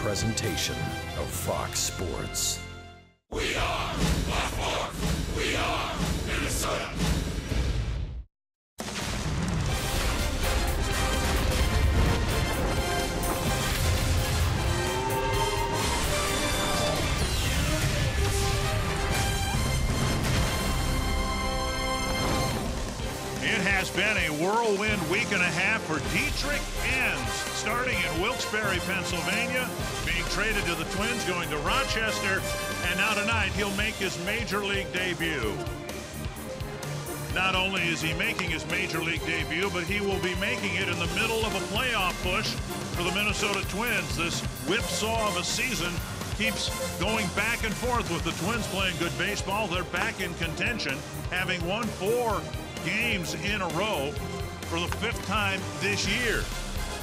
presentation of Fox Sports. We are Baltimore. We are Minnesota. It has been a whirlwind week and a half for Dietrich Enns, starting in Wilkes-Barre, Pennsylvania, being traded to the Twins, going to Rochester, and now tonight he'll make his major league debut. Not only is he making his major league debut, but he will be making it in the middle of a playoff push for the Minnesota Twins. This whipsaw of a season keeps going back and forth with the Twins playing good baseball. They're back in contention, having won 4 games in a row for the 5th time this year.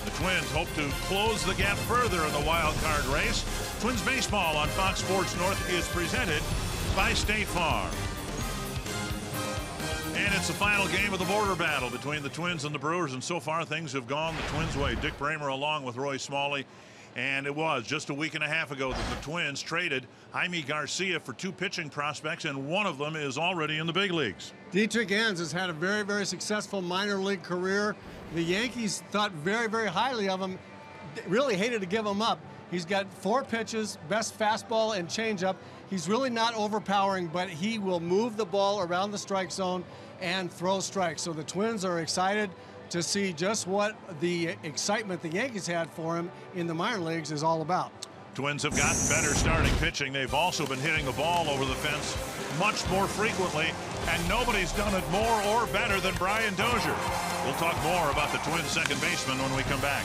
The Twins hope to close the gap further in the wild card race. Twins baseball on Fox Sports North is presented by State Farm. And it's the final game of the border battle between the Twins and the Brewers, and so far things have gone the Twins' way. Dick Bramer along with Roy Smalley. And it was just a week and a half ago that the Twins traded Jaime Garcia for 2 pitching prospects, and one of them is already in the big leagues. Dietrich Enns has had a very, very successful minor league career. The Yankees thought very, very highly of him, really hated to give him up. He's got 4 pitches, best fastball and changeup. He's really not overpowering, but he will move the ball around the strike zone and throw strikes. So the Twins are excited to see just what the excitement the Yankees had for him in the minor leagues is all about. Twins have gotten better starting pitching. They've also been hitting the ball over the fence much more frequently, and nobody's done it more or better than Brian Dozier. We'll talk more about the Twins second baseman when we come back.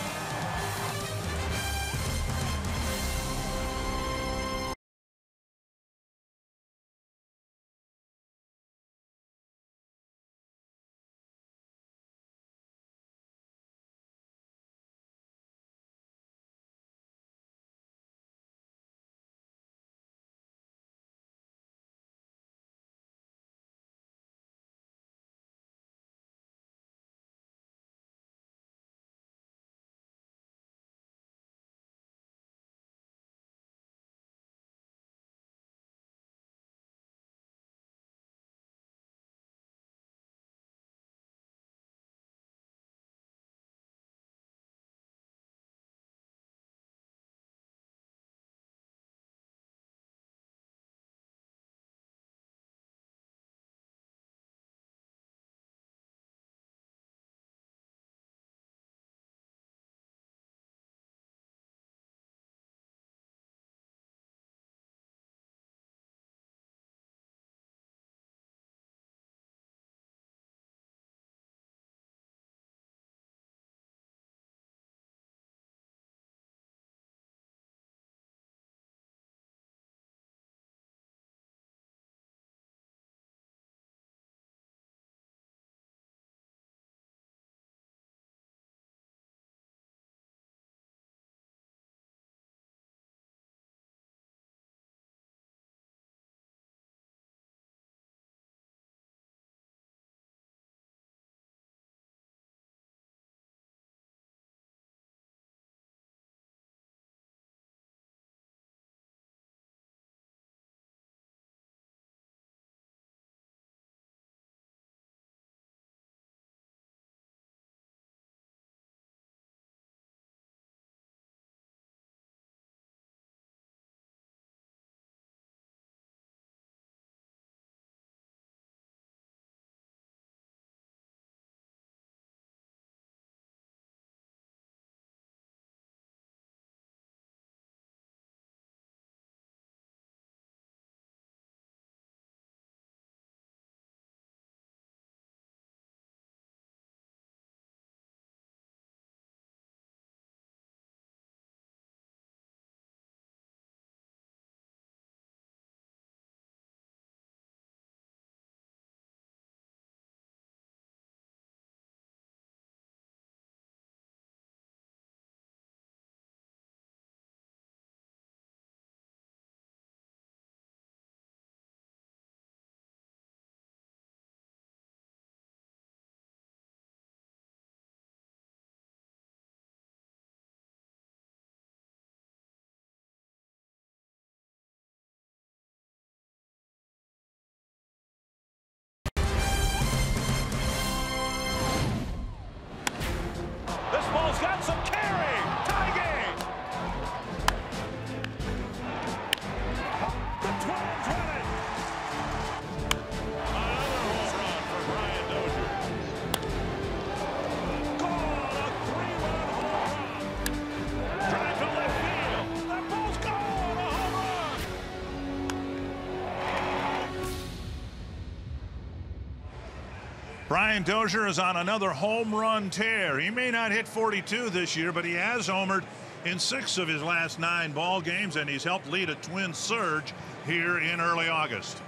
Brian Dozier is on another home run tear. He may not hit 42 this year, but he has homered in 6 of his last 9 ball games, and he's helped lead a Twins surge here in early August.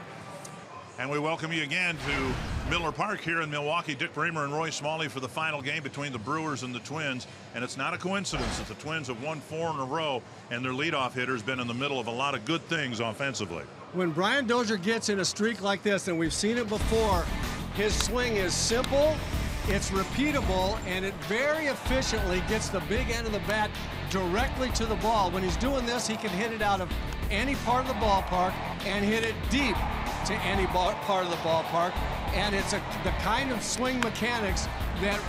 And we welcome you again to Miller Park here in Milwaukee. Dick Bremer and Roy Smalley for the final game between the Brewers and the Twins. And it's not a coincidence that the Twins have won 4 in a row, and their leadoff hitter has been in the middle of a lot of good things offensively. When Brian Dozier gets in a streak like this, and we've seen it before, his swing is simple, it's repeatable, and it very efficiently gets the big end of the bat directly to the ball. When he's doing this, he can hit it out of any part of the ballpark and hit it deep to any part of the ballpark. And it's the kind of swing mechanics that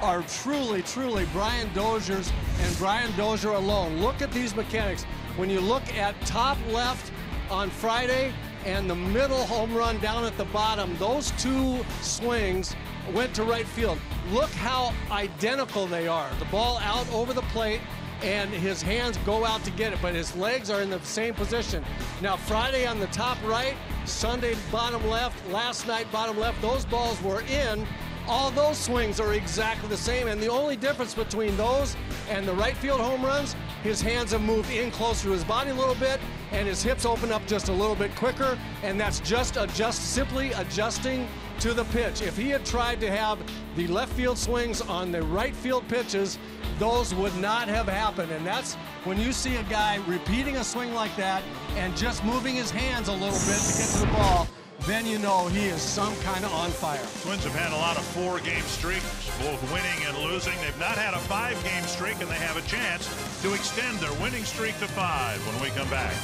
are truly, truly Brian Dozier's and Brian Dozier alone. Look at these mechanics. When you look at top left on Friday and the middle home run down at the bottom, those 2 swings went to right field. Look how identical they are. The ball out over the plate, and his hands go out to get it, but his legs are in the same position. Now, Friday on the top right, Sunday bottom left, last night bottom left, those balls were in. All those swings are exactly the same, and the only difference between those and the right field home runs, his hands have moved in closer to his body a little bit, and his hips open up just a little bit quicker, and that's just simply adjusting to the pitch. If he had tried to have the left field swings on the right field pitches, those would not have happened. And that's when you see a guy repeating a swing like that and just moving his hands a little bit to get to the ball, then you know he is some kind of on fire. Twins have had a lot of 4-game streaks, both winning and losing. They've not had a 5-game streak, and they have a chance to extend their winning streak to 5 when we come back.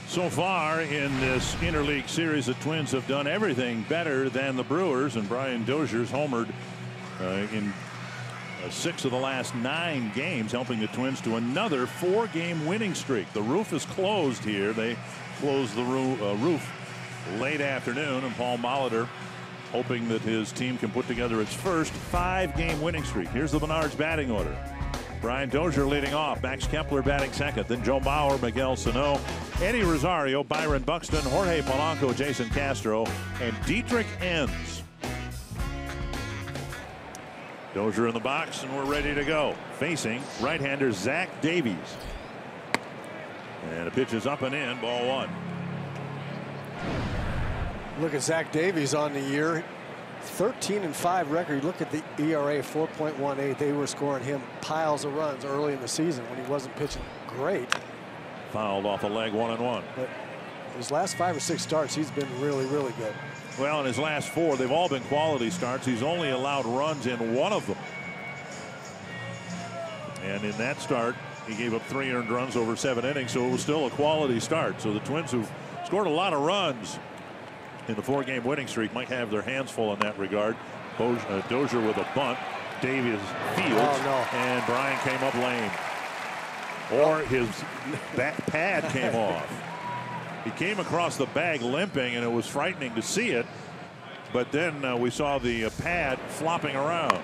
So far in this interleague series, the Twins have done everything better than the Brewers, and Brian Dozier's homered in 6 of the last 9 games, helping the Twins to another 4-game winning streak. The roof is closed here. They closed the roof late afternoon, and Paul Molitor hoping that his team can put together its first 5-game winning streak. Here's the Menards batting order. Brian Dozier leading off. Max Kepler batting second. Then Joe Mauer, Miguel Sano, Eddie Rosario, Byron Buxton, Jorge Polanco, Jason Castro, and Dietrich Enns. Dozier in the box, and we're ready to go. Facing right-hander Zach Davies. And a pitch is up and in, ball 1. Look at Zach Davies on the year. 13-5 record. Look at the ERA, 4.18. They were scoring him piles of runs early in the season when he wasn't pitching great. Fouled off a leg, 1-1. But his last 5 or 6 starts, he's been really, really good. Well, in his last 4, they've all been quality starts. He's only allowed runs in 1 of them. And in that start, he gave up 3 earned runs over 7 innings, so it was still a quality start. So the Twins, who've scored a lot of runs in the 4-game winning streak, might have their hands full in that regard. Dozier with a bunt. Davies fields, and Brian came up lame. Or his pad came off. He came across the bag limping, and it was frightening to see it. But then we saw the pad flopping around.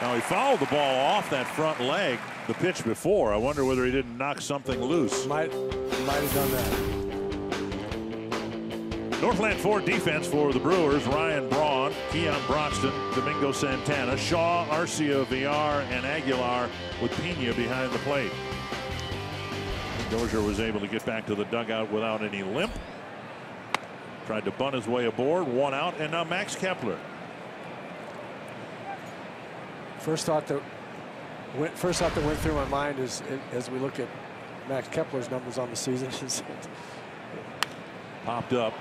Now he fouled the ball off that front leg the pitch before. I wonder whether he didn't knock something loose. Might have done that. Northland Ford defense for the Brewers: Ryan Braun, Keon Broxton, Domingo Santana, Shaw, Arcia, Villar, and Aguilar, with Pena behind the plate. Dozier was able to get back to the dugout without any limp. Tried to bunt his way aboard, 1 out, and now Max Kepler. First thought that went through my mind is, as we look at Max Kepler's numbers on the season, is popped up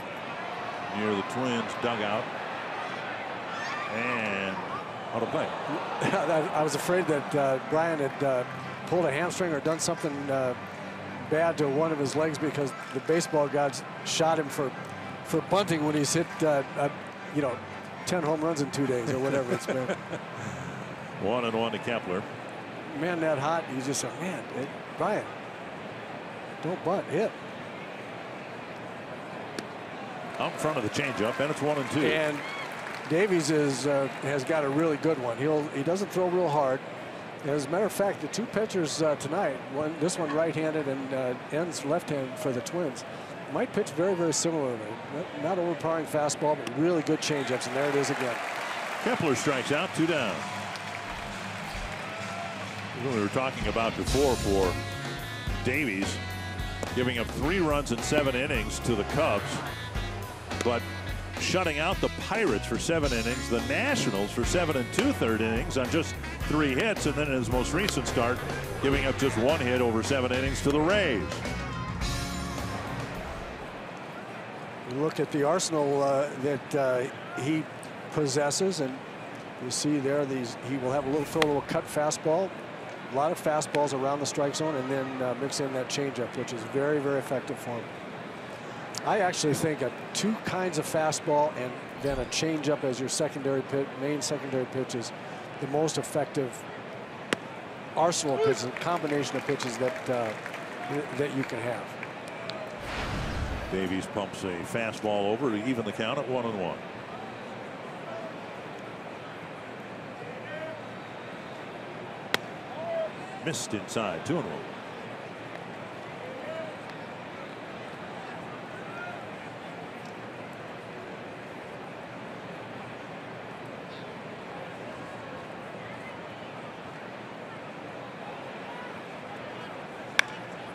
near the Twins dugout and out of play. I was afraid that Brian had pulled a hamstring or done something bad to one of his legs, because the baseball gods shot him for bunting when he's hit 10 home runs in 2 days or whatever it's been. 1-1 to Kepler. Man, that hot, you just said, man, Brian, don't bunt, hit. Out in front of the changeup, and it's 1-2. And Davies has got a really good one. He doesn't throw real hard. As a matter of fact, the 2 pitchers tonight, this one right-handed and Enns left-handed for the Twins, might pitch very, very similarly. Not overpowering fastball, but really good changeups, and there it is again. Kepler strikes out, 2 down. We were talking about before for Davies, giving up 3 runs in 7 innings to the Cubs, but shutting out the Pirates for 7 innings, the Nationals for 7 2/3 innings on just 3 hits, and then in his most recent start, giving up just 1 hit over 7 innings to the Rays. You look at the arsenal that he possesses, and you see there he will have a little cut fastball, a lot of fastballs around the strike zone, and then mix in that changeup, which is very, very effective for him. I actually think 2 kinds of fastball and then a changeup as your main secondary pitch is the most effective arsenal of pitches, combination of pitches that you can have. Davies pumps a fastball over to even the count at 1-1. Missed inside, 2-1.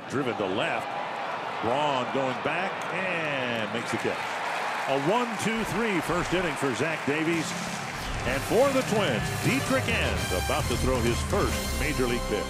Driven to left. Braun going back and makes the catch. A 1-2-3 first inning for Zach Davies. And for the Twins, Dietrich Enns about to throw his first major league pitch.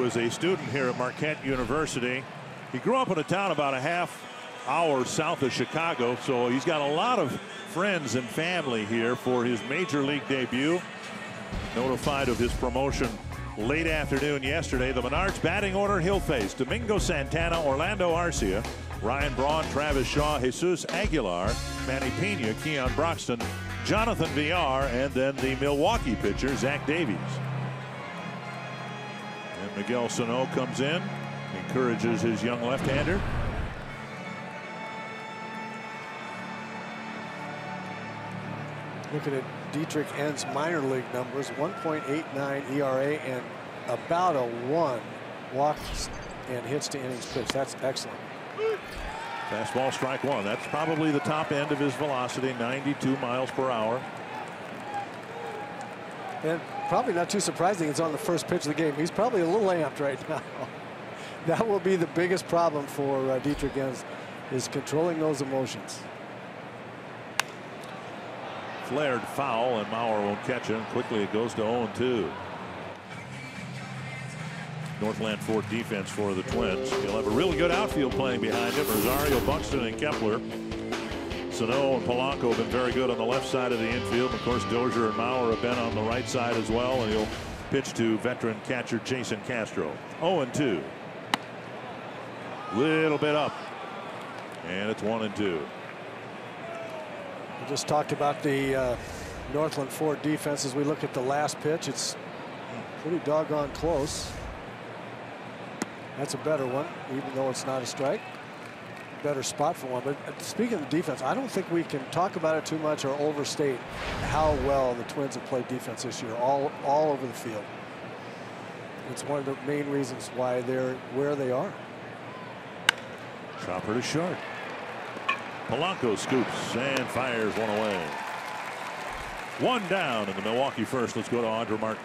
is a student here at Marquette University. He grew up in a town about a half-hour south of Chicago, so he's got a lot of friends and family here for his major league debut. Notified of his promotion late afternoon yesterday. The Menards batting order he'll face Domingo Santana, Orlando Arcia, Ryan Braun, Travis Shaw, Jesus Aguilar, Manny Pena, Keon Broxton, Jonathan Villar, and then the Milwaukee pitcher, Zach Davies. And Miguel Sano comes in, encourages his young left-hander. Looking at Dietrich N's minor league numbers, 1.89 ERA and about a 1 walks and hits to innings pitched. That's excellent. Fastball, strike one. That's probably the top end of his velocity, 92 miles per hour. And probably not too surprising, it's on the first pitch of the game. He's probably a little amped right now. That will be the biggest problem for Dietrich N is controlling those emotions. Flared foul, and Mauer won't catch it. Quickly it goes to 0-2. Northland Ford defense for the Twins. He'll have a really good outfield playing behind him. Rosario, Buxton, and Kepler. Sano and Polanco have been very good on the left side of the infield. Of course, Dozier and Mauer have been on the right side as well. And he'll pitch to veteran catcher Jason Castro. 0-2. Little bit up. And it's 1-2. We just talked about the Northland Ford defense. As we look at the last pitch, it's pretty doggone close. That's a better one, even though it's not a strike. Better spot for one. But speaking of the defense, I don't think we can talk about it too much or overstate how well the Twins have played defense this year, all over the field. It's one of the main reasons why they're where they are. Chopper to short. Polanco scoops and fires one away. One down in the Milwaukee first. Let's go to Audra Martin.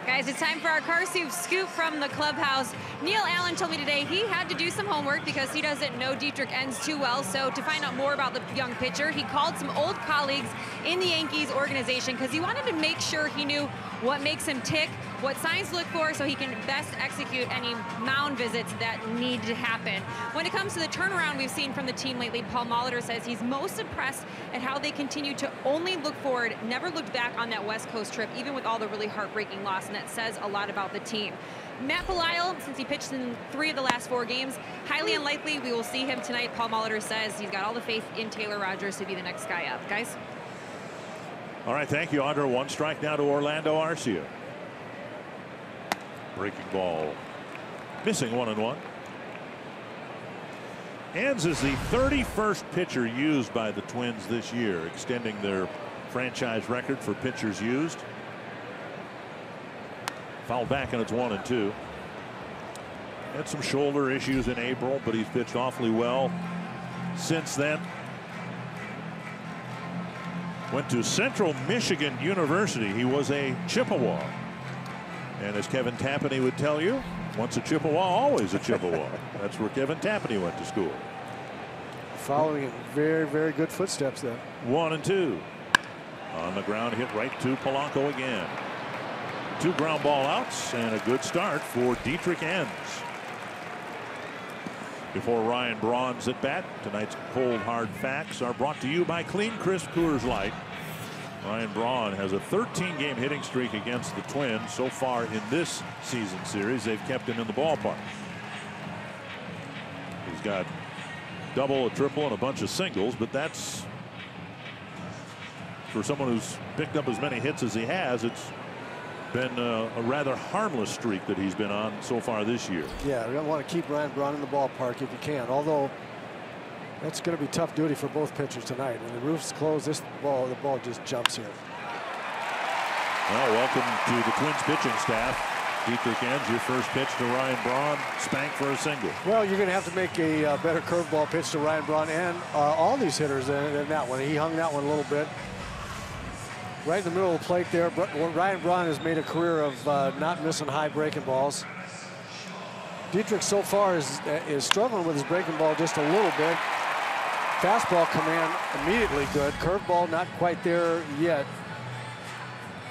Guys, it's time for our car scoop from the clubhouse. Neil Allen told me today he had to do some homework because he doesn't know Dietrich N too well. So to find out more about the young pitcher, he called some old colleagues in the Yankees organization because he wanted to make sure he knew what makes him tick, what signs to look for, so he can best execute any mound visits that need to happen. When it comes to the turnaround we've seen from the team lately, Paul Molitor says he's most impressed at how they continue to only look forward, never looked back on that West Coast trip, even with all the really heartbreaking loss, and that says a lot about the team. Matt Belisle, since he pitched in 3 of the last 4 games, highly unlikely we will see him tonight. Paul Molitor says he's got all the faith in Taylor Rogers to be the next guy up. Guys? All right, thank you, Audra. 1 strike now to Orlando Arcia. Breaking ball. Missing 1-1. Ans is the 31st pitcher used by the Twins this year, extending their franchise record for pitchers used. Fouled back, and it's 1-2. Had some shoulder issues in April, but he's pitched awfully well since then. Went to Central Michigan University. He was a Chippewa. And as Kevin Tapani would tell you, once a Chippewa, always a Chippewa. That's where Kevin Tapani went to school. Following in very, very good footsteps then. 1-2. On the ground, hit right to Polanco again. 2 ground ball outs and a good start for Dietrich N. Before Ryan Braun's at bat, tonight's cold hard facts are brought to you by Clean Crisp Coors Light. Ryan Braun has a 13-game hitting streak against the Twins. So far in this season series, they've kept him in the ballpark. He's got double, a triple, and a bunch of singles, but that's, for someone who's picked up as many hits as he has, it's been a rather harmless streak that he's been on so far this year. Yeah, we don't want to keep Ryan Braun in the ballpark if you can, although that's going to be tough duty for both pitchers tonight. When the roof's closed, the ball just jumps here. Well, welcome to the Twins pitching staff. Dietrich N, your first pitch to Ryan Braun, spanked for a single. Well, you're going to have to make a better curveball pitch to Ryan Braun and all these hitters than that one. He hung that one a little bit. Right in the middle of the plate there. Ryan Braun has made a career of not missing high breaking balls. Dietrich so far is struggling with his breaking ball just a little bit. Fastball command immediately good. Curveball not quite there yet.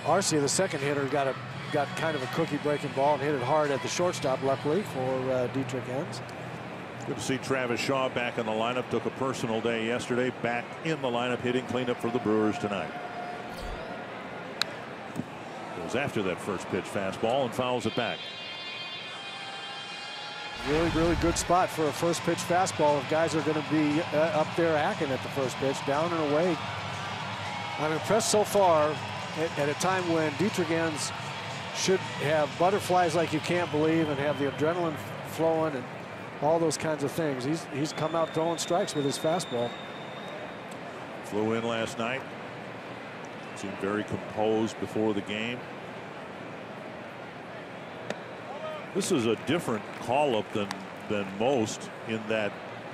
Arcia, the second hitter, got a got kind of a cookie breaking ball and hit it hard at the shortstop, luckily for Dietrich Enns. Good to see Travis Shaw back in the lineup. Took a personal day yesterday. Back in the lineup, hitting cleanup for the Brewers tonight. Goes after that first pitch fastball and fouls it back. Really, really good spot for a first pitch fastball. If guys are going to be up there hacking at the first pitch, down and away. I'm impressed so far at a time when Dietrich Enns should have butterflies like you can't believe and have the adrenaline flowing and all those kinds of things. He's come out throwing strikes with his fastball. Flew in last night. Seemed very composed before the game. This is a different call-up than most, in that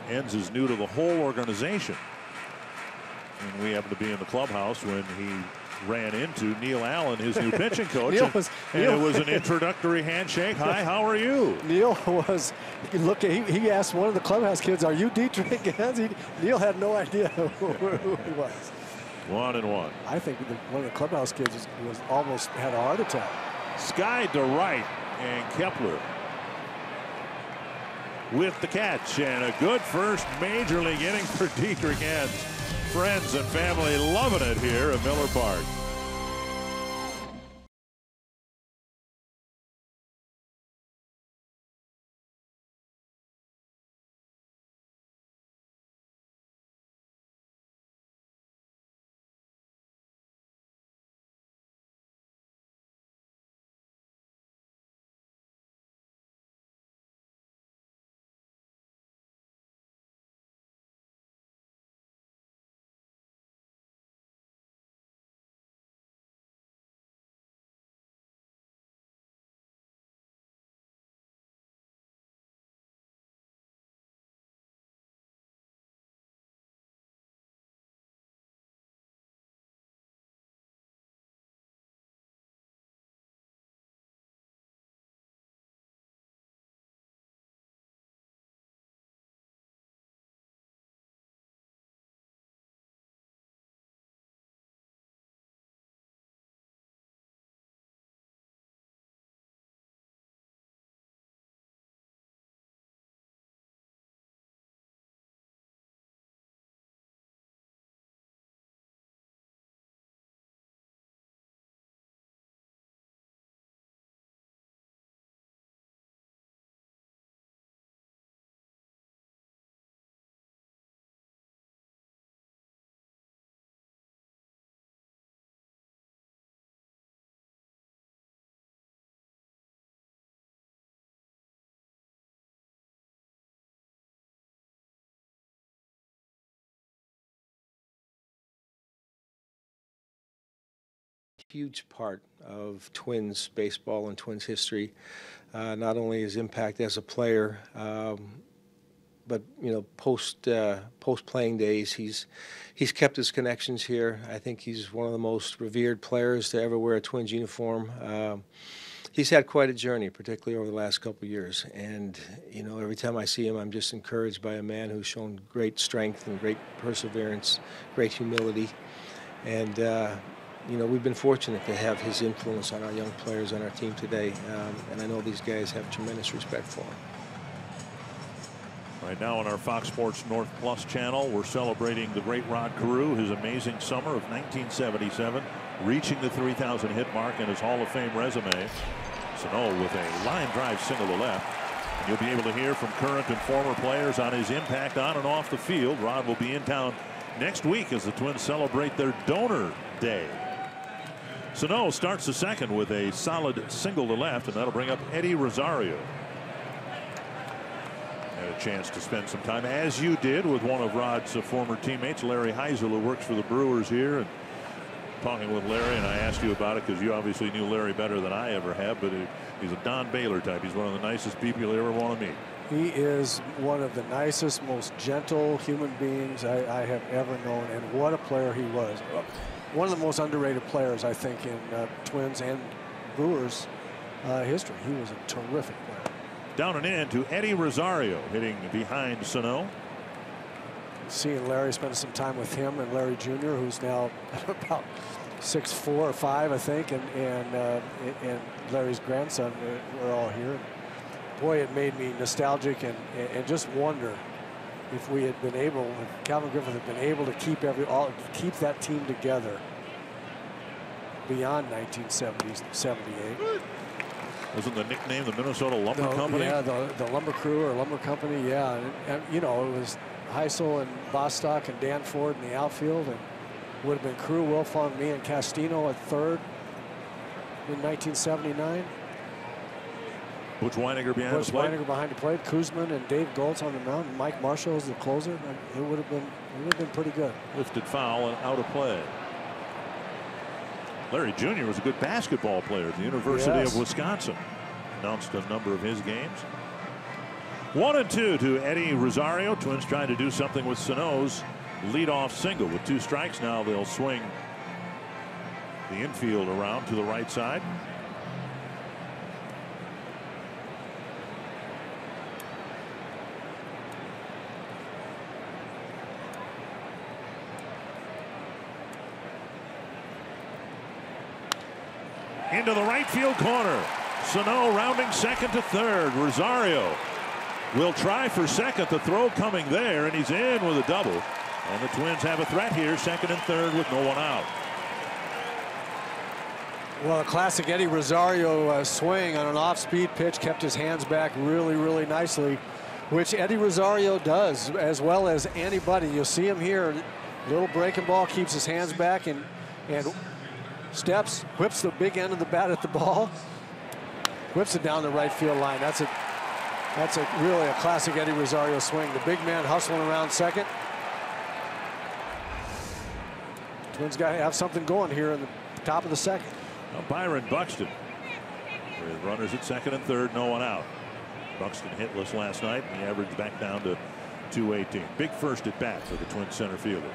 Enns is new to the whole organization. And we happened to be in the clubhouse when he ran into Neil Allen, his new pitching coach. And it was an introductory handshake. Hi, how are you? Neil was looking. He asked one of the clubhouse kids, "Are you Dietrich Enns?" Neil had no idea who he was. 1-1. I think one of the clubhouse kids was almost had a heart attack. Sky to right, and Kepler with the catch, and a good first major league inning for Dietrich Enns. Friends and family loving it here at Miller Park. Huge part of Twins baseball and Twins history, not only his impact as a player, but post playing days, he's kept his connections here. I think he's one of the most revered players to ever wear a Twins uniform. He's had quite a journey, particularly over the last couple of years, and every time I see him, I'm just encouraged by a man who's shown great strength and great perseverance, great humility, and we've been fortunate to have his influence on our young players on our team today, and I know these guys have tremendous respect for him. Right now on our Fox Sports North Plus channel, we're celebrating the great Rod Carew, his amazing summer of 1977, reaching the 3,000 hit mark in his Hall of Fame resume. Sano with a line drive single to left. And you'll be able to hear from current and former players on his impact on and off the field. Rod will be in town next week as the Twins celebrate their donor day. Sano starts the second with a solid single to left, and that'll bring up Eddie Rosario. Had a chance to spend some time, as you did, with one of Rod's former teammates, Larry Heisel, who works for the Brewers here, and talking with Larry, and I asked you about it because you obviously knew Larry better than I ever have, but he's a Don Baylor type. He's one of the nicest people you'll ever want to meet. He is one of the nicest, most gentle human beings I have ever known, and what a player he was. One of the most underrated players, I think, in Twins and Brewers history. He was a terrific player. Down and in to Eddie Rosario, hitting behind Sano. Seeing Larry, spend some time with him and Larry Jr., who's now about 6'4" or 5", I think, and Larry's grandson were all here. Boy, it made me nostalgic and just wonder if we had been able, if Calvin Griffith had been able to keep keep that team together beyond 1978. Wasn't the nickname the Minnesota Lumber Company? Yeah, the Lumber Crew or Lumber Company. Yeah, and you know, it was Heisel and Bostock and Dan Ford in the outfield, and would have been Crew, Wilfong, me, and Castino at third in 1979. Butch Weiniger behind the plate. Weiniger behind the plate. Kuzman and Dave Goltz on the mound. Mike Marshall is the closer. It would have been pretty good. Lifted foul and out of play. Larry Jr. was a good basketball player at the University of Wisconsin. Announced a number of his games. 1-2 to Eddie Rosario. Twins trying to do something with Sano's leadoff single. With 2 strikes now, they'll swing the infield around to the right side. Into the right field corner. Sano rounding second to third. Rosario will try for second. The throw coming there, and he's in with a double. And the Twins have a threat here, second and third with no one out. Well, a classic Eddie Rosario swing on an off-speed pitch, kept his hands back really, really nicely, which Eddie Rosario does as well as anybody. You'll see him here. Little breaking ball, keeps his hands back and steps, whips the big end of the bat at the ball, whips it down the right field line. That's really a classic Eddie Rosario swing. The big man hustling around second. Twins got to have something going here in the top of the second. Well, Byron Buxton with runners at second and third, no one out. Buxton hitless last night, and he averaged back down to 218. Big first at bat for the Twins center fielder.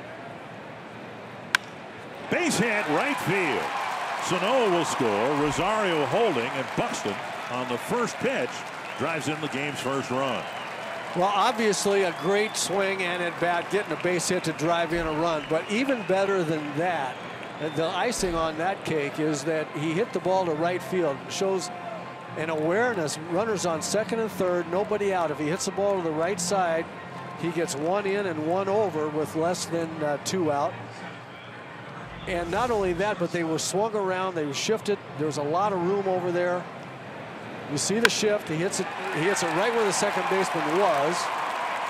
Base hit right field. Sano will score. Rosario holding, and Buxton on the first pitch drives in the game's first run. Well, obviously a great swing and at bat, getting a base hit to drive in a run. But even better than that, the icing on that cake is that he hit the ball to right field. Shows an awareness. Runners on second and third, nobody out. If he hits the ball to the right side, he gets 1 in and 1 over with less than 2 out. And not only that, but they were swung around, they were shifted. There was a lot of room over there. You see the shift. He hits it right where the second baseman was.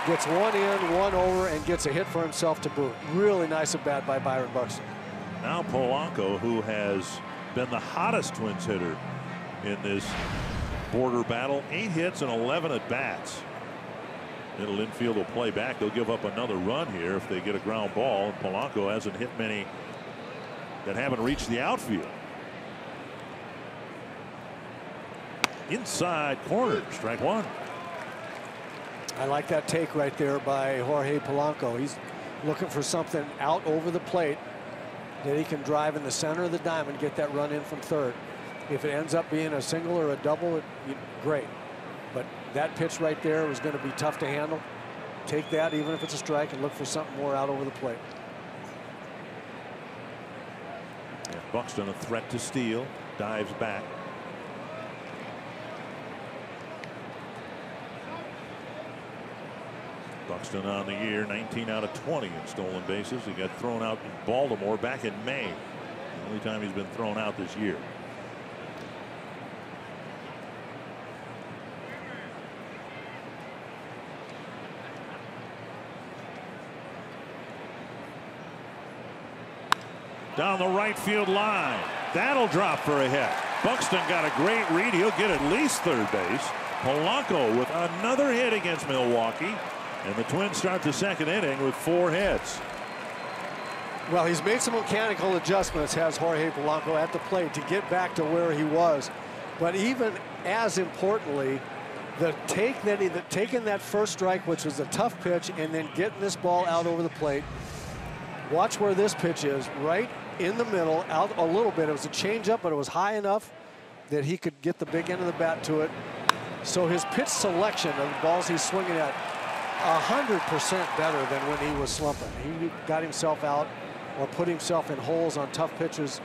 Gets 1 in, 1 over, and gets a hit for himself to boot. Really nice at bat by Byron Buxton. Now Polanco, who has been the hottest Twins hitter in this border battle, 8 hits and 11 at bats. Middle infield will play back. They'll give up another run here if they get a ground ball. And Polanco hasn't hit many that haven't reached the outfield. Inside corner, strike 1. I like that take right there by Jorge Polanco. He's looking for something out over the plate that he can drive in the center of the diamond, get that run in from third. If it ends up being a single or a double, great. But that pitch right there was going to be tough to handle. Take that, even if it's a strike, and look for something more out over the plate. Yeah, Buxton a threat to steal, dives back. Buxton on the year, 19 out of 20 in stolen bases. He got thrown out in Baltimore back in May. The only time he's been thrown out this year. Down the right field line. That'll drop for a hit. Buxton got a great read. He'll get at least third base. Polanco with another hit against Milwaukee. And the Twins start the second inning with 4 hits. Well, he's made some mechanical adjustments, has Jorge Polanco, at the plate to get back to where he was. But even as importantly, taking that first strike, which was a tough pitch, and then getting this ball out over the plate. Watch where this pitch is, right in the middle, out a little bit. It was a changeup, but it was high enough that he could get the big end of the bat to it. So his pitch selection of the balls he's swinging at, 100% better than when he was slumping. He got himself out or put himself in holes on tough pitches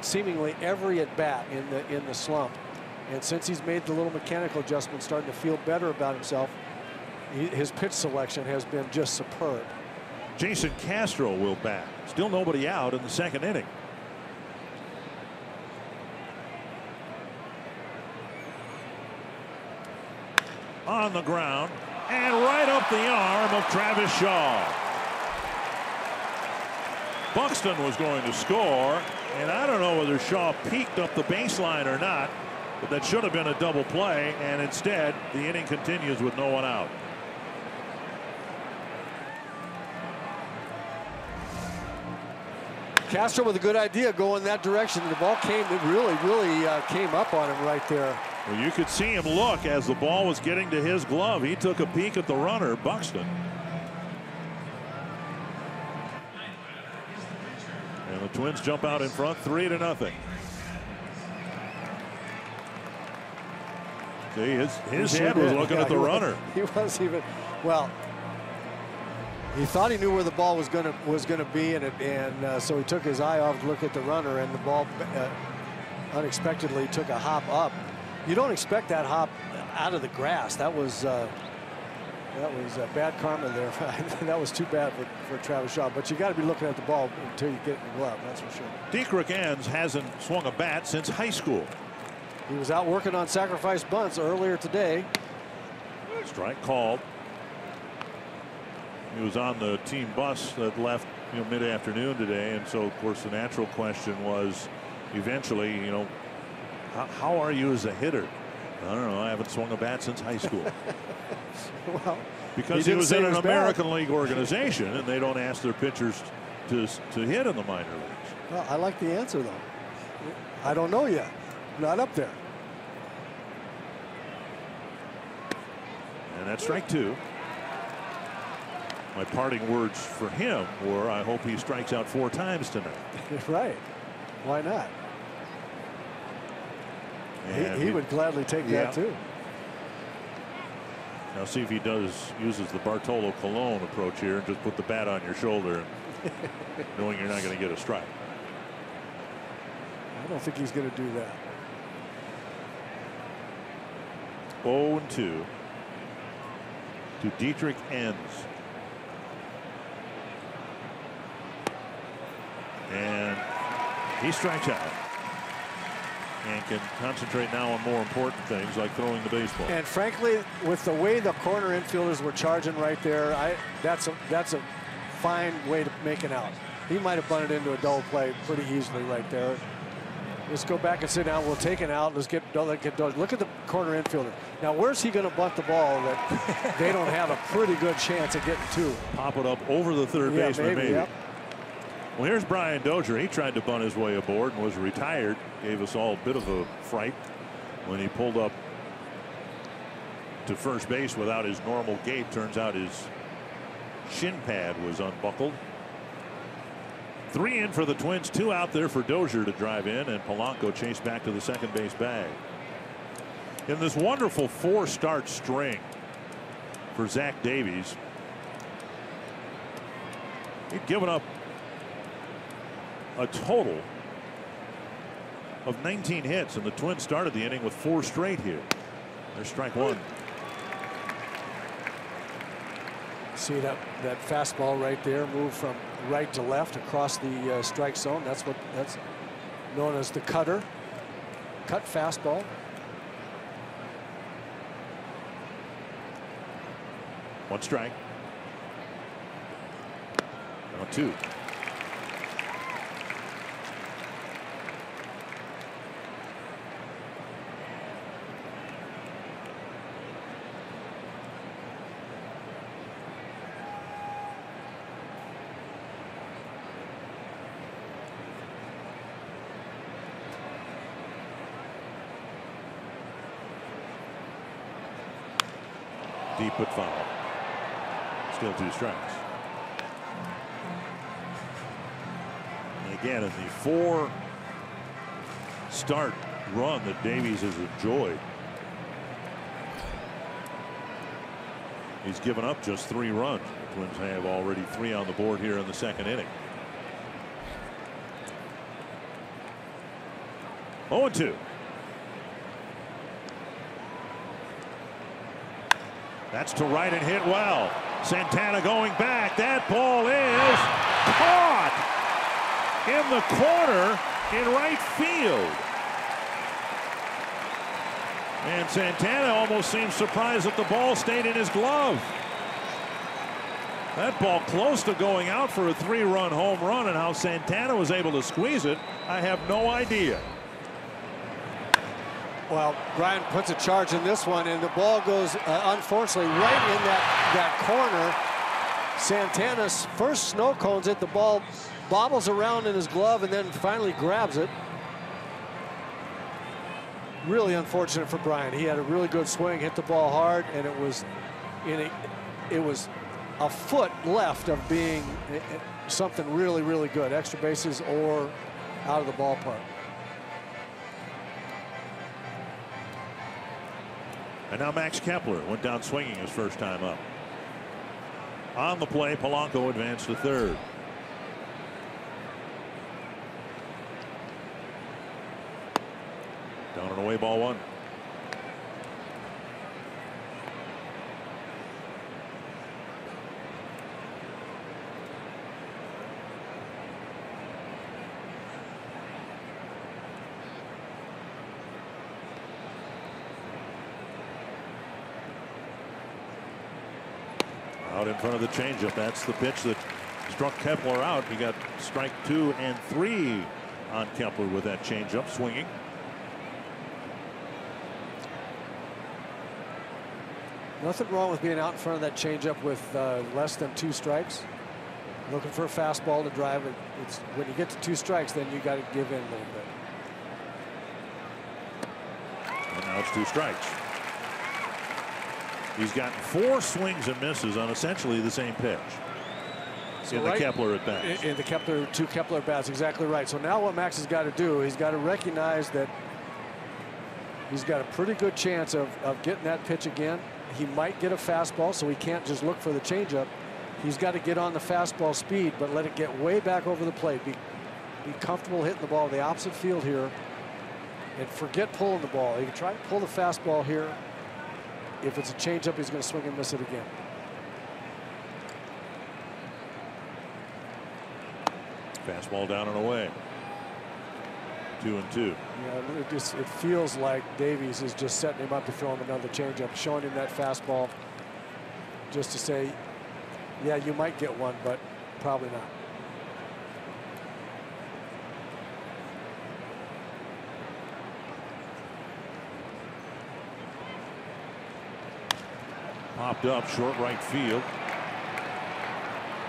seemingly every at bat in the slump. And since he's made the little mechanical adjustment, starting to feel better about himself, his pitch selection has been just superb. Jason Castro will bat. Still nobody out in the second inning. On the ground and right up the arm of Travis Shaw. Buxton was going to score, and I don't know whether Shaw peeked up the baseline or not, but that should have been a double play, and instead the inning continues with no one out. Castro with a good idea going that direction. The ball came, it really came up on him right there. Well, you could see him look as the ball was getting to his glove. He took a peek at the runner, Buxton. And the Twins jump out in front 3-0. See, his head was looking at the runner. He was even, well, he thought he knew where the ball was going to be, and so he took his eye off to look at the runner, and the ball unexpectedly took a hop up. You don't expect that hop out of the grass. That was bad karma there. That was too bad for Travis Shaw. But you got to be looking at the ball until you get in the glove. That's for sure. Dietrich Enns hasn't swung a bat since high school. He was out working on sacrifice bunts earlier today. Strike called. He was on the team bus that left mid-afternoon today, and so of course the natural question was eventually, how are you as a hitter? I don't know. I haven't swung a bat since high school. Well, because he was in an American League organization, and they don't ask their pitchers to hit in the minor leagues. Well, I like the answer though. I don't know yet. Not up there. And that's strike two. My parting words for him were, I hope he strikes out 4 times tonight. Right. Why not? He would gladly take that too. Now see if he uses the Bartolo Colon approach here and just put the bat on your shoulder, knowing you're not going to get a strike. I don't think he's going to do that. 0-2 to Dietrich Enns. And he strikes out and can concentrate now on more important things like throwing the baseball. And frankly, with the way the corner infielders were charging right there, that's a fine way to make an out. He might have bunted into a double play pretty easily right there. Let's go back and sit down. We'll take an out. Let's get look at the corner infielder. Now, where's he going to bunt the ball that they don't have a pretty good chance of getting to? Pop it up over the third baseman, maybe. Yep. Well, here's Brian Dozier. He tried to bunt his way aboard and was retired. Gave us all a bit of a fright when he pulled up to first base without his normal gait. Turns out his shin pad was unbuckled. 3 in for the Twins, 2 out there for Dozier to drive in, and Polanco chased back to the second base bag. In this wonderful 4-start string for Zach Davies, he'd given up a total of 19 hits, and the Twins started the inning with 4 straight here. There's strike 1. See that fastball right there move from right to left across the strike zone. That's known as the cut fastball. One strike. 1-2. Deep but foul. Still 2 strikes. And again, in the 4-start run that Davies has enjoyed, he's given up just 3 runs. The Twins have already 3 on the board here in the second inning. 0-2. That's to right and hit well. Santana going back. That ball is caught in the corner in right field. And Santana almost seems surprised that the ball stayed in his glove. That ball close to going out for a 3-run home run, and how Santana was able to squeeze it, I have no idea. Well, Brian puts a charge in this one, and the ball goes, unfortunately, right in that corner. Santana's first snow cones it. The ball bobbles around in his glove and then finally grabs it. Really unfortunate for Brian. He had a really good swing, hit the ball hard, and it was a foot left of being something really, really good. Extra bases or out of the ballpark. And now Max Kepler went down swinging his first time up. On the play, Polanco advanced to third. Down and away, ball one. Out in front of the changeup. That's the pitch that struck Kepler out. He got strike 2 and 3 on Kepler with that changeup swinging. Nothing wrong with being out in front of that changeup with less than 2 strikes. Looking for a fastball to drive it. It's when you get to 2 strikes, then you got to give in a little bit. And now it's 2 strikes. He's gotten 4 swings and misses on essentially the same pitch. So in the Kepler at bats. In the Kepler, 2 Kepler at bats, exactly right. So now what Max has got to do, he's got to recognize that he's got a pretty good chance of getting that pitch again. He might get a fastball, so he can't just look for the changeup. He's got to get on the fastball speed, but let it get way back over the plate. Be comfortable hitting the ball the opposite field here, and forget pulling the ball. He can try to pull the fastball here. If it's a changeup, he's going to swing and miss it again. Fastball down and away. 2-2. Yeah, it feels like Davies is just setting him up to throw him another changeup, showing him that fastball, just to say, yeah, you might get one, but probably not. Popped up short right field.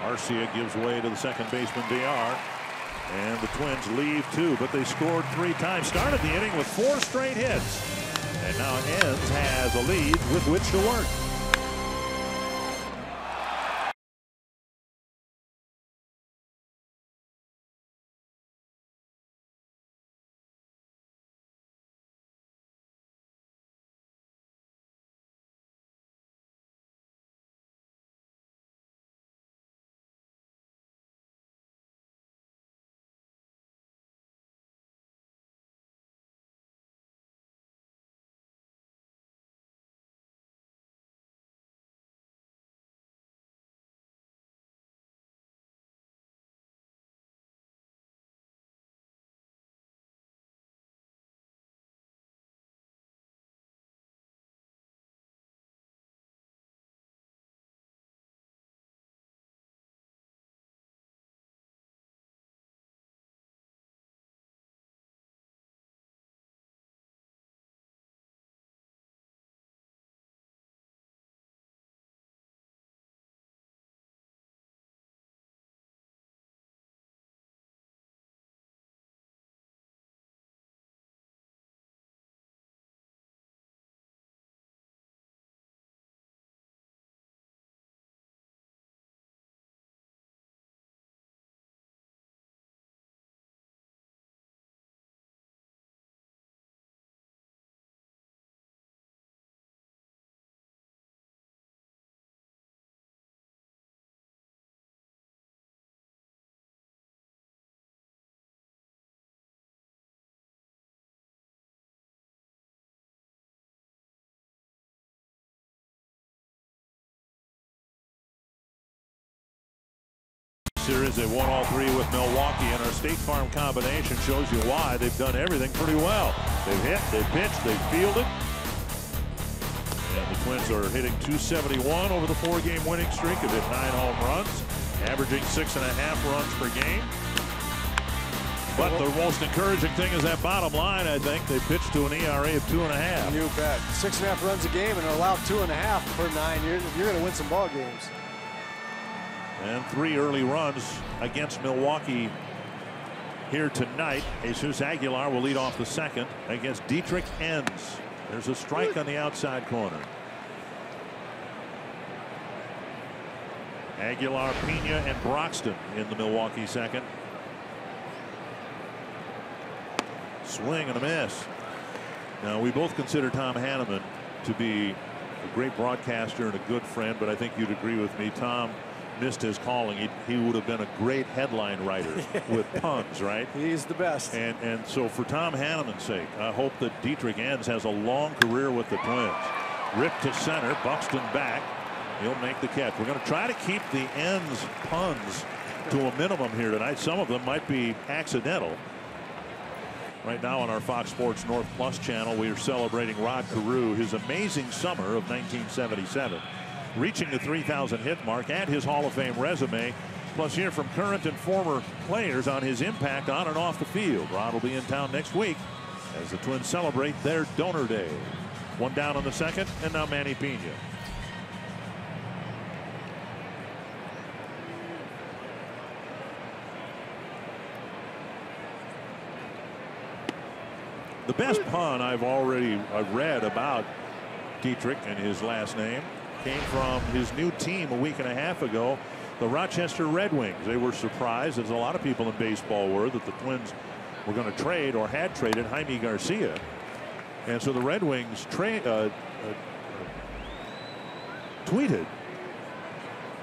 Arcia gives way to the second baseman DR. And the Twins leave 2, but they scored 3 times. Started the inning with 4 straight hits. And now Enns has a lead with which to work. series. They won all 3 with Milwaukee, and our State Farm combination shows you why. They've done everything pretty well. They've hit, they've pitched, they've fielded. And the Twins are hitting .271 over the 4-game winning streak. They've hit 9 home runs, averaging 6.5 runs per game. But the most encouraging thing is that bottom line, I think. They pitched to an ERA of 2.5. You bet. 6.5 runs a game and allowed 2.5 per 9. You're going to win some ball games. And 3 early runs against Milwaukee here tonight. Jesus Aguilar will lead off the second against Dietrich Enns. There's a strike on the outside corner. Aguilar, Pena, and Broxton in the Milwaukee second. Swing and a miss. Now, we both consider Tom Hanneman to be a great broadcaster and a good friend, but I think you'd agree with me. Tom missed his calling. He would have been a great headline writer with puns, right? He's the best. And so for Tom Hanneman's sake, I hope that Dietrich Enns has a long career with the Twins. Ripped to center, Buxton back. He'll make the catch. We're going to try to keep the Enns puns to a minimum here tonight. Some of them might be accidental. Right now on our Fox Sports North Plus channel, we are celebrating Rod Carew, his amazing summer of 1977, reaching the 3,000 hit mark and his Hall of Fame resume. Plus, hear from current and former players on his impact on and off the field. Rod will be in town next week as the Twins celebrate their donor day. 1 down on the second, and now Manny Pena. The best pun I've read about Dietrich and his last name came from his new team a week and a half ago, the Rochester Red Wings. They were surprised, as a lot of people in baseball were, that the Twins were going to trade or had traded Jaime Garcia. And so the Red Wings tweeted,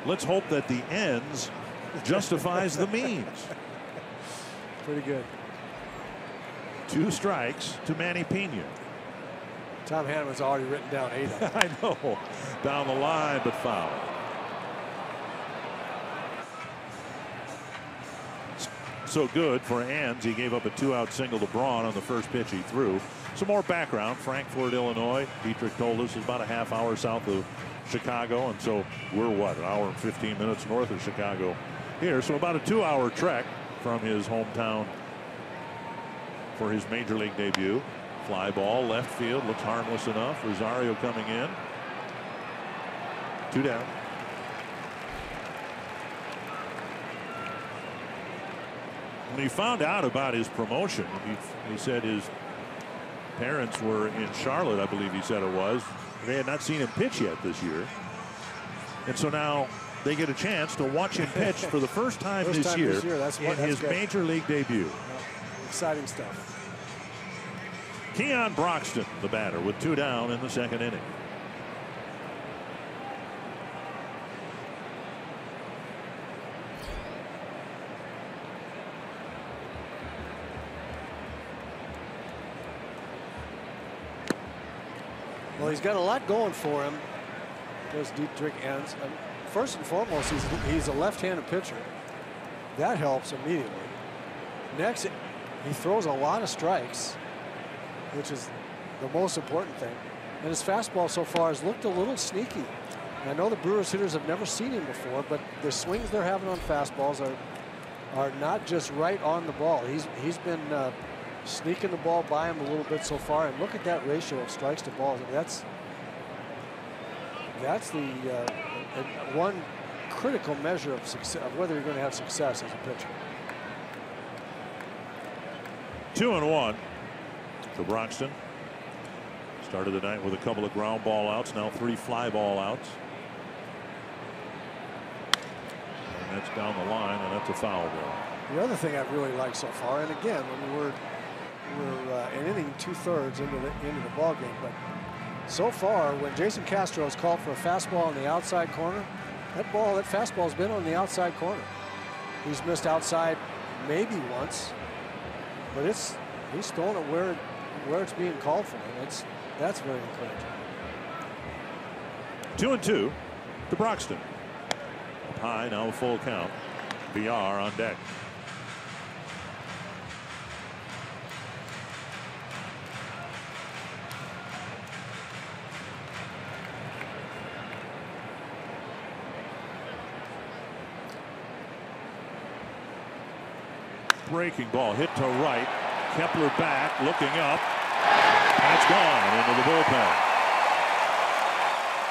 "Let's hope that the ends justifies the means." Pretty good. 2 strikes to Manny Pena. Tom Hanneman's already written down 8 of them. I know. Down the line, but foul. So good for Enns. He gave up a 2-out single to Braun on the first pitch he threw. Some more background. Frankfort, Illinois. Dietrich told us is about a half hour south of Chicago. And so we're what, an hour and 15 minutes north of Chicago here. So about a 2-hour trek from his hometown for his major league debut. Fly ball left field, looks harmless enough. Rosario coming in. 2 down. When he found out about his promotion, he said his parents were in Charlotte, I believe he said it was. They had not seen him pitch yet this year. And so now they get a chance to watch him pitch for the first time this year in his major league debut. Exciting stuff. Keon Broxton, the batter, with 2 down in the second inning. Well, he's got a lot going for him. There's Dietrich Enns. First and foremost, he's a left-handed pitcher. That helps immediately. Next, he throws a lot of strikes, which is the most important thing. And his fastball so far has looked a little sneaky. And I know the Brewers hitters have never seen him before, but the swings they're having on fastballs are not just right on the ball. He's been sneaking the ball by him a little bit so far. And look at that ratio of strikes to balls. I mean, that's the one critical measure of success, of whether you're going to have success as a pitcher. 2-1 to Broxton. Started the night with a couple of ground ball outs, now 3 fly ball outs. And that's down the line, and that's a foul ball. The other thing I've really liked so far, and again, when we're an inning 2/3 into the ball game, but so far, when Jason Castro has called for a fastball on the outside corner, that fastball's been on the outside corner. He's missed outside maybe once, but he's throwing it where it's being called for. That's very encouraging. 2-2 to Broxton. Up high, now a full count. VR on deck. Breaking ball hit to right. Kepler back, looking up. And it's gone into the bullpen.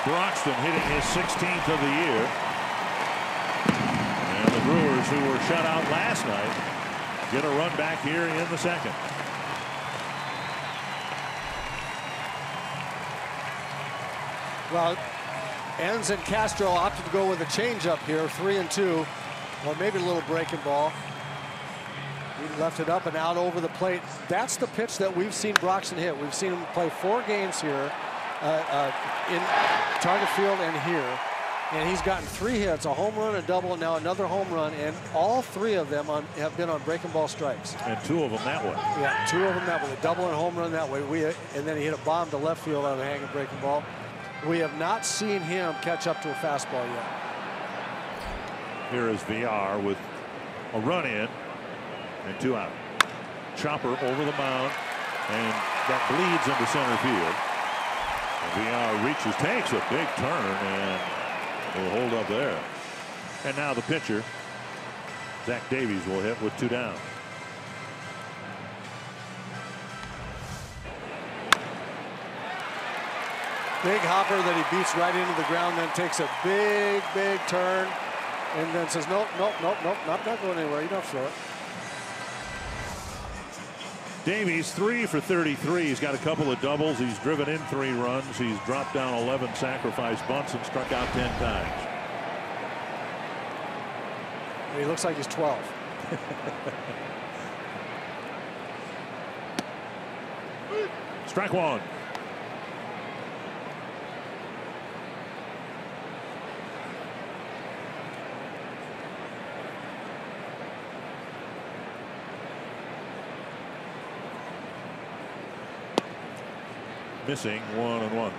Broxton hitting his 16th of the year. And the Brewers, who were shut out last night, get a run back here in the second. Well, Enns and Castro opted to go with a changeup here, 3-2, or maybe a little breaking ball. He left it up and out over the plate. That's the pitch that we've seen Broxton hit. We've seen him play 4 games here in Target Field and here. And he's gotten 3 hits, a home run, a double, and now another home run. And all 3 of them have been on breaking ball strikes. And 2 of them that way. Yeah, 2 of them that way. A double and home run that way. And then he hit a bomb to left field on a hanging breaking ball. We have not seen him catch up to a fastball yet. Here is VR with a run in. And 2 out. Chopper over the mound, and that bleeds into center field. And VR reaches, takes a big turn, and will hold up there. And now the pitcher, Zach Davies, will hit with 2 down. Big hopper that he beats right into the ground, then takes a big, big turn, and then says, nope, nope, nope, nope, not going anywhere. You don't throw it. Davies 3 for 33. He's got a couple of doubles. He's driven in 3 runs. He's dropped down 11 sacrifice bunts and struck out 10 times. He looks like he's 12. Strike 1. Missing 1-1.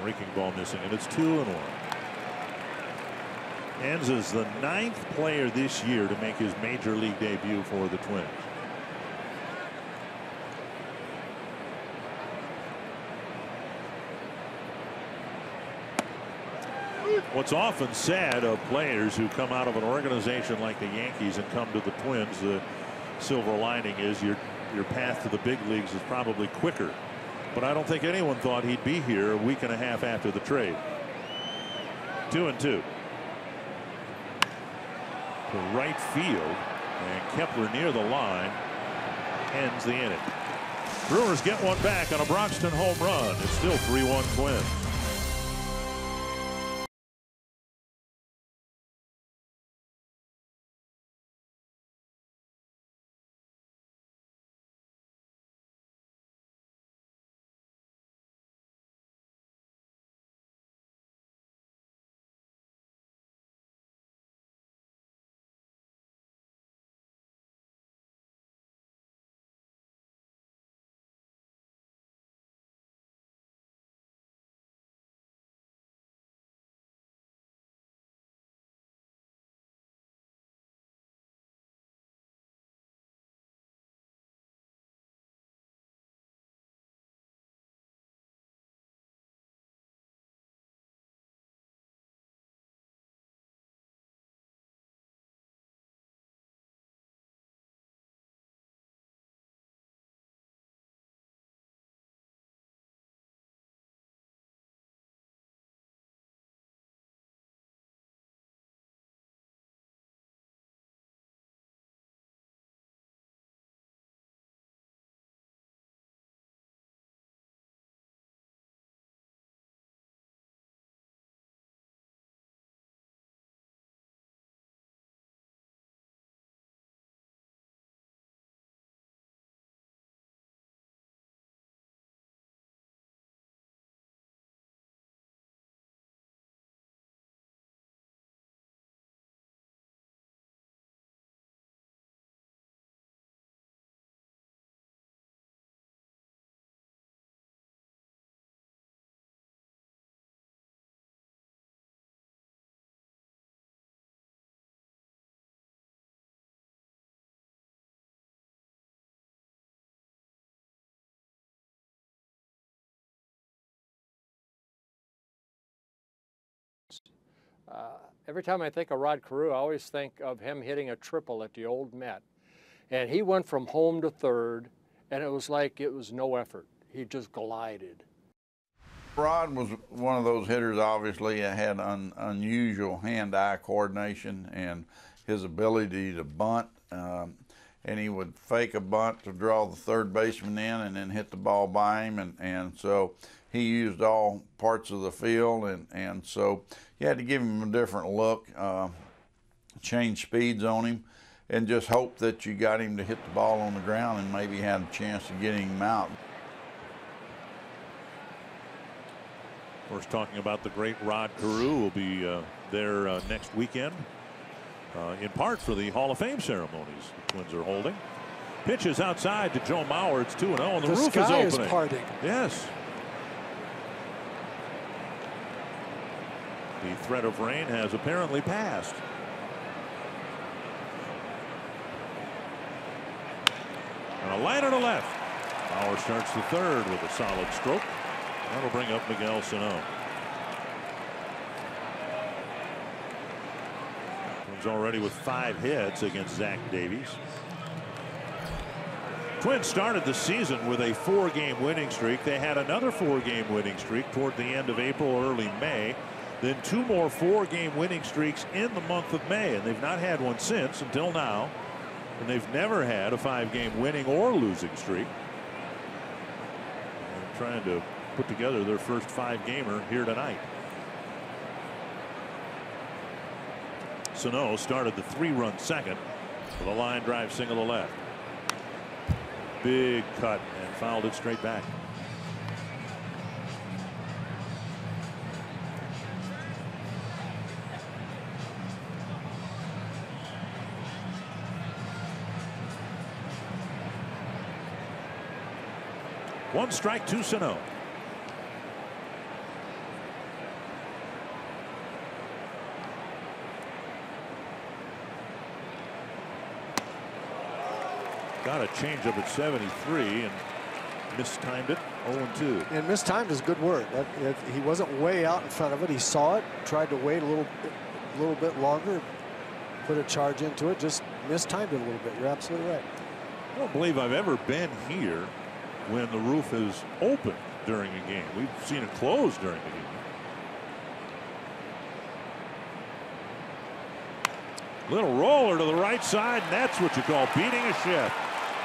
Breaking ball missing, and it's 2-1. Enns is the 9th player this year to make his major league debut for the Twins. What's often said of players who come out of an organization like the Yankees and come to the Twins, the silver lining is your path to the big leagues is probably quicker. But I don't think anyone thought he'd be here a week and a half after the trade. 2-2. To right field, and Kepler near the line ends the inning. Brewers get one back on a Broxton home run. It's still 3-1 Twins. Every time I think of Rod Carew, I always think of him hitting a triple at the old Met. And he went from home to third, and it was like it was no effort. He just glided. Rod was one of those hitters, obviously, that had unusual hand-eye coordination and his ability to bunt. And he would fake a bunt to draw the third baseman in and then hit the ball by him. And so he used all parts of the field. And so you had to give him a different look, change speeds on him, and just hope that you got him to hit the ball on the ground and maybe had a chance of getting him out. Of course, talking about the great Rod Carew, will be there next weekend, in part for the Hall of Fame ceremonies the Twins are holding. Pitches outside to Joe Mauer. It's 2-0, and the roof is opening. The sky is parting. Yes. The threat of rain has apparently passed. And a liner to left. Mauer starts the third with a solid stroke. That'll bring up Miguel Sano. Twins already with 5 hits against Zach Davies. Twins started the season with a 4-game winning streak. They had another 4-game winning streak toward the end of April or early May. Then 2 more 4-game winning streaks in the month of May, and they've not had one since until now. And they've never had a 5-game winning or losing streak. They're trying to put together their first 5-gamer here tonight. Sano started the 3-run second with a line drive single to left. Big cut and fouled it straight back. One strike to Sano. Got a changeup at 73 and mistimed it. 0-2. And mistimed is a good word. He wasn't way out in front of it. He saw it, tried to wait a little bit longer, put a charge into it, just mistimed it a little bit. You're absolutely right. I don't believe I've ever been here when the roof is open during a game. We've seen it close during the game. Little roller to the right side, and that's what you call beating a shift.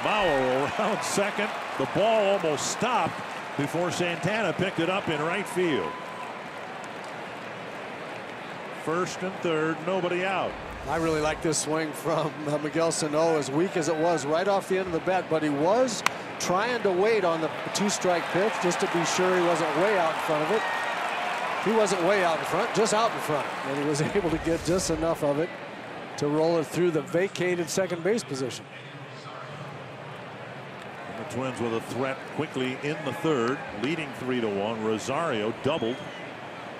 Mauer around second. The ball almost stopped before Santana picked it up in right field. First and third, nobody out. I really like this swing from Miguel Sano, as weak as it was right off the end of the bat, but he was trying to wait on the 2-strike pitch just to be sure he wasn't way out in front of it. He wasn't way out in front, just out in front, and he was able to get just enough of it to roll it through the vacated second base position. And the Twins with a threat quickly in the third, leading 3-1. Rosario doubled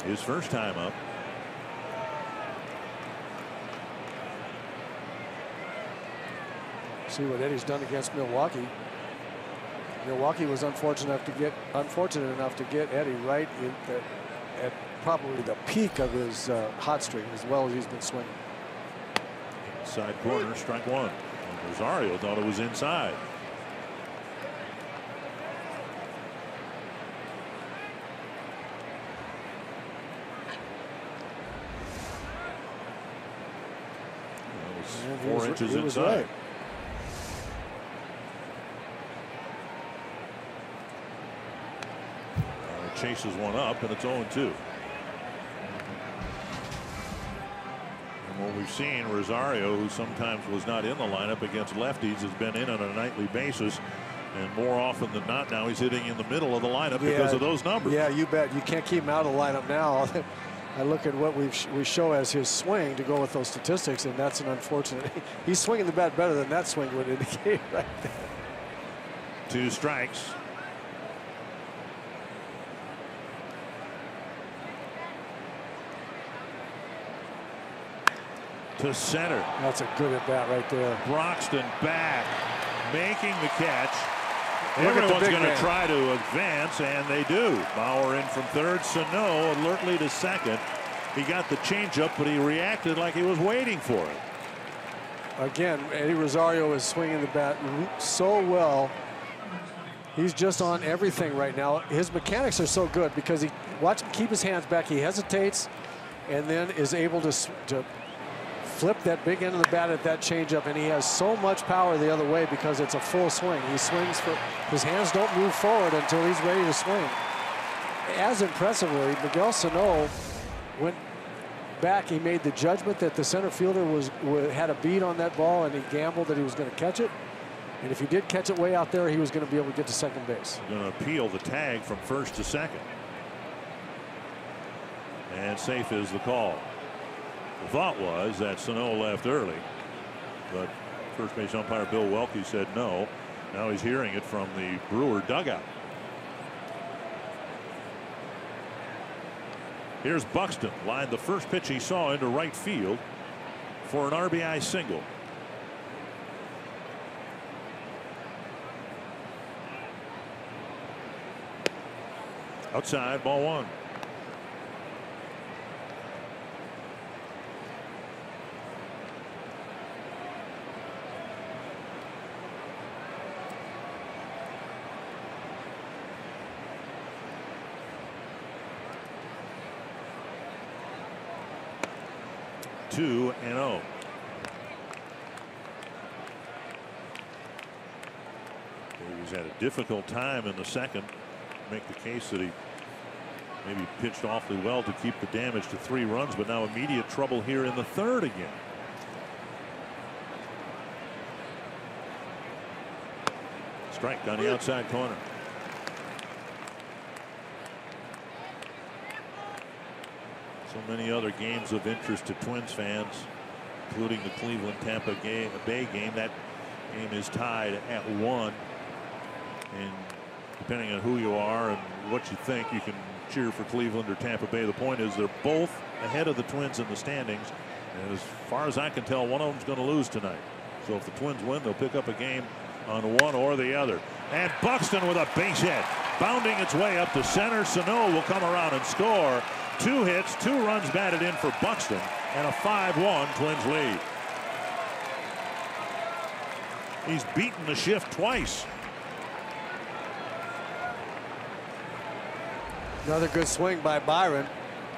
his first time up. See what Eddie's done against Milwaukee. Milwaukee was unfortunate enough to get Eddie right at probably the peak of his hot streak, as well as he's been swinging. Side corner, strike one. And Rosario thought it was inside. That was 4 inches inside. Right. Chases one up, and it's 0-2. And what we've seen, Rosario, who sometimes was not in the lineup against lefties, has been in on a nightly basis. And more often than not now he's hitting in the middle of the lineup because of those numbers. Yeah, you bet. You can't keep him out of the lineup now. I look at what we show as his swing to go with those statistics, and that's an unfortunate. He's swinging the bat better than that swing would indicate right there. 2 strikes. To center. That's a good at bat right there. Broxton back, making the catch. Everyone's going to try to advance, and they do. Bauer in from third. Sano alertly to second. He got the changeup, but he reacted like he was waiting for it. Again, Eddie Rosario is swinging the bat so well. He's just on everything right now. His mechanics are so good because he watch him keep his hands back. He hesitates and then is able to flip that big end of the bat at that changeup, and he has so much power the other way because it's a full swing. He swings for his hands don't move forward until he's ready to swing. As impressively, Miguel Sano went back. He made the judgment that the center fielder had a beat on that ball, and he gambled that he was going to catch it. And if he did catch it way out there, he was going to be able to get to second base. Going to appeal the tag from first to second. And safe is the call. The thought was that Sano left early, but first base umpire Bill Welke said no. Now he's hearing it from the Brewer dugout. Here's Buxton. Lined the first pitch he saw into right field for an RBI single. Outside, ball one. Two and oh. He's had a difficult time in the second. Make the case that he maybe pitched awfully well to keep the damage to 3 runs, but now immediate trouble here in the third again. Strike on the outside corner. So many other games of interest to Twins fans, including the Cleveland Tampa Bay game. That game is tied at 1. And depending on who you are and what you think, you can cheer for Cleveland or Tampa Bay. The point is they're both ahead of the Twins in the standings. And as far as I can tell, one of them's going to lose tonight. So if the Twins win, they'll pick up a game on one or the other. And Buxton with a base hit, bounding its way up to center. Sano will come around and score. 2 hits, 2 runs batted in for Buxton, and a 5-1 Twins lead. He's beaten the shift twice. Another good swing by Byron.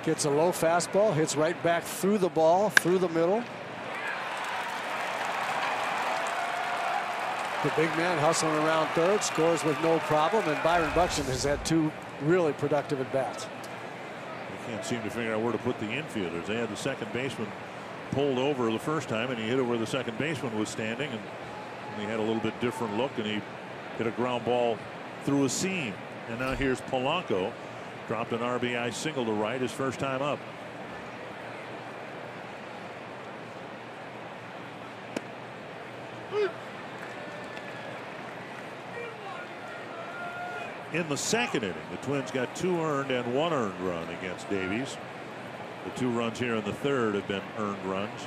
Gets a low fastball, hits right back through the ball, through the middle. The big man hustling around third, scores with no problem, and Byron Buxton has had 2 really productive at-bats. They can't seem to figure out where to put the infielders. They had the second baseman pulled over the first time, and he hit it where the second baseman was standing, and he had a little bit different look, and he hit a ground ball through a seam. And now here's Polanco. Dropped an RBI single to right his first time up. In the second inning, the Twins got 2 earned and 1 earned run against Davies. The 2 runs here in the third have been earned runs.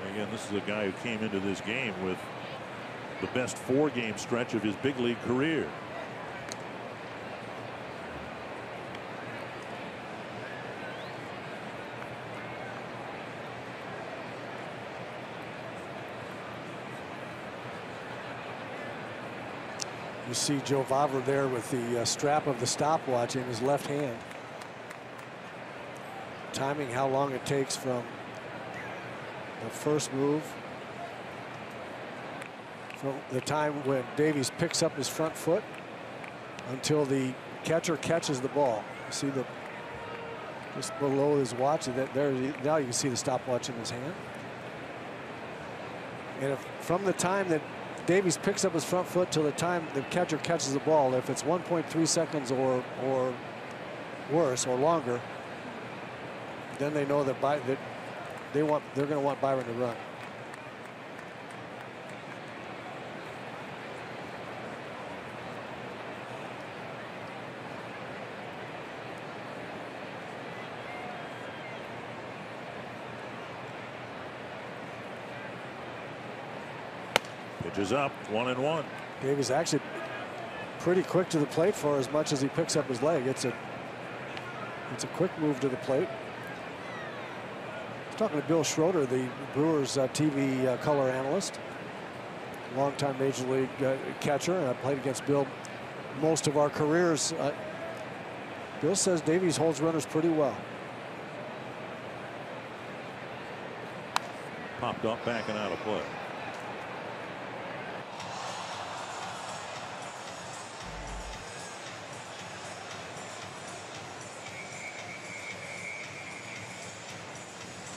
And again, this is a guy who came into this game with the best 4-game stretch of his big league career. You see Joe Vavra there with the strap of the stopwatch in his left hand. Timing how long it takes from the first move, from the time when Davies picks up his front foot until the catcher catches the ball. You see the just below his watch, that there now you can see the stopwatch in his hand. And if from the time that Davies picks up his front foot till the time the catcher catches the ball, if it's 1.3 seconds or worse or longer, then they know that they're going to want Byron to run. Pitches up, 1-1. Davies actually pretty quick to the plate for as much as he picks up his leg. It's a quick move to the plate. I was talking to Bill Schroeder, the Brewers TV color analyst, longtime Major League catcher, and I played against Bill most of our careers. Bill says Davies holds runners pretty well. Popped up, backing out of play.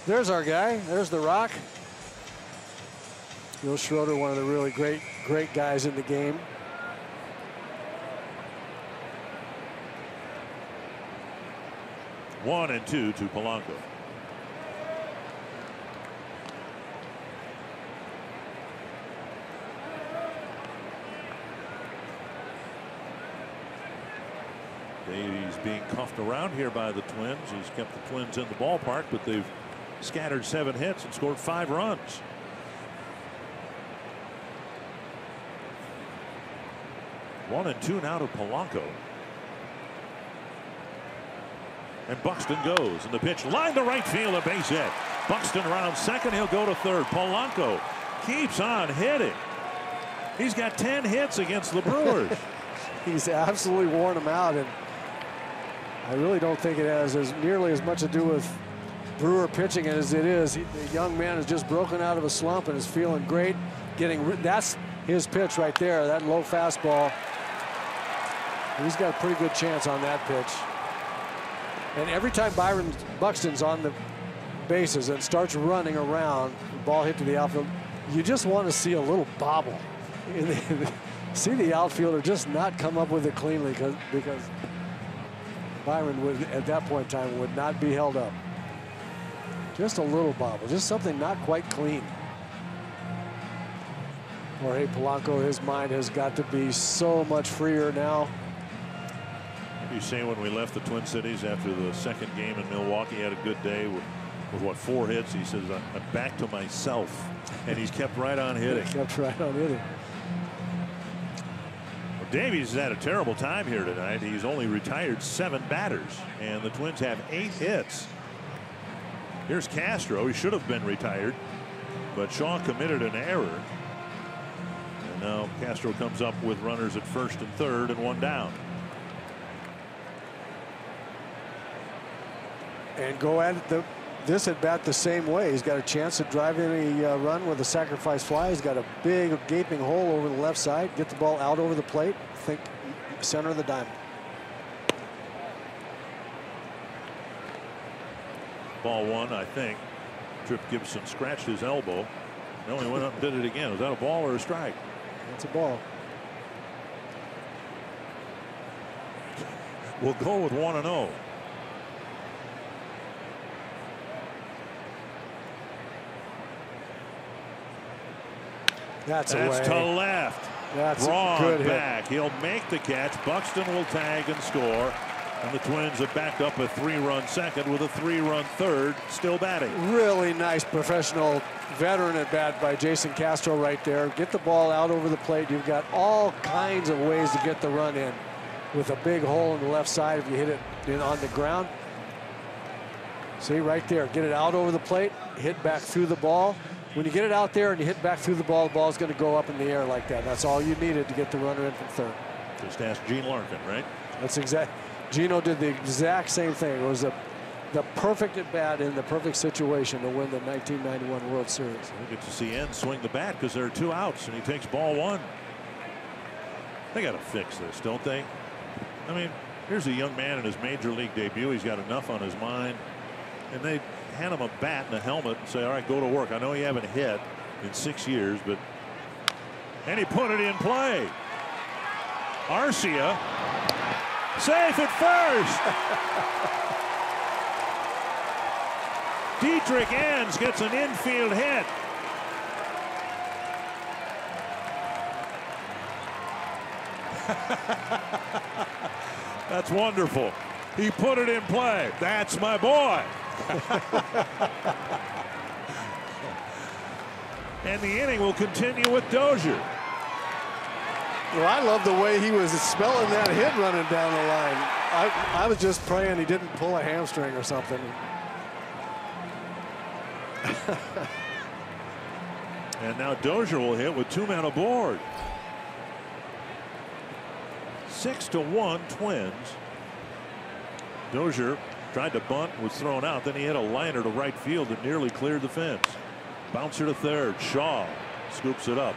There's our guy. There's the Rock. Bill Schroeder, one of the really great guys in the game. One and two to Polanco. Davies being cuffed around here by the Twins. He's kept the Twins in the ballpark, but they've scattered 7 hits and scored 5 runs. One and two now to Polanco. And Buxton goes, and the pitch line to right field, a base hit. Buxton around second, he'll go to third. Polanco keeps on hitting. He's got 10 hits against the Brewers. He's absolutely worn them out, and I really don't think it has nearly as much to do with Brewer pitching as it is. The young man has just broken out of a slump and is feeling great. That's his pitch right there, that low fastball. He's got a pretty good chance on that pitch. And every time Buxton's on the bases and starts running around, the ball hit to the outfield, you just want to see a little bobble. See the outfielder just not come up with it cleanly because Byron would, at that point in time, would not be held up. Just a little bobble, just something not quite clean. Jorge Polanco, his mind has got to be so much freer now. You say when we left the Twin Cities after the second game in Milwaukee, he had a good day with what, 4 hits. He says, I'm back to myself. And he's kept right on hitting. Kept right on hitting. Well, Davies has had a terrible time here tonight. He's only retired 7 batters, and the Twins have 8 hits. Here's Castro. He should have been retired, but Shaw committed an error. And now Castro comes up with runners at first and third and 1 down. And go at it this at bat the same way. He's got a chance to drive in a run with a sacrifice fly. He's got a big gaping hole over the left side. Get the ball out over the plate. Think center of the diamond. Ball 1, I think. Trip Gibson scratched his elbow. No, he went up and did it again. Was that a ball or a strike? That's a ball. We'll go with 1-0. That's to left. That's Braun good back. He'll make the catch. Buxton will tag and score. And the Twins have backed up a 3-run second with a 3-run third, still batting. Really nice professional veteran at bat by Jason Castro right there. Get the ball out over the plate. You've got all kinds of ways to get the run in. With a big hole in the left side if you hit it on the ground. See right there. Get it out over the plate. Hit back through the ball. When you get it out there and you hit back through the ball's going to go up in the air like that. That's all you needed to get the runner in from third. Just ask Gene Larkin, right? That's exact. Gino did the exact same thing. It was the perfect at bat in the perfect situation to win the 1991 World Series. We get to see N swing the bat because there are 2 outs and he takes ball 1. They got to fix this, don't they? I mean, here's a young man in his major league debut. He's got enough on his mind, and they hand him a bat and a helmet and say, all right, go to work. I know you haven't hit in 6 years, but. And he put it in play. Arcia safe at first. Dietrich Enns gets an infield hit. That's wonderful. He put it in play. That's my boy. And the inning will continue with Dozier. Well, I love the way he was smelling that hit running down the line. I was just praying he didn't pull a hamstring or something. And now Dozier will hit with 2 men aboard. 6-1 Twins. Dozier tried to bunt, was thrown out. Then he hit a liner to right field that nearly cleared the fence. Bouncer to third. Shaw scoops it up.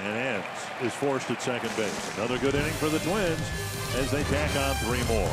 And ends is forced at second base. Another good inning for the Twins as they tack on 3 more.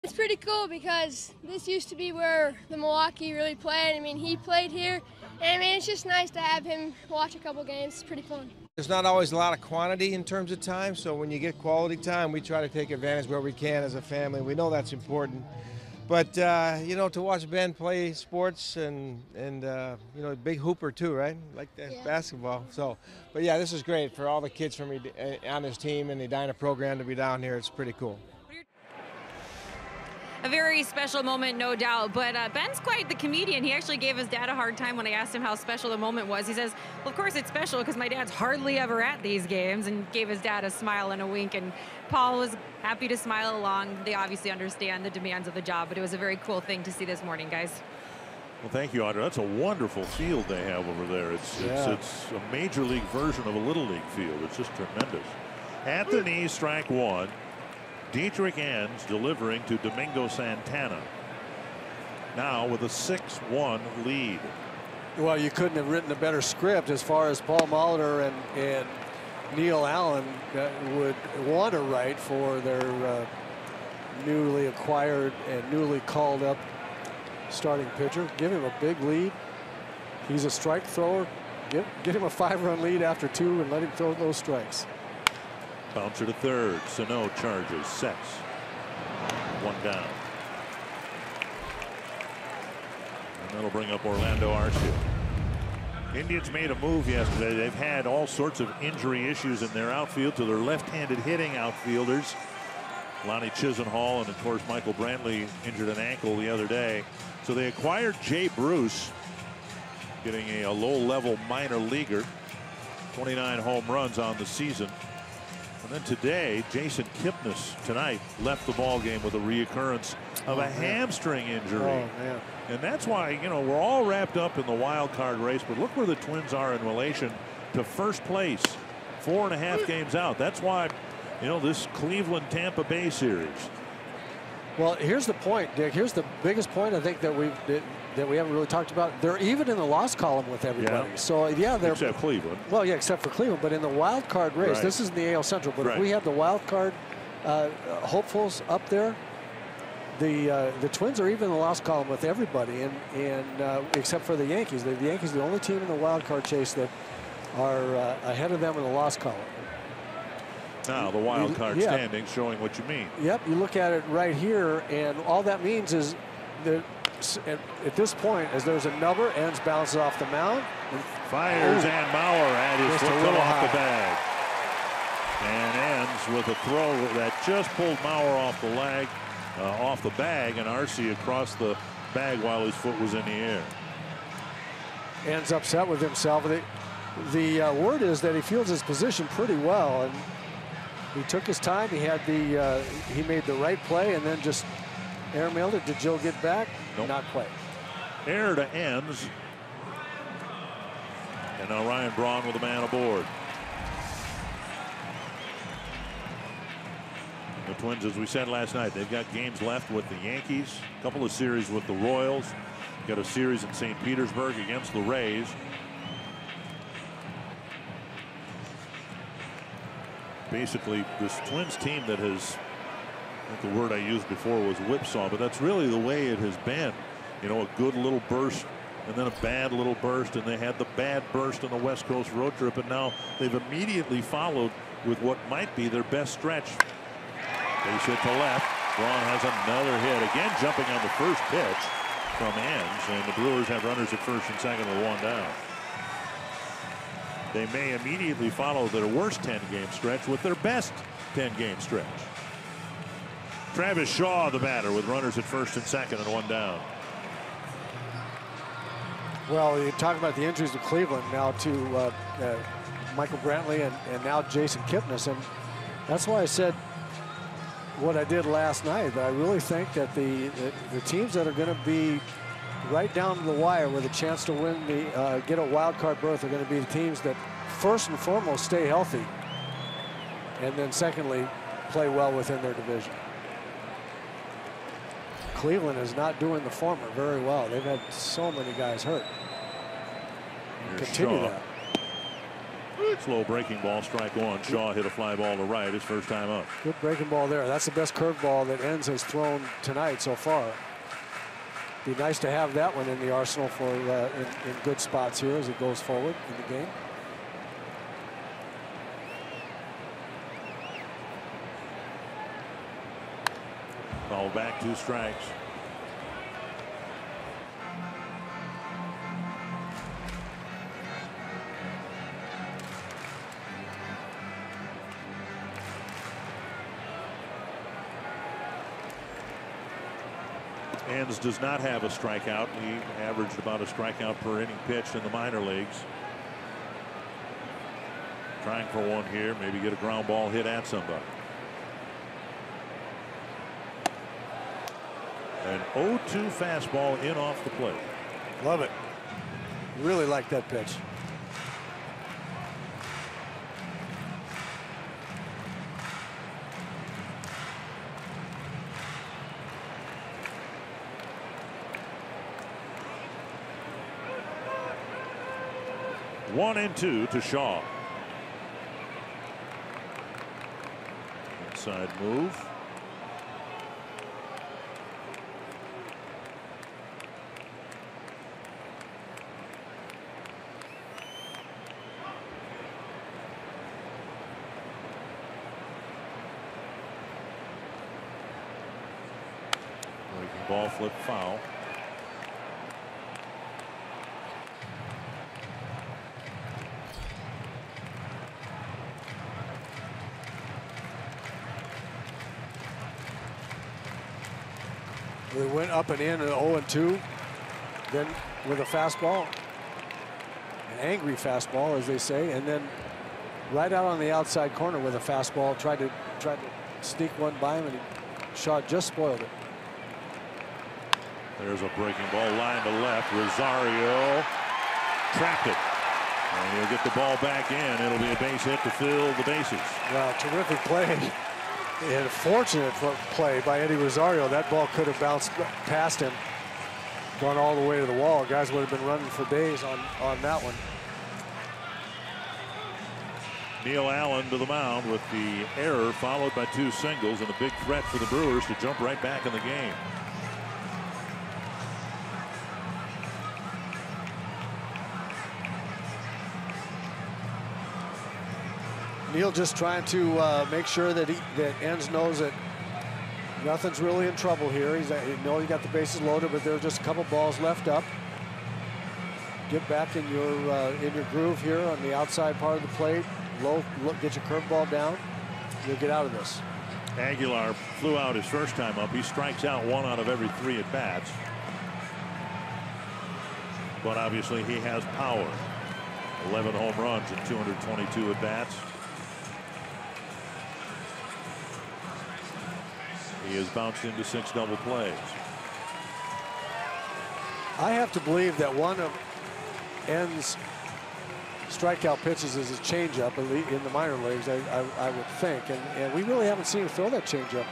It's pretty cool because this used to be where the Milwaukee really played. I mean, he played here, and I mean, it's just nice to have him watch a couple games. It's pretty fun. There's not always a lot of quantity in terms of time, so when you get quality time, we try to take advantage where we can as a family. We know that's important. But, you know, to watch Ben play sports and you know, a big hooper too, right? Like basketball. So, but yeah, this is great for all the kids from on his team and the Edina program to be down here. It's pretty cool. A very special moment, no doubt, but Ben's quite the comedian. He actually gave his dad a hard time when I asked him how special the moment was. He says, well, of course it's special because my dad's hardly ever at these games, and gave his dad a smile and a wink, and Paul was happy to smile along. They obviously understand the demands of the job, but it was a very cool thing to see this morning, guys. Well, thank you, Audra. That's a wonderful field they have over there. It's a major league version of a little league field. It's just tremendous. At the knee, strike 1. Dietrich ends delivering to Domingo Santana. Now with a 6-1 lead. Well, you couldn't have written a better script as far as Paul Molitor and Neil Allen would want to write for their newly acquired and newly called up starting pitcher. Give him a big lead. He's a strike thrower. Get him a 5-run lead after 2 and let him throw those strikes. Bouncer to third. Sano charges, sets. 1 down. And that'll bring up Orlando Arcia. Indians made a move yesterday. They've had all sorts of injury issues in their outfield to their left-handed hitting outfielders. Lonnie Chisenhall and, of course, Michael Brantley injured an ankle the other day. So they acquired Jay Bruce, getting a low-level minor leaguer. 29 home runs on the season. And then today, Jason Kipnis tonight left the ball game with a reoccurrence of a hamstring injury. Oh, man. And that's why, you know, we're all wrapped up in the wild card race, but look where the Twins are in relation to first place. 4.5 games out. That's why, you know, this Cleveland-Tampa Bay series. Well, here's the point, Dick. Here's the biggest point I think that we haven't really talked about. They're even in the loss column with everybody. Yeah. So yeah, they're except Cleveland. Well, yeah, except for Cleveland. But in the wild card race, this is the AL Central. But if we have the wild card hopefuls up there, the Twins are even in the loss column with everybody, and except for the Yankees. The Yankees are the only team in the wild card chase that are ahead of them in the loss column. Now the wild card standings showing what you mean. Yep, you look at it right here, and all that means is that at this point, as there's a number, ends bounces off the mound. Fires and Mauer at his foot off the bag. And ends with a throw that just pulled Mauer off the off the bag, and Arce across the bag while his foot was in the air. Ends upset with himself. The word is that he feels his position pretty well, and he took his time. He had he made the right play, and then just airmailed it. Did Joe get back? Nope. Not quite. Air to ends. And now Ryan Braun with a man aboard. The Twins, as we said last night, they've got games left with the Yankees, a couple of series with the Royals, got a series in St. Petersburg against the Rays. Basically, this Twins team that has, I think the word I used before was whipsaw, but that's really the way it has been. You know, a good little burst and then a bad little burst, and they had the bad burst on the West Coast road trip, and now they've immediately followed with what might be their best stretch. Base hit to left. Braun has another hit, again jumping on the first pitch from ends, and the Brewers have runners at first and second with one down. They may immediately follow their worst 10-game stretch with their best 10-game stretch. Travis Shaw, the batter, with runners at first and second and one down. Well, you talk about the injuries to Cleveland now to Michael Brantley and now Jason Kipnis, and that's why I said what I did last night. I really think that the teams that are going to be right down to the wire with a chance to win get a wild card berth are going to be the teams that first and foremost stay healthy, and then secondly play well within their division. Cleveland is not doing the former very well. They've had so many guys hurt. Continue that. Slow breaking ball, strike one. Shaw hit a fly ball to right his first time up. Good breaking ball there. That's the best curveball that Enns has thrown tonight so far. Be nice to have that one in the arsenal for in good spots here as it goes forward in the game. Foul back, 2 strikes. Enns does not have a strikeout. He averaged about a strikeout per inning pitched in the minor leagues. Trying for one here, maybe get a ground ball hit at somebody. An 0-2 fastball in off the plate. Love it. Really like that pitch. One and 2 to Shaw. Inside move. Breaking ball, flip foul. We went up and in at 0-2, then with a fastball, an angry fastball, as they say, and then right out on the outside corner with a fastball, tried to sneak one by him, and Shaw just spoiled it. There's a breaking ball, line to left. Rosario trapped it, and he'll get the ball back in. It'll be a base hit to fill the bases. Wow, terrific play. And fortunate play by Eddie Rosario. That ball could have bounced past him, gone all the way to the wall. Guys would have been running for days on that one. Neil Allen to the mound with the error followed by 2 singles and a big threat for the Brewers to jump right back in the game. Neil just trying to make sure that Enns knows that nothing's really in trouble here. He knows he got the bases loaded, but there are just a couple balls left up. Get back in your groove here on the outside part of the plate. Low, get your curveball down. you'll get out of this. Aguilar flew out his first time up. He strikes out 1 out of every 3 at bats. But obviously he has power. 11 home runs and 222 at bats. He has bounced into 6 double plays. I have to believe that one of N's strikeout pitches is his changeup in the minor leagues, I would think. And we really haven't seen him throw that changeup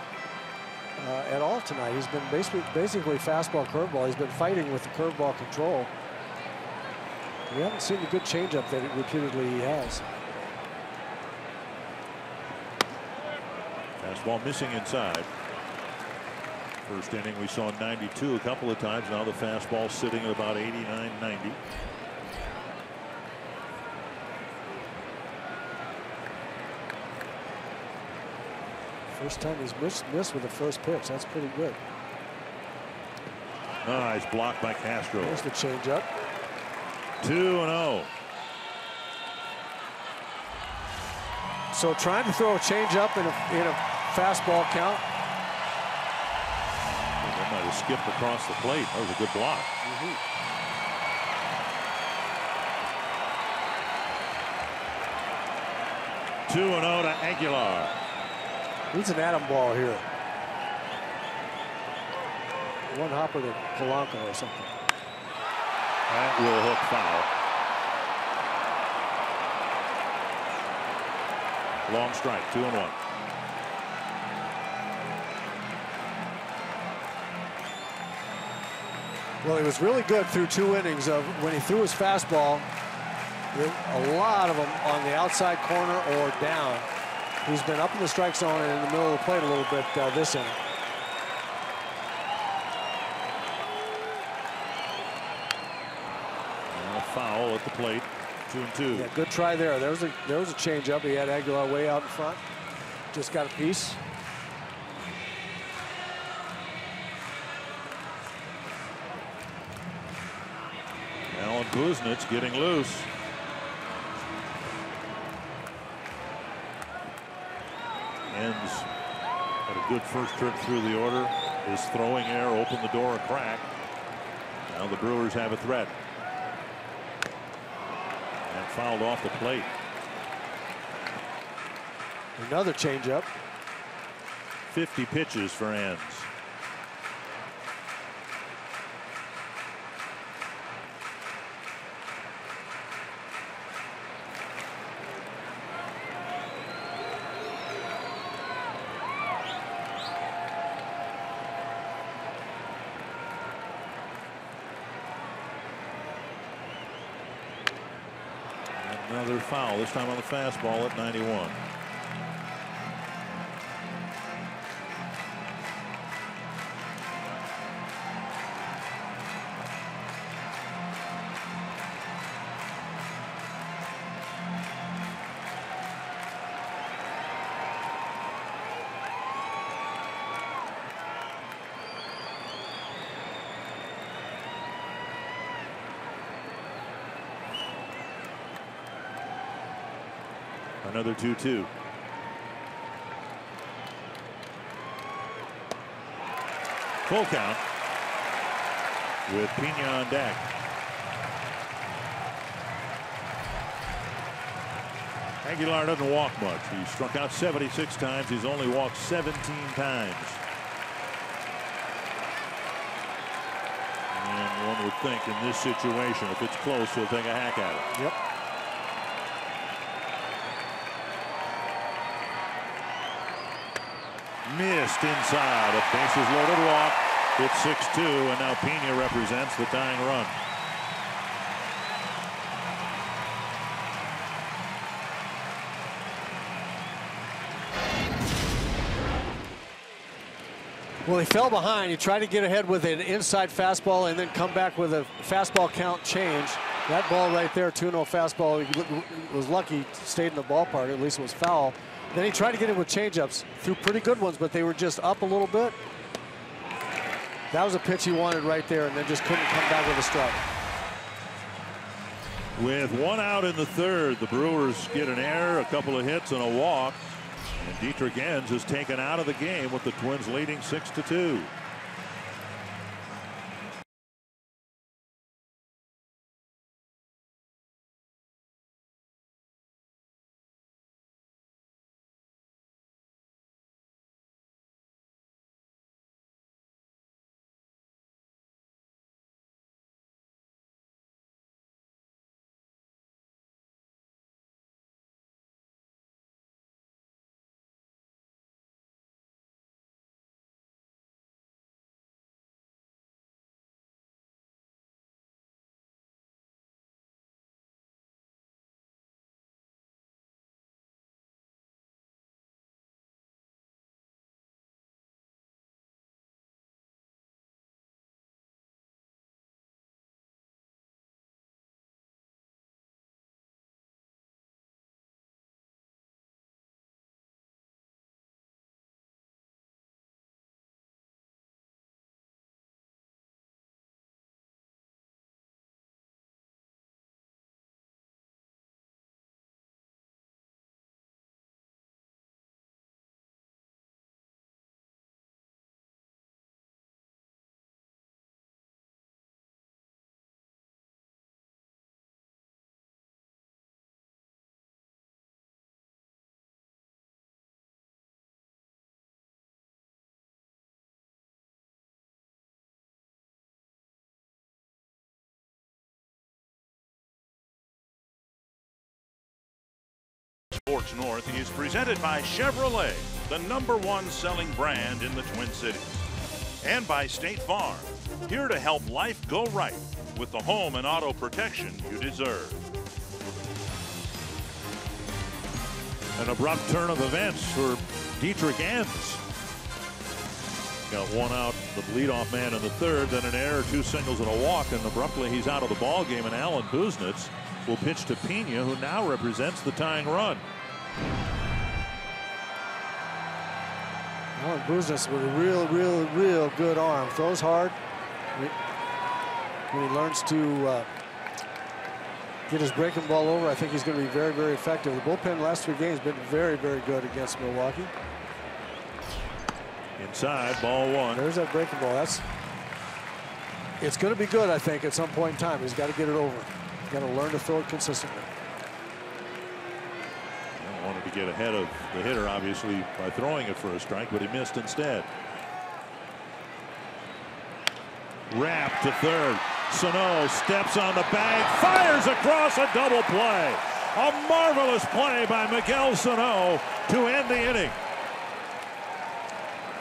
at all tonight. He's been basically fastball, curveball. He's been fighting with the curveball control. We haven't seen the good changeup that repeatedly he has. Fastball missing inside. First inning we saw 92 a couple of times. Now the fastball sitting at about 89, 90. First time he's missed with the first pitch. That's pretty good. Nice block by Castro. There's the changeup. 2-0. So trying to throw a changeup in a fastball count. That might have skipped across the plate. That was a good block. 2-0 to Aguilar. Needs an Adam ball here. One hopper to Polanco or something. That will hook foul. Long strike, 2-1. Well, he was really good through 2 innings of when he threw his fastball. A lot of them on the outside corner or down. He's been up in the strike zone and in the middle of the plate a little bit this inning. And a foul at the plate, 2-2. Yeah, good try there. There was a changeup. He had Aguilar way out in front. Just got a piece. Alan Buznitz getting loose. Ends had a good first trip through the order. His throwing error opened the door a crack. Now the Brewers have a threat. And fouled off the plate. Another changeup. 50 pitches for Ends. Another foul, this time on the fastball at 91. Another 2-2. Full count with Pena on deck. Aguilar doesn't walk much. He struck out 76 times. He's only walked 17 times. And one would think in this situation, if it's close, he'll take a hack at it. Yep. Missed inside. A bases loaded walk. It's 6-2, and now Pena represents the tying run. Well, he fell behind. He tried to get ahead with an inside fastball and then come back with a fastball count change. That ball right there, 2-0 fastball, he was lucky, stayed in the ballpark. At least it was foul. Then he tried to get it with changeups. Threw pretty good ones, but they were just up a little bit. That was a pitch he wanted right there, and then just couldn't come back with a strike. With 1 out in the third, the Brewers get an error, a couple of hits, and a walk. And Dietrich Enns is taken out of the game with the Twins leading 6-2. Sports North is presented by Chevrolet, the #1 selling brand in the Twin Cities. And by State Farm, here to help life go right with the home and auto protection you deserve. An abrupt turn of events for Dietrich Enns. Got one out, the leadoff man in the third, then an error, 2 singles and a walk, and abruptly he's out of the ball game, and Alan Buznitz will pitch to Pena, who now represents the tying run. Alan Buznitz with a real good arm. Throws hard. When he learns to get his breaking ball over, I think he's going to be very, very effective. The bullpen the last 3 games been very, very good against Milwaukee. Inside, ball 1. There's that breaking ball. It's going to be good, I think, at some point in time. He's got to get it over. He's got to learn to throw it consistently. Wanted to get ahead of the hitter, obviously, by throwing it for a strike, but he missed instead. Wrap to third. Sano steps on the bag, fires across a double play. A marvelous play by Miguel Sano to end the inning.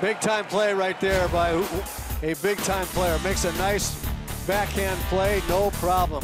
Big time play right there by a big time player. Makes a nice backhand play, no problem.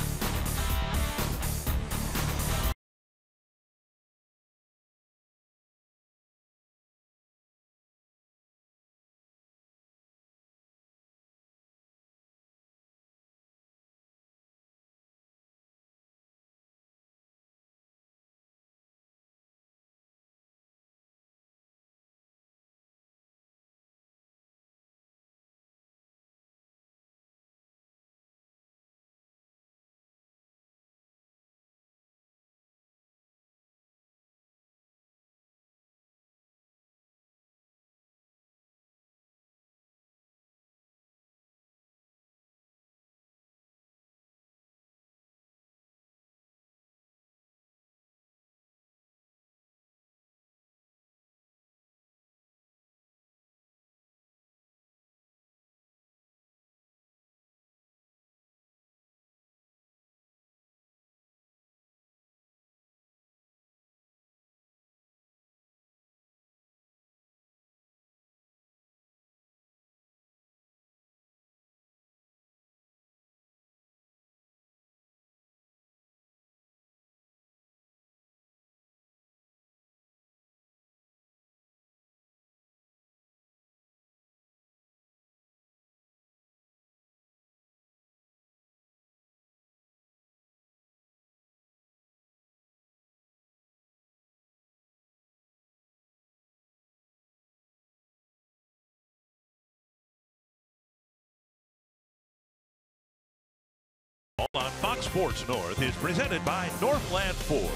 On Fox Sports North is presented by Northland Ford.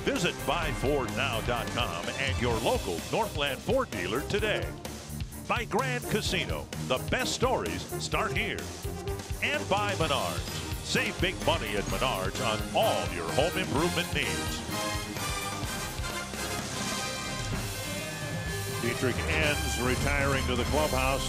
Visit buyfordnow.com and your local Northland Ford dealer today. By Grand Casino, the best stories start here. And by Menards. Save big money at Menards on all your home improvement needs. Dietrich Enns retiring to the clubhouse.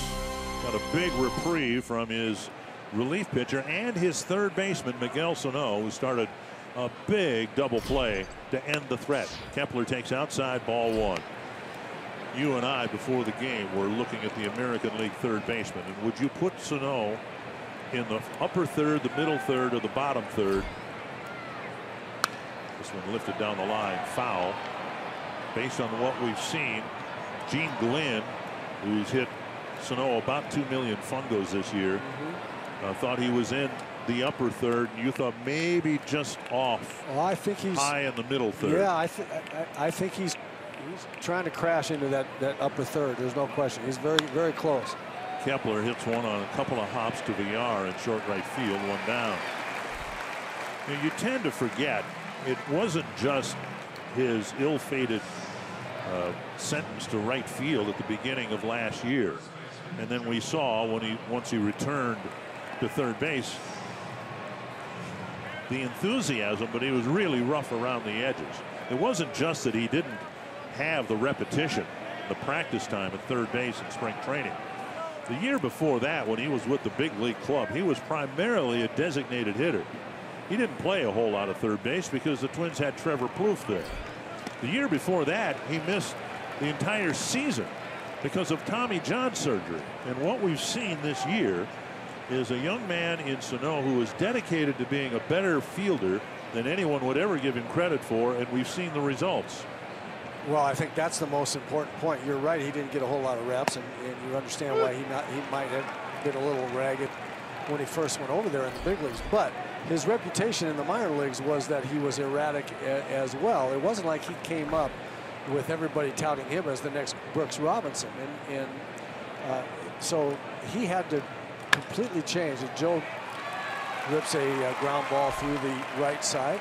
Got a big reprieve from his relief pitcher and his third baseman, Miguel Sano, who started a big double play to end the threat. Kepler takes outside, ball one. You and I, before the game, were looking at the American League third baseman. And would you put Sano in the upper third, the middle third, or the bottom third? This one lifted down the line, foul. Based on what we've seen, Gene Glenn, who's hit Sano about 2 million fungos this year, thought he was in the upper third, and you thought maybe just off. Well, I think he's high in the middle third. Yeah, I think he's trying to crash into that upper third. There's no question. He's very, very close. Kepler hits one on a couple of hops to Villar in short right field, one down. You tend to forget it wasn't just his ill-fated sentence to right field at the beginning of last year, and then we saw once he returned to third base, the enthusiasm, but he was really rough around the edges. It wasn't just that he didn't have the repetition, the practice time at third base in spring training. The year before that, when he was with the big league club, he was primarily a designated hitter. He didn't play a whole lot of third base because the Twins had Trevor Plouffe there. The year before that, he missed the entire season because of Tommy John surgery. And what we've seen this year is a young man in Sano who is dedicated to being a better fielder than anyone would ever give him credit for, and we've seen the results. Well, I think that's the most important point. You're right, he didn't get a whole lot of reps, and you understand why he might have been a little ragged when he first went over there in the big leagues. But his reputation in the minor leagues was that he was erratic as well. It wasn't like he came up with everybody touting him as the next Brooks Robinson, and so he had to completely changed. Joe rips a ground ball through the right side.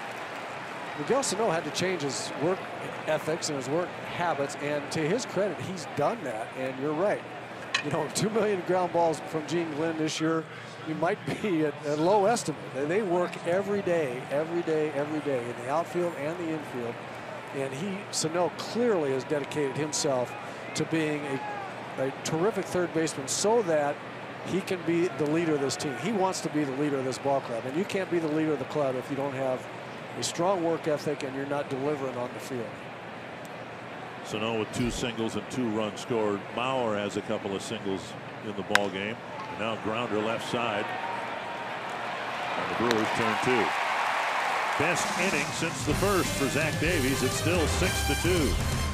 Miguel Sano had to change his work ethics and his work habits, and to his credit, he's done that. And you're right. 2 million ground balls from Gene Glenn this year, you might be at a low estimate. They work every day, in the outfield and the infield. And Sano clearly has dedicated himself to being a terrific third baseman so that he can be the leader of this team. He wants to be the leader of this ball club, and you can't be the leader of the club if you don't have a strong work ethic and you're not delivering on the field. Sano with 2 singles and 2 runs scored. Mauer has a couple of singles in the ball game. And now grounder left side. And the Brewers turn 2. Best inning since the first for Zach Davies. It's still 6-2.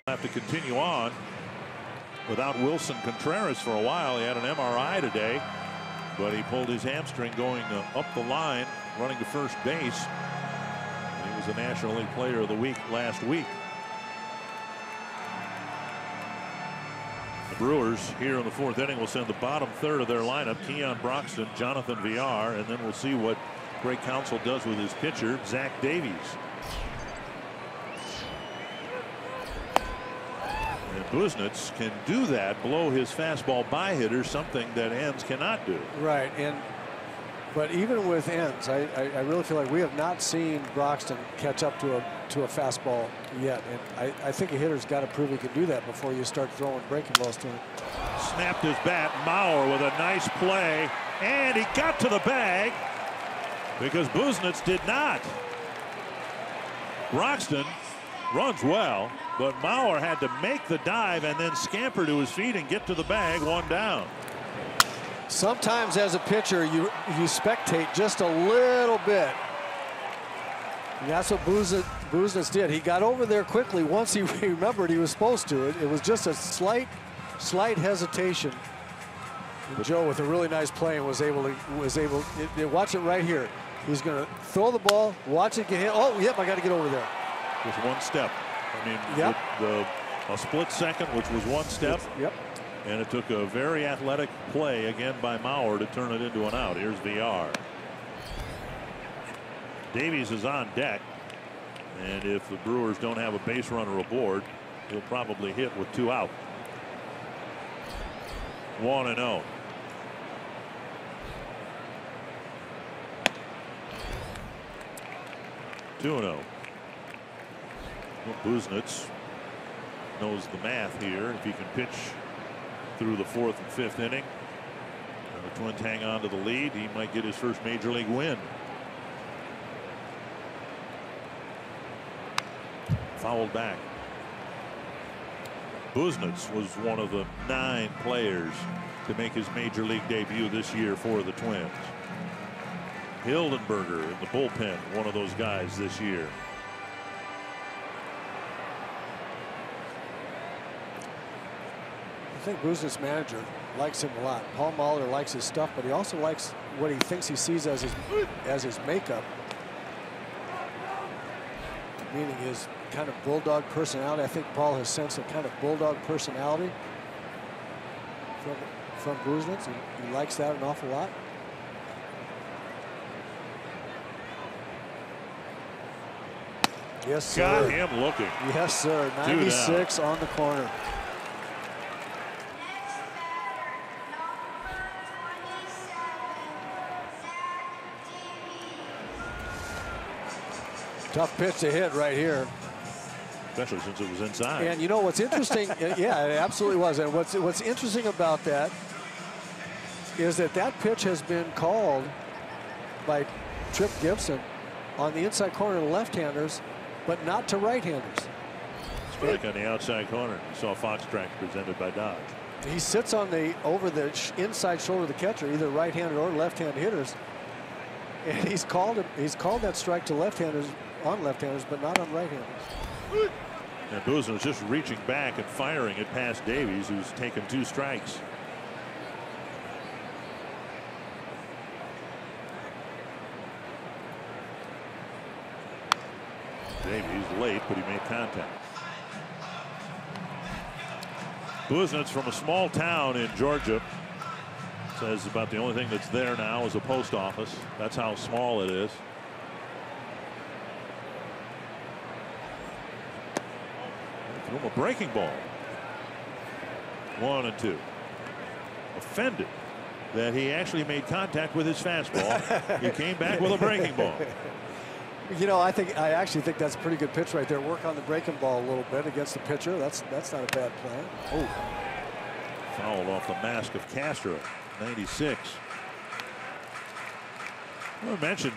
have to continue on without Wilson Contreras for a while. He had an MRI today, but he pulled his hamstring going up the line, running to first base. He was the National League Player of the Week last week. The Brewers here in the fourth inning will send the bottom third of their lineup, Keon Broxton, Jonathan Villar, and then we'll see what Greg Counsell does with his pitcher, Zach Davies. And Buznitz can do that, blow his fastball by hitters, something that Enns cannot do. Right, but even with Enns, I really feel like we have not seen Broxton catch up to a fastball yet, and I think a hitter's got to prove he can do that before you start throwing breaking balls to him. Snapped his bat. Mauer with a nice play, and he got to the bag because Buznitz did not. Broxton runs well, but Mauer had to make the dive and then scamper to his feet and get to the bag. One down. Sometimes as a pitcher you spectate just a little bit. And that's what Buznitz did. He got over there quickly once he remembered he was supposed to. It was just a slight hesitation. And Joe, with a really nice play, was able to watch it right here. He's going to throw the ball, watch it get hit. Oh, yep, I got to get over there. Just one step. I mean, yep. A split second, which was one step. Yep. And it took a very athletic play again by Mauer to turn it into an out. Here's VR. Davies is on deck, and if the Brewers don't have a base runner aboard, he'll probably hit with 2 out. 1-0. Well, Buznitz knows the math here. If he can pitch through the 4th and 5th inning, the Twins hang on to the lead, he might get his first major league win. Fouled back. Buznitz was one of the 9 players to make his major league debut this year for the Twins. Hildenberger in the bullpen, one of those guys this year. I think Buznitz's manager likes him a lot. Paul Mahler likes his stuff, but he also likes what he thinks he sees as his makeup, meaning his kind of bulldog personality. I think Paul has sensed a kind of bulldog personality from Buznitz, and he likes that an awful lot. Yes, sir. Got him looking. Yes, sir. 96 on the corner. Tough pitch to hit right here. Especially since it was inside. And you know what's interesting? Yeah, it absolutely was. And what's interesting about that is that pitch has been called by Trip Gibson on the inside corner to left-handers, but not to right-handers. Strike on the outside corner. You saw Fox track presented by Dodge. He sits on over the inside shoulder of the catcher, either right-handed or left-handed hitters, and he's called that strike to left-handers on left-handers, but not on right-handers. And Buznitz was just reaching back and firing it past Davies, who's taken 2 strikes. Davies late, but he made contact. Buznitz from a small town in Georgia says about the only thing that's there now is a post office. That's how small it is. Threw him a breaking ball. 1-2. Offended that he actually made contact with his fastball. He came back with a breaking ball. You know, I actually think that's a pretty good pitch right there. Work on the breaking ball a little bit against the pitcher. That's not a bad plan. Oh, fouled off the mask of Castro. 96. Well, I mentioned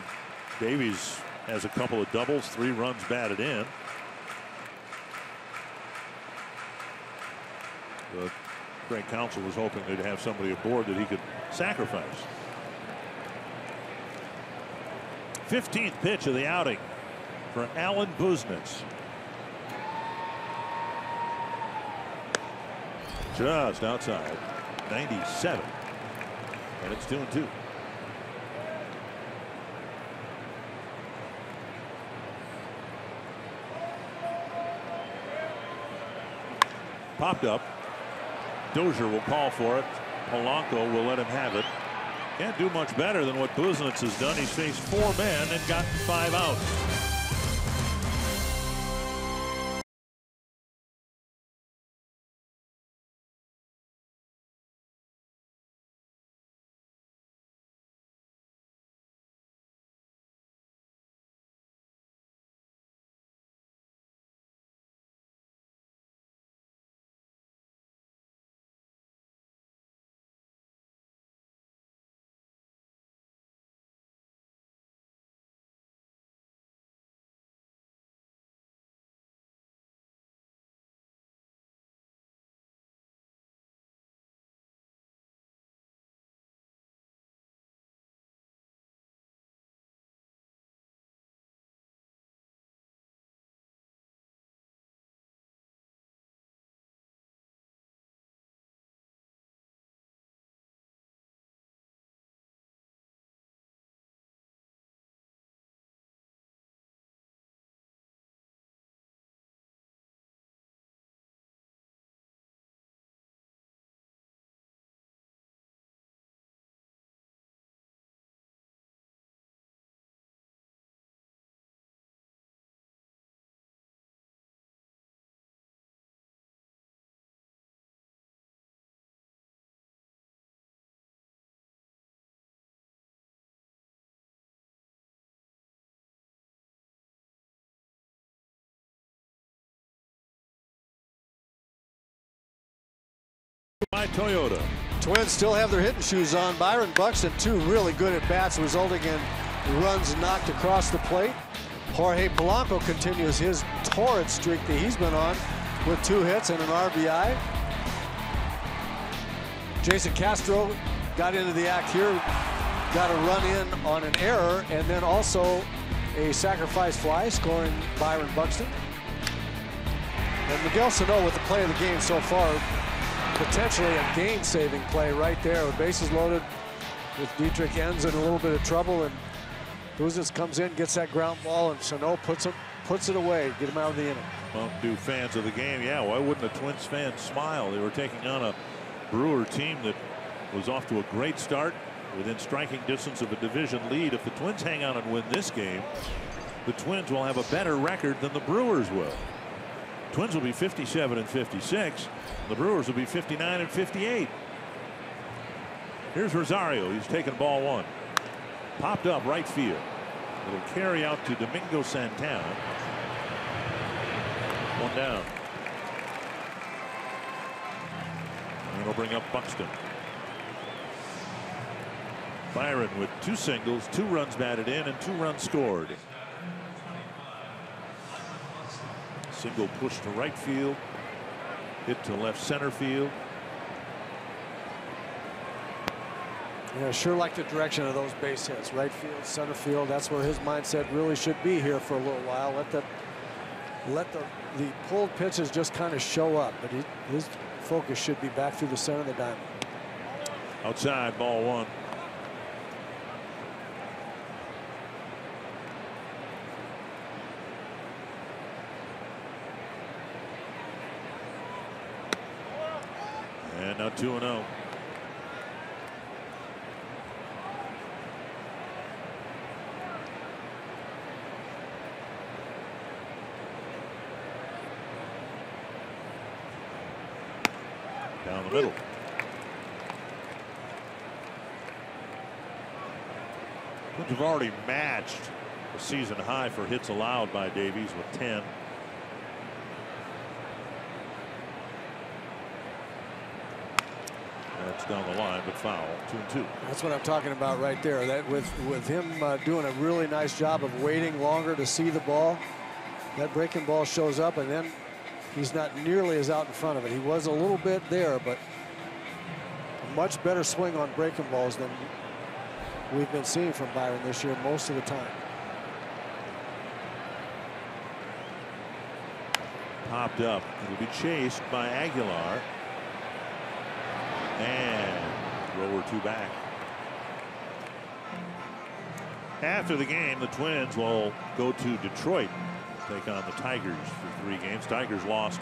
Davies has a couple of doubles, 3 runs batted in. But Greg Counsell was hoping they'd have somebody aboard that he could sacrifice. 15th pitch of the outing for Alan Buznitz. Just outside. 97. And it's 2-2. Popped up. Dozier will call for it. Polanco will let him have it. Can't do much better than what Buznitz has done. He's faced 4 men and gotten 5 outs. By Toyota. Twins still have their hitting shoes on. Byron Buxton, 2 really good at bats, resulting in runs knocked across the plate. Jorge Polanco continues his torrid streak that he's been on with 2 hits and an RBI. Jason Castro got into the act here, got a run in on an error, and then also a sacrifice fly, scoring Byron Buxton. And Miguel Sano with the play of the game so far. Potentially a game-saving play right there with bases loaded, with Dietrich ends in a little bit of trouble, and Buznitz comes in, gets that ground ball, and Sano puts it away, get him out of the inning. Well, do fans of the game, yeah, why wouldn't a Twins fan smile? They were taking on a Brewer team that was off to a great start, within striking distance of a division lead. If the Twins hang on and win this game, the Twins will have a better record than the Brewers will. Twins will be 57 and 56. The Brewers will be 59 and 58. Here's Rosario. He's taking ball 1. Popped up right field. It'll carry out to Domingo Santana. 1 down. And it'll bring up Buxton. Byron with 2 singles, 2 runs batted in, and 2 runs scored. Single push to right field, hit to left center field. Yeah, sure like the direction of those base hits. Right field, center field. That's where his mindset really should be here for a little while. Let the pulled pitches just kind of show up, but his focus should be back through the center of the diamond. Outside, ball 1. And now 2-0. Down the middle. Twins have already matched the season high for hits allowed by Davies with 10. That's down the line, but foul. 2-2. That's what I'm talking about right there. That with him doing a really nice job of waiting longer to see the ball, that breaking ball shows up, and then he's not nearly as out in front of it. He was a little bit there, but a much better swing on breaking balls than we've been seeing from Byron this year most of the time. Popped up. It'll be chased by Aguilar. And roller 2 back. After the game, the Twins will go to Detroit, take on the Tigers for 3 games. Tigers lost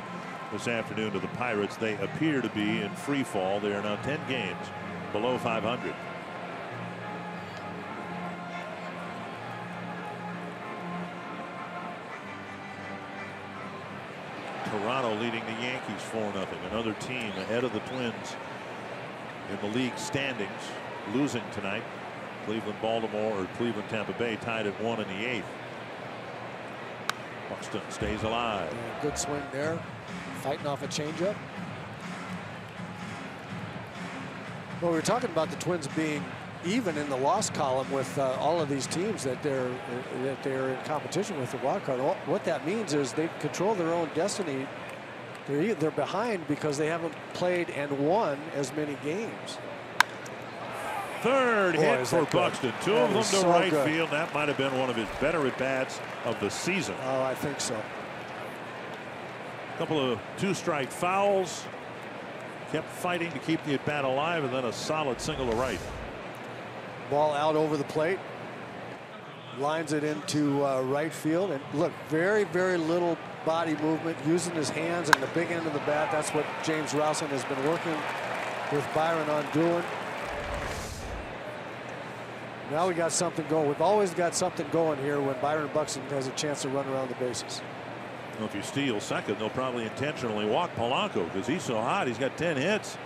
this afternoon to the Pirates. They appear to be in free fall. They are now 10 games below 500. Toronto leading the Yankees 4-0. Another team ahead of the Twins in the league standings, losing tonight. Cleveland, Baltimore, or Cleveland, Tampa Bay tied at 1 in the 8th. Buxton stays alive. Yeah, good swing there, fighting off a changeup. Well, we were talking about the Twins being even in the loss column with all of these teams that they're in competition with the wild card. What that means is they control their own destiny. They're behind because they haven't played and won as many games. Third hit for Buxton. 2 of them to right field. That might have been one of his better at-bats of the season. Oh, I think so. A couple of 2-strike fouls. Kept fighting to keep the at-bat alive, and then a solid single to right. Ball out over the plate. Lines it into right field. And look, very, very little body movement, using his hands and the big end of the bat. That's what James Rowson has been working with Byron on doing. Now we got something going. We've always got something going here when Byron Buxton has a chance to run around the bases. Well, if you steal second, they'll probably intentionally walk Polanco because he's so hot. He's got 10 hits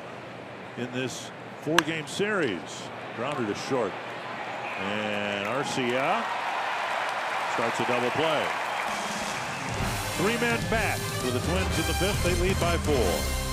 in this 4-game series. Grounder to short. And Arcia starts a double play. 3 men back for the Twins in the 5th. They lead by 4.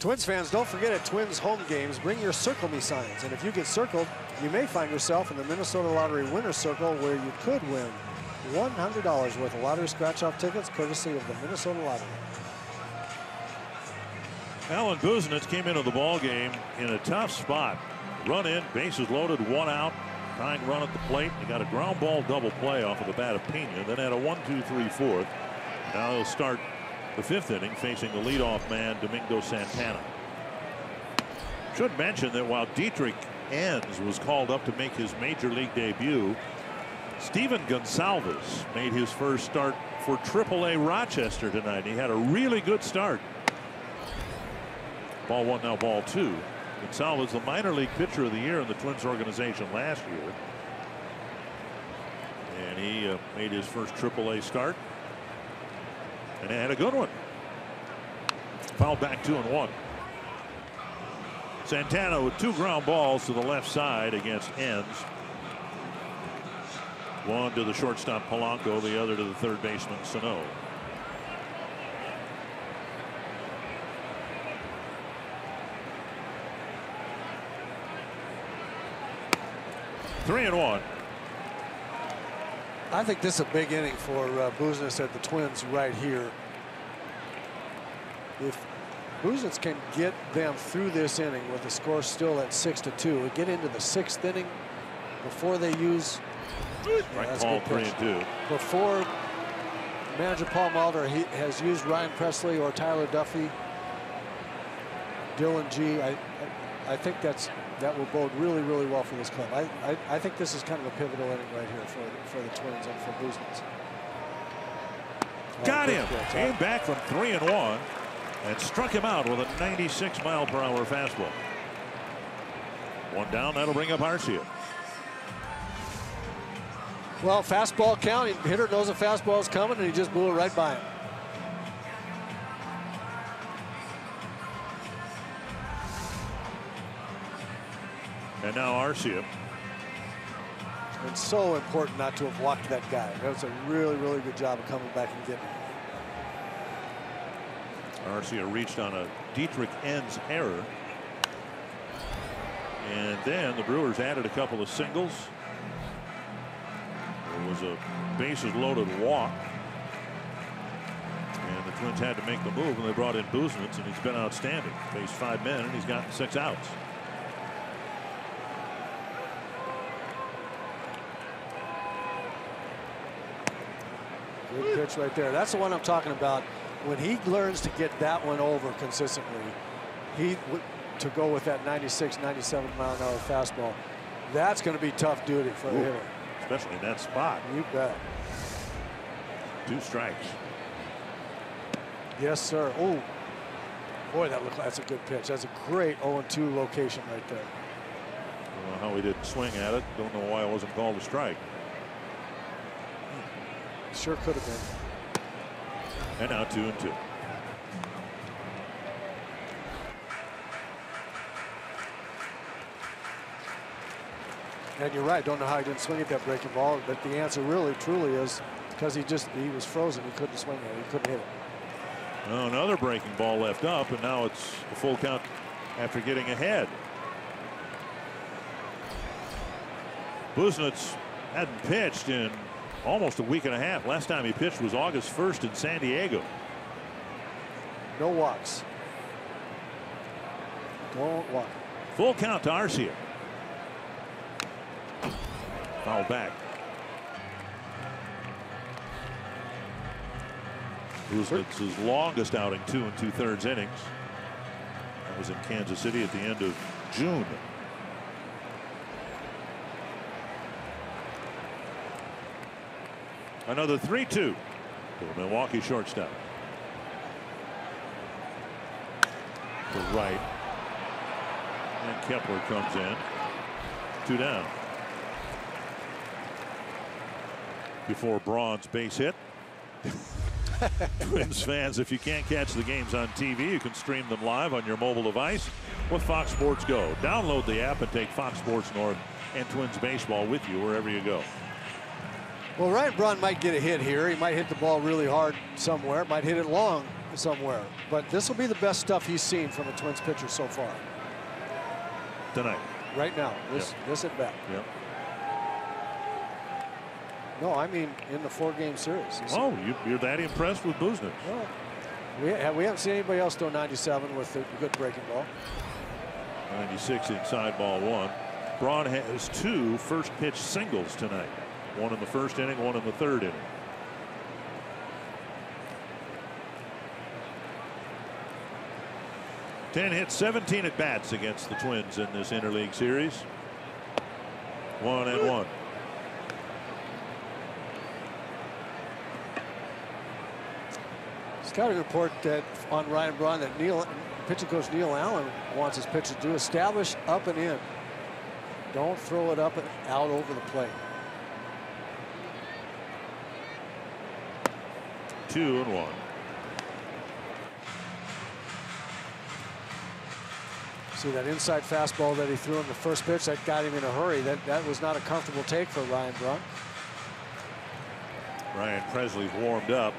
Twins fans, don't forget at Twins home games, bring your Circle Me signs. And if you get circled, you may find yourself in the Minnesota Lottery winner's circle where you could win $100 worth of lottery scratch-off tickets courtesy of the Minnesota Lottery. Alan Buznitz came into the ball game in a tough spot. Run in, bases loaded, 1 out. Tying run at the plate. He got a ground ball double play off of the bat of Pena. Then had a 1-2-3-4. Now he'll start the 5th inning facing the leadoff man, Domingo Santana. Should mention that while Dietrich Enns was called up to make his major league debut, Steven Gonsalves made his first start for AAA Rochester tonight. He had a really good start. Ball 1, now ball 2. Gonsalves, the minor league pitcher of the year in the Twins organization last year. And he made his first AAA start. And had a good one. Fouled back 2-1. Santana with 2 ground balls to the left side against Enns. One to the shortstop Polanco, the other to the third baseman Sano. Three and one. I think this is a big inning for Business at the Twins right here. If Business can get them through this inning with the score still at 6-2 and get into the 6th inning before they use right call 3-2. Before manager Paul Mulder has used Ryan Presley or Tyler Duffy, Dylan G. I think that will bode really, really well for this club. I think this is kind of a pivotal inning right here for the Twins and for Business. Got him. Came back from 3-1 and struck him out with a 96-mile-per-hour fastball. One down. That'll bring up Arcia. Well, fastball count. Hitter knows a fastball is coming, and he just blew it right by him. And now Arcia. It's so important not to have walked that guy. That was a really, really good job of coming back and getting him. Arcia reached on a Dietrich Enns error. And then the Brewers added a couple of singles. There was a bases loaded walk. And the Twins had to make the move, and they brought in Buznitz, and he's been outstanding. Faced 5 men, and he's gotten 6 outs. Good pitch right there. That's the one I'm talking about. When he learns to get that one over consistently, to go with that 96, 97 mile an hour fastball, that's going to be tough duty for the hitter. Especially in that spot. You bet. 2 strikes. Yes, sir. Oh, boy, that's a good pitch. That's a great 0-2 location right there. I don't know how he didn't swing at it. Don't know why it wasn't called a strike. Sure could have been. And now 2-2. And you're right. Don't know how he didn't swing at that breaking ball, but the answer really, truly is because he was frozen. He couldn't swing at it. He couldn't hit it. Well, another breaking ball left up, and now it's a full count after getting ahead. Buznitz hadn't pitched in almost a week and a half. Last time he pitched was August 1st in San Diego. No walks. Don't walk. Full count to Arcia. Foul back. Buznitz's longest outing, 2 2/3 innings. That was in Kansas City at the end of June. Another 3-2 for the Milwaukee shortstop. To right. And Kepler comes in. 2 down. Before Braun's base hit. Twins fans, if you can't catch the games on TV, you can stream them live on your mobile device with Fox Sports Go. Download the app and take Fox Sports North and Twins baseball with you wherever you go. Well, Ryan Braun might get a hit here. He might hit the ball really hard somewhere, might hit it long somewhere. But this will be the best stuff he's seen from a Twins pitcher so far. Tonight. Right now, this at bat. Yep. No, I mean in the 4-game series. Oh, you're that impressed with Buznitz? Well, we haven't seen anybody else throw 97 with a good breaking ball. 96 inside ball 1. Braun has 2 first pitch singles tonight. 1 in the 1st inning, 1 in the 3rd inning. Ten hits, 17 at bats against the Twins in this interleague series. 1-1. Scouting report that on Ryan Braun that pitching coach Neil Allen wants his pitcher to do establish up and in. Don't throw it up and out over the plate. 2-1. See that inside fastball that he threw in the first pitch, that got him in a hurry. That was not a comfortable take for Ryan Braun. Ryan Presley's warmed up.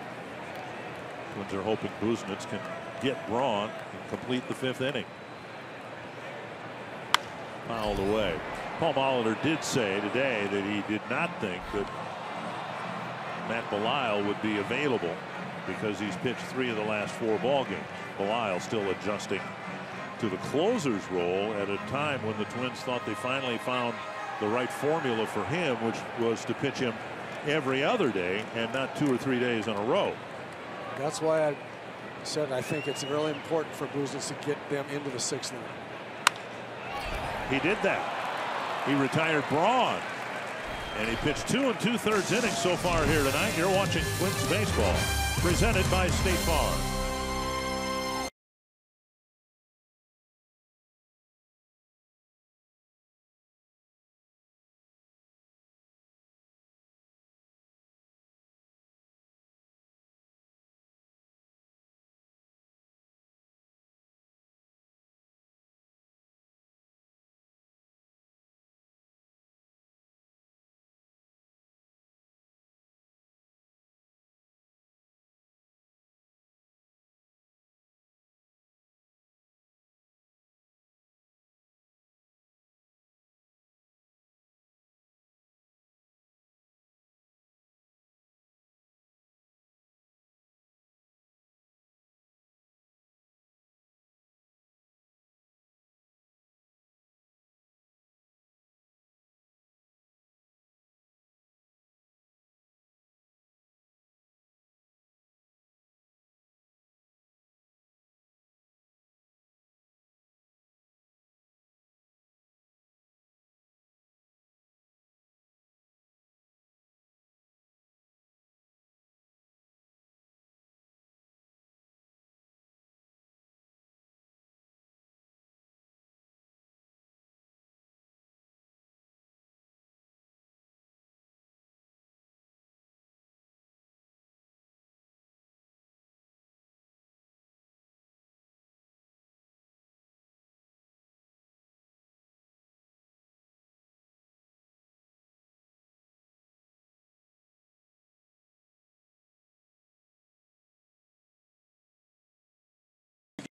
Twins are hoping Buznitz can get Braun and complete the 5th inning. Fouled away. Paul Molitor did say today that he did not think that Matt Belisle would be available because he's pitched 3 of the last 4 ball games. Belisle still adjusting to the closer's role at a time when the Twins thought they finally found the right formula for him, which was to pitch him every other day and not 2 or 3 days in a row. That's why I said I think it's really important for Buznitz to get them into the 6th inning. He did that. He retired Braun, and he pitched 2 2/3 innings so far here tonight. You're watching Twins baseball, presented by State Farm.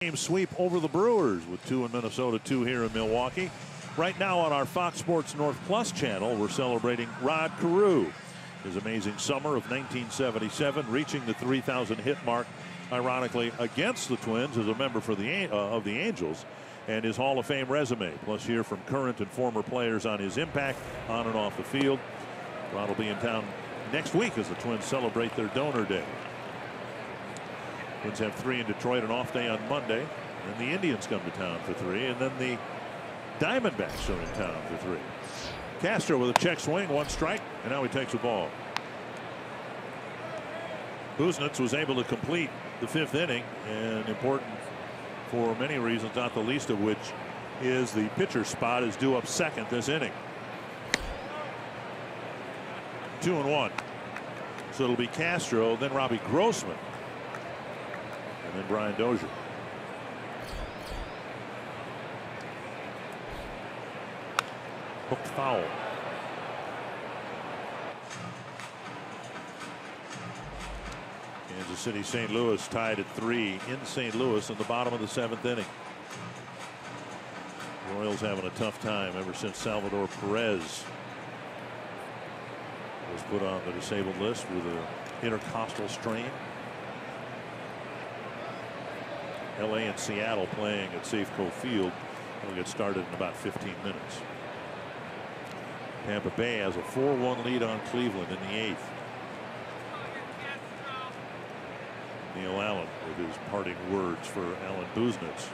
Game sweep over the Brewers with 2 in Minnesota, 2 here in Milwaukee. Right now on our Fox Sports North Plus channel, we're celebrating Rod Carew. His amazing summer of 1977, reaching the 3,000 hit mark, ironically against the Twins as a member for of the Angels, and his Hall of Fame resume. Plus hear from current and former players on his impact on and off the field. Rod will be in town next week as the Twins celebrate their donor day. Twins have 3 in Detroit, an off day on Monday. And the Indians come to town for 3. And then the Diamondbacks are in town for 3. Castro with a check swing, 1 strike, and now he takes a ball. Buznitz was able to complete the 5th inning, and important for many reasons, not the least of which is the pitcher spot is due up 2nd this inning. 2-1. So it'll be Castro, then Robbie Grossman, and then Brian Dozier. Hooked foul. Kansas City, St. Louis tied at 3 in St. Louis in the bottom of the 7th inning. Royals having a tough time ever since Salvador Perez was put on the disabled list with an intercostal strain. LA and Seattle playing at Safeco Field. Will get started in about 15 minutes. Tampa Bay has a 4-1 lead on Cleveland in the 8th. Neil Allen with his parting words for Alan Buznitz,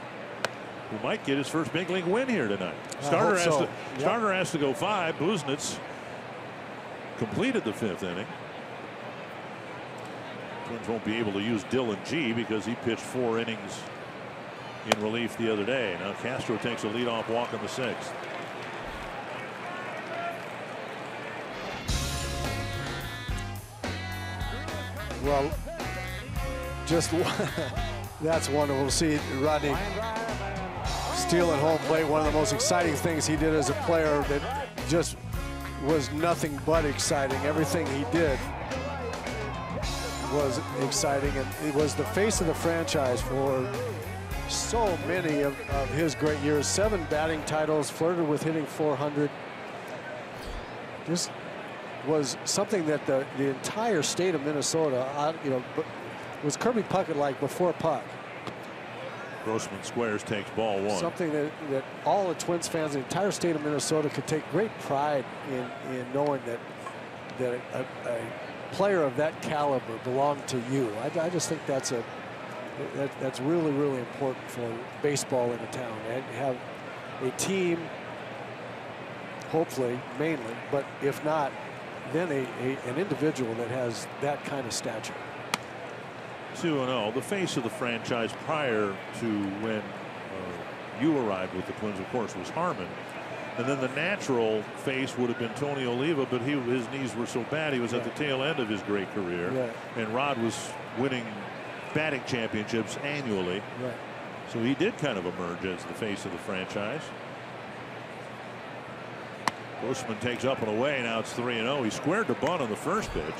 who might get his first big league win here tonight. Starter has to go 5. Buznitz completed the 5th inning. Twins won't be able to use Dylan G because he pitched 4 innings in relief the other day. Now Castro takes a leadoff walk in the 6th. Well, just that's wonderful to see Rodney stealing home plate, one of the most exciting things he did as a player that just was nothing but exciting. Everything he did was exciting, and he was the face of the franchise for so many of his great years. 7 batting titles, flirted with hitting 400. Just was something that the entire state of Minnesota, you know, was Kirby Puckett like before Puck. Grossman squares, takes ball 1. Something that all the Twins fans, the entire state of Minnesota, could take great pride in knowing that a player of that caliber belonged to you. I just think that's really, really important for baseball in a town, and have a team, hopefully, mainly, but if not, then an individual that has that kind of stature. 2-0. The face of the franchise prior to when you arrived with the Twins, of course, was Harmon. And then the natural face would have been Tony Oliva, but his knees were so bad he was at the tail end of his great career. And Rod was winning batting championships annually. So he did kind of emerge as the face of the franchise. Grossman takes up and away. Now it's 3-0. He squared the bunt on the first pitch.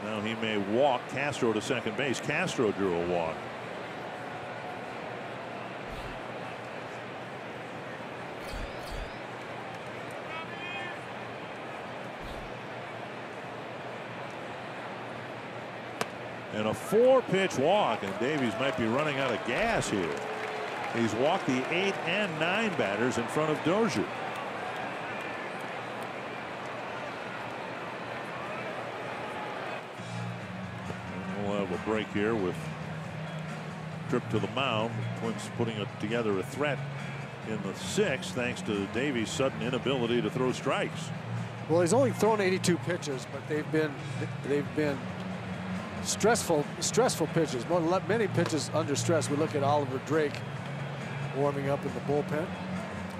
Now he may walk Castro to second base. Castro drew a walk. And a 4-pitch walk, and Davies might be running out of gas here. He's walked the 8 and 9 batters in front of Dozier. A break here with trip to the mound. Twins putting together a threat in the 6th thanks to Davies' sudden inability to throw strikes. Well, he's only thrown 82 pitches, but they've been stressful pitches. Many pitches under stress. We look at Oliver Drake warming up in the bullpen.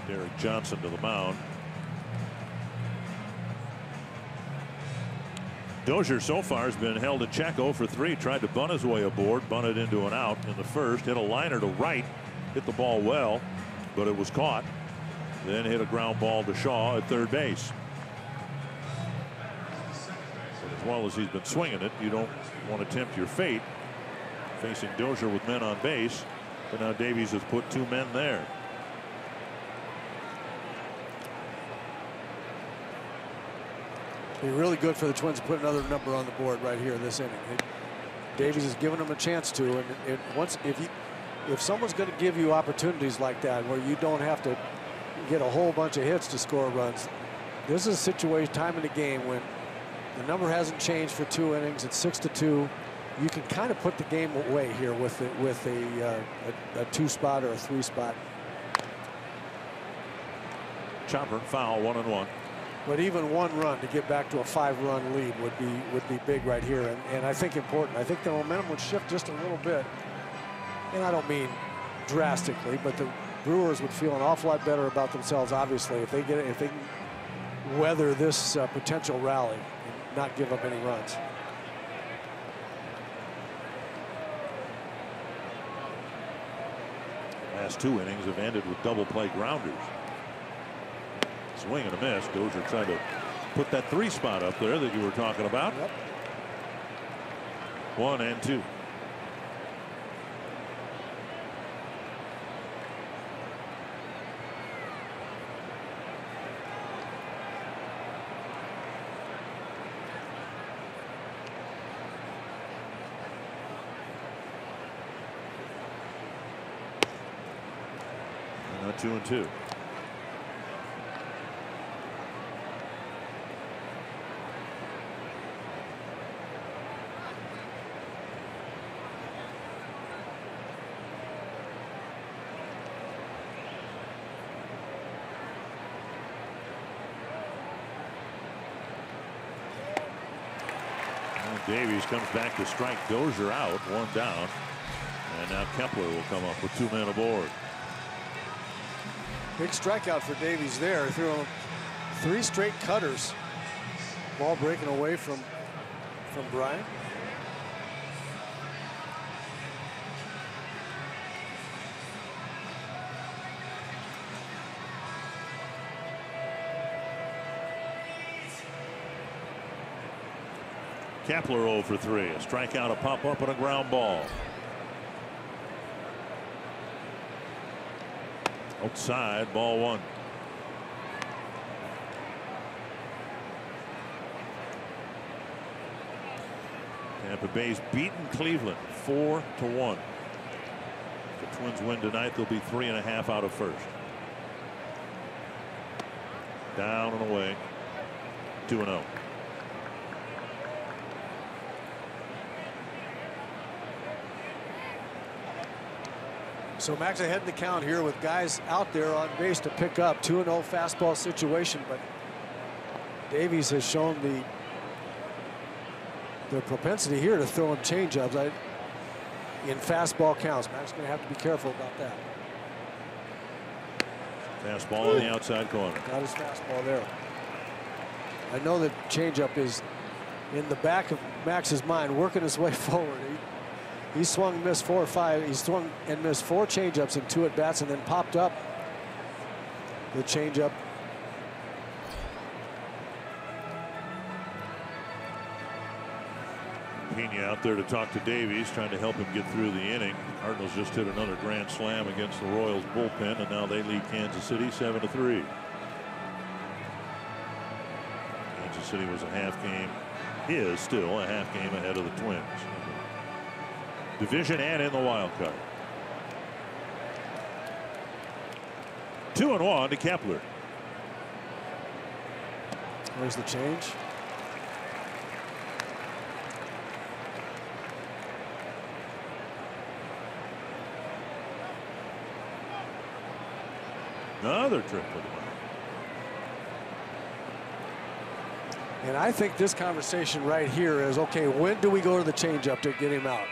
Derek Johnson to the mound. Dozier so far has been held in check 0 for 3. Tried to bunt his way aboard, bunted into an out in the first. Hit a liner to right, hit the ball well, but it was caught. Then hit a ground ball to Shaw at third base. But as well as he's been swinging it, you don't want to tempt your fate facing Dozier with men on base. But now Davies has put 2 men there. Be really good for the Twins to put another number on the board right here in this inning. Davies has given them a chance to, and if someone's going to give you opportunities like that where you don't have to get a whole bunch of hits to score runs, this is a situation, time in the game, when the number hasn't changed for 2 innings. It's 6-2. You can kind of put the game away here with a 2-spot or a 3-spot. Chopper foul, 1-1. But even 1 run to get back to a 5-run lead would be big right here, and I think important. I think the momentum would shift just a little bit, and I don't mean drastically, but the Brewers would feel an awful lot better about themselves, obviously, if they can weather this potential rally and not give up any runs. Last 2 innings have ended with double play grounders. Swing and a miss. Dozier trying to put that 3 spot up there that you were talking about. 1-2. And now 2-2. Davies comes back to strike Dozier out, 1 down. And now Kepler will come up with 2 men aboard. Big strikeout for Davies there. Threw him 3 straight cutters. Ball breaking away from Bryant. Kepler 0 for 3. A strikeout, a pop up, and a ground ball. Outside, ball 1. Tampa Bay's beaten Cleveland 4-1. If the Twins win tonight, they'll be 3.5 out of first. Down and away. 2-0. So Max ahead in the count here with guys out there on base to pick up. 2-0 fastball situation, but Davies has shown the propensity here to throw in changeups in fastball counts. Max is going to have to be careful about that. Fastball on the outside corner. Got his fastball there. I know that changeup is in the back of Max's mind, working his way forward. He swung and missed 4 or 5. He swung and missed 4 changeups in 2 at-bats and then popped up the changeup. Pena out there to talk to Davies, trying to help him get through the inning. Cardinals just hit another grand slam against the Royals bullpen, and now they lead Kansas City 7-3. Kansas City was is still a half game ahead of the Twins. Division and in the wild card. 2-1 to Kepler. There's the change. Another trip for the mound. And I think this conversation right here is, okay, when do we go to the changeup to get him out?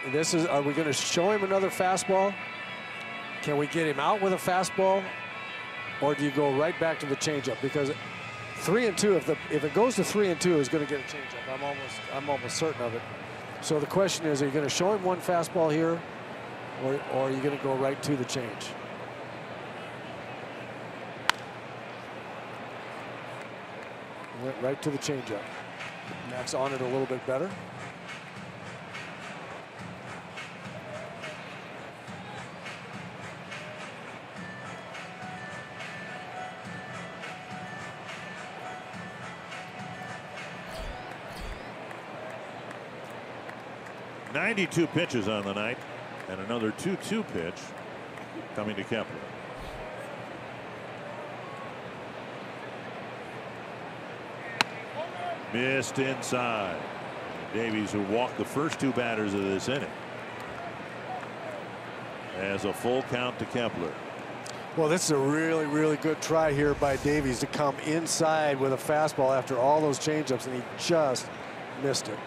Are we going to show him another fastball? Can we get him out with a fastball? Or do you go right back to the changeup? Because 3-2, if it goes to 3-2, is going to get a changeup. I'm almost certain of it. So the question is, are you going to show him one fastball here, or are you going to go right to the change? Went right to the changeup. Max on it a little bit better. .92 pitches on the night, and another 2-2 pitch coming to Kepler. Missed inside. Davies, who walked the first 2 batters of this inning, has a full count to Kepler. Well, this is a really, really good try here by Davies to come inside with a fastball after all those changeups, and he just missed it.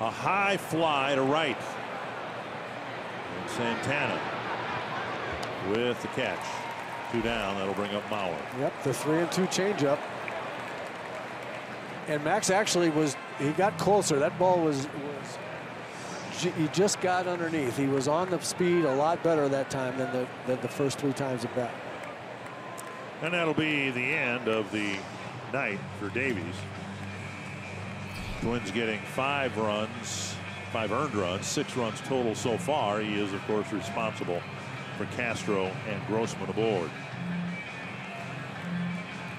A high fly to right. And Santana with the catch. 2 down. That'll bring up Mauer. Yep, the 3-2 changeup. And Max actually he got closer. That ball he just got underneath. He was on the speed a lot better that time than the first 3 times at bat. And that'll be the end of the night for Davies. Twins getting 5 earned runs, 6 runs total so far. He is, of course, responsible for Castro and Grossman aboard.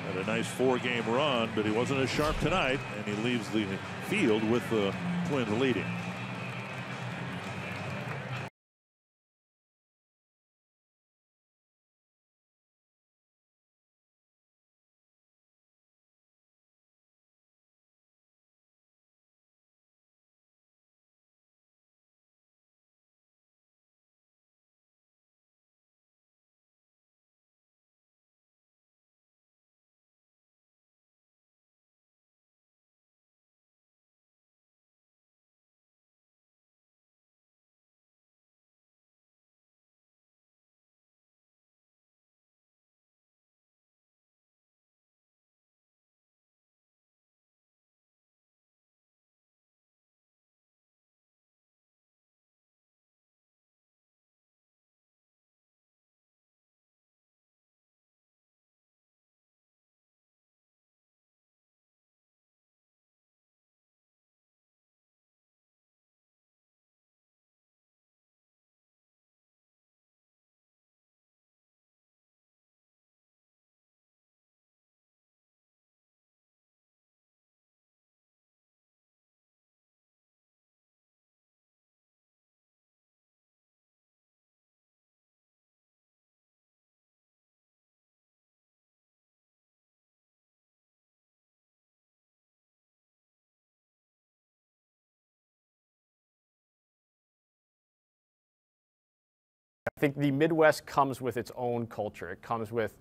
Had a nice 4-game run, but he wasn't as sharp tonight, and he leaves the field with the Twins leading. think the Midwest comes with its own culture. It comes with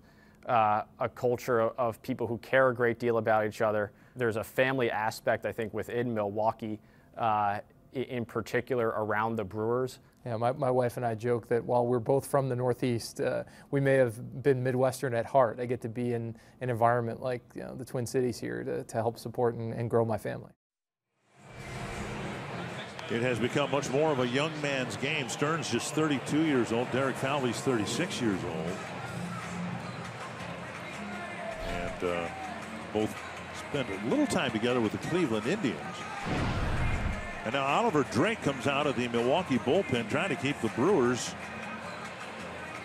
a culture of people who care a great deal about each other. There's a family aspect, I think, within Milwaukee, in particular around the Brewers. Yeah, my wife and I joke that while we're both from the Northeast, we may have been Midwestern at heart. I get to be in an environment like the Twin Cities here to help support and grow my family. It has become much more of a young man's game. Stearns just 32 years old. Derek Falvey's 36 years old. And both spent a little time together with the Cleveland Indians. And now Oliver Drake comes out of the Milwaukee bullpen trying to keep the Brewers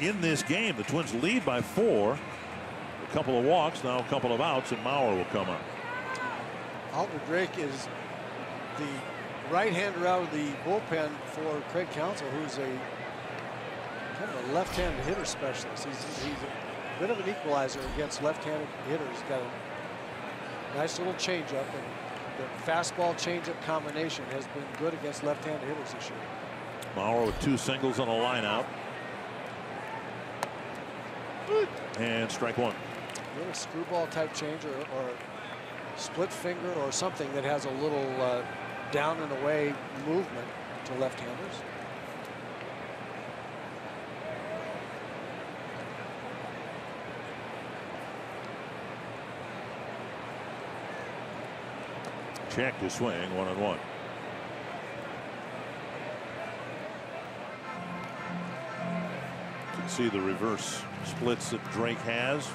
in this game. The Twins lead by 4. A couple of walks, now a couple of outs, and Mauer will come up. Oliver Drake is the right-hander out of the bullpen for Craig Counsell, who's a kind of a left-handed hitter specialist. He's a bit of an equalizer against left-handed hitters. He's got a nice little changeup, and the fastball changeup combination has been good against left-handed hitters this year. Mauer with 2 singles on a line out. And strike 1. A little screwball type change or split finger or something that has a little down and away movement to left-handers. Check to swing, 1-1. You can see the reverse splits that Drake has.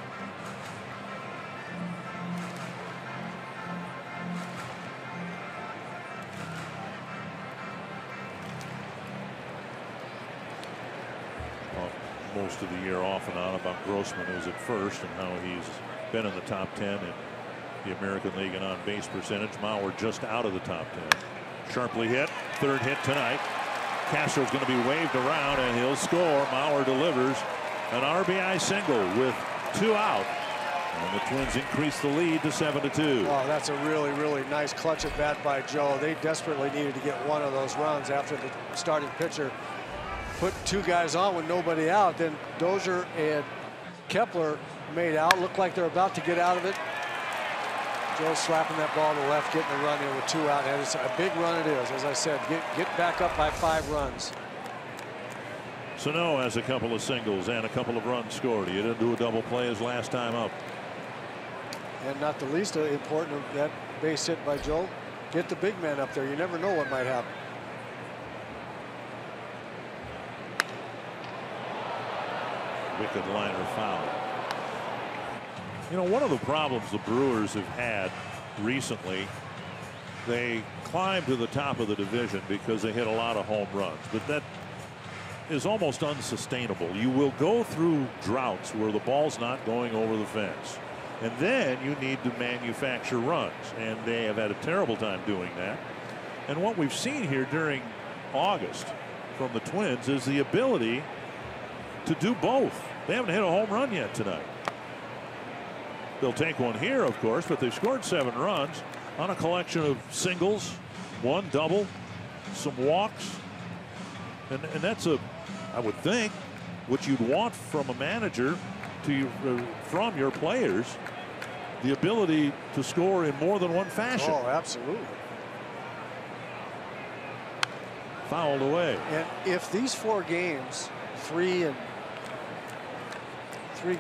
Most of the year off and on about Grossman, who's at first, and how he's been in the top 10 in the American League and on base percentage. Mauer just out of the top 10. Sharply hit, 3rd hit tonight. Castro's going to be waved around and he'll score. Mauer delivers an RBI single with 2 out, and the Twins increase the lead to 7-2. Oh, that's a really, really nice clutch at bat by Joe. They desperately needed to get one of those runs after the starting pitcher put 2 guys on with nobody out. Then Dozier and Kepler made out. Looked like they're about to get out of it. Joe slapping that ball to the left, getting a run in with 2 out. And it's a big run it is. As I said, get back up by 5 runs. Sano has a couple of singles and a couple of runs scored. He didn't do a double play his last time up. And not the least important of that base hit by Joe. Get the big man up there. You never know what might happen. Wicked liner foul. You know, one of the problems the Brewers have had recently, they climbed to the top of the division because they hit a lot of home runs, but that is almost unsustainable. You will go through droughts where the ball's not going over the fence, and then you need to manufacture runs, and they have had a terrible time doing that. And what we've seen here during August from the Twins is the ability to do both. They haven't hit a home run yet tonight. They'll take one here, of course, but they've scored 7 runs on a collection of singles, 1 double, some walks, and that's I would think, what you'd want from a manager from your players, the ability to score in more than one fashion. Oh, absolutely. Fouled away. And if these 4 games, 3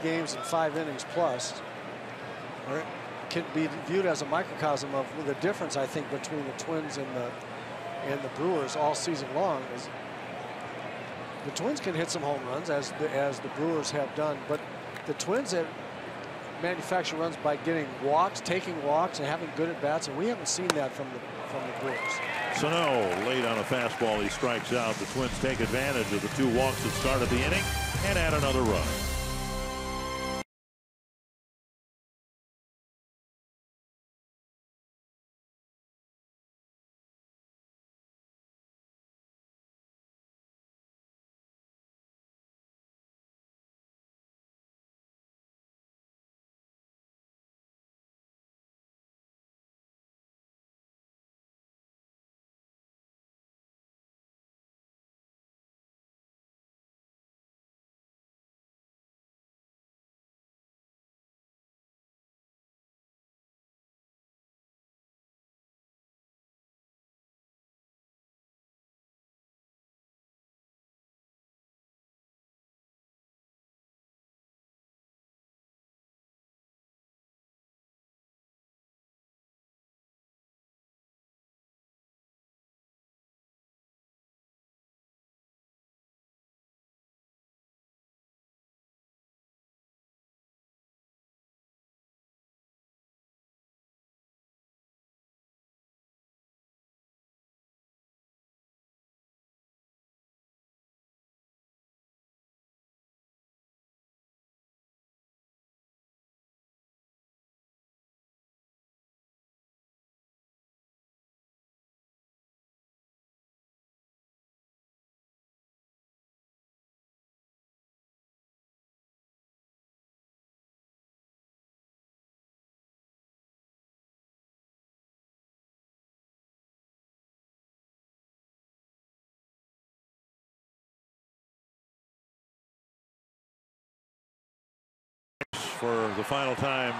games and 5 innings plus, can be viewed as a microcosm of the difference, I think, between the Twins and the Brewers all season long. Is the Twins can hit some home runs as the Brewers have done, but the Twins have manufactured runs by getting walks, taking walks, and having good at bats, and we haven't seen that from the Brewers. Sano laid on a fastball. He strikes out. The Twins take advantage of the 2 walks that started the inning and add another run. for the final time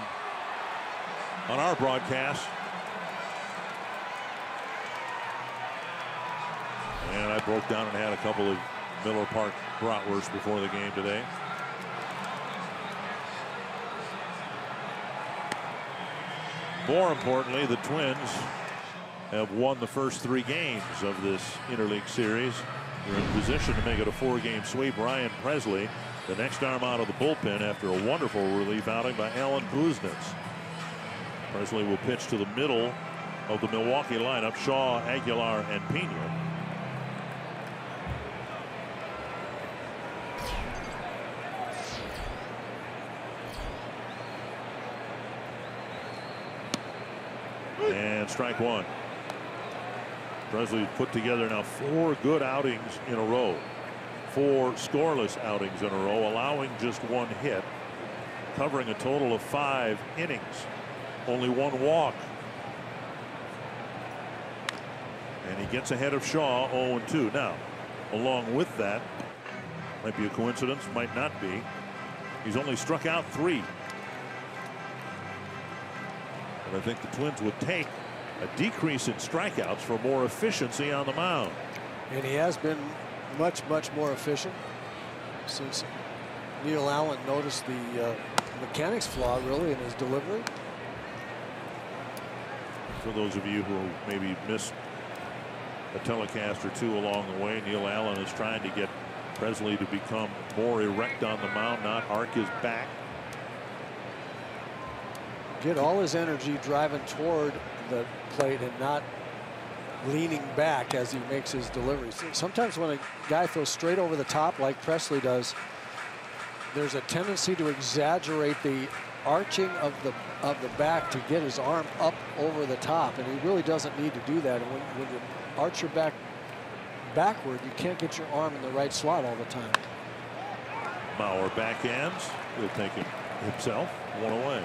on our broadcast. And I broke down and had a couple of Miller Park bratwursts before the game today. More importantly, the Twins have won the first 3 games of this interleague series. They're in position to make it a 4-game sweep. Ryan Presley, the next arm out of the bullpen after a wonderful relief outing by Alan Buznitz. Presley will pitch to the middle of the Milwaukee lineup, Shaw, Aguilar, and Pena. And strike 1. Presley put together now 4 good outings in a row. 4 scoreless outings in a row, allowing just 1 hit, covering a total of 5 innings. Only 1 walk. And he gets ahead of Shaw 0-2. Now, along with that, might be a coincidence, might not be, he's only struck out 3. And I think the Twins would take a decrease in strikeouts for more efficiency on the mound. And he has been much more efficient since Neil Allen noticed the mechanics flaw really in his delivery. For those of you who maybe missed a telecast or 2 along the way, Neil Allen is trying to get Presley to become more erect on the mound, not arc his back. Get all his energy driving toward the plate and not leaning back as he makes his deliveries. Sometimes when a guy throws straight over the top like Presley does, there's a tendency to exaggerate the arching of the back to get his arm up over the top, and he really doesn't need to do that. And when you arch your back backward, you can't get your arm in the right slot all the time. Bauer backhands. He'll take it himself. 1 away.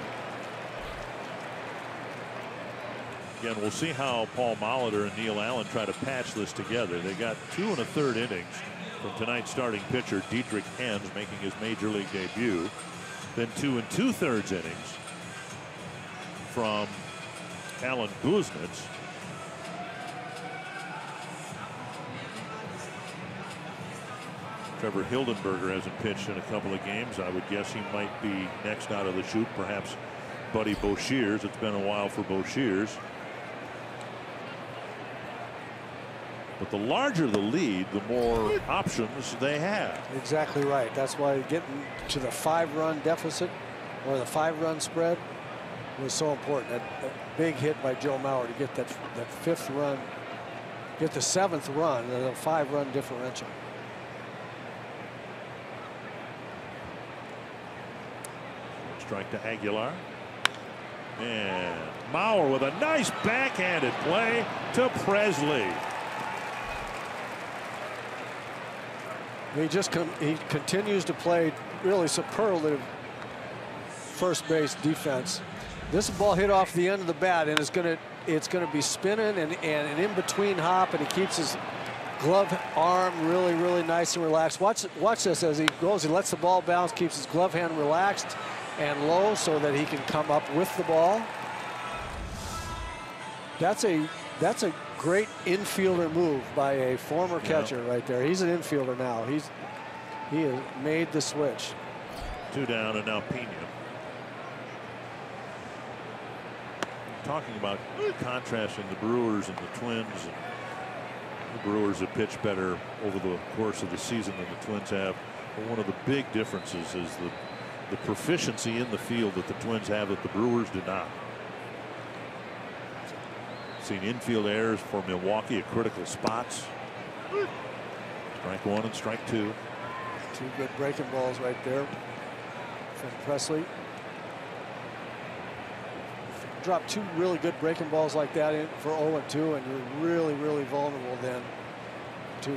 Again, we'll see how Paul Molitor and Neil Allen try to patch this together. They got 2 1/3 innings from tonight's starting pitcher Dietrich Enns, making his major league debut. Then 2 2/3 innings from Alan Buznitz. Trevor Hildenberger hasn't pitched in a couple of games. I would guess he might be next out of the chute. Perhaps Buddy Boshiers. It's been a while for Boshiers. But the larger the lead, the more options they have. Exactly right. That's why getting to the 5-run deficit or the 5-run spread was so important. That big hit by Joe Mauer to get that 5th run, get the 7th run, and a 5-run differential. Strike to Aguilar. And Mauer with a nice backhanded play to Presley. He continues to play really superlative first base defense. This ball hit off the end of the bat, and it's gonna be spinning and an in between hop, and he keeps his glove arm really nice and relaxed. Watch this as he goes. He lets the ball bounce, keeps his glove hand relaxed and low so that he can come up with the ball. That's a great infielder move by a former catcher right there. He's an infielder now. He has made the switch. 2 down, and now Pena. Talking about contrasting the Brewers and the Twins. And the Brewers have pitched better over the course of the season than the Twins have. But one of the big differences is the proficiency in the field that the Twins have that the Brewers do not. Seen infield errors for Milwaukee at critical spots. Strike 1 and strike 2. 2 good breaking balls right there from Presley. Drop 2 really good breaking balls like that in for 0-2, and you're really vulnerable then to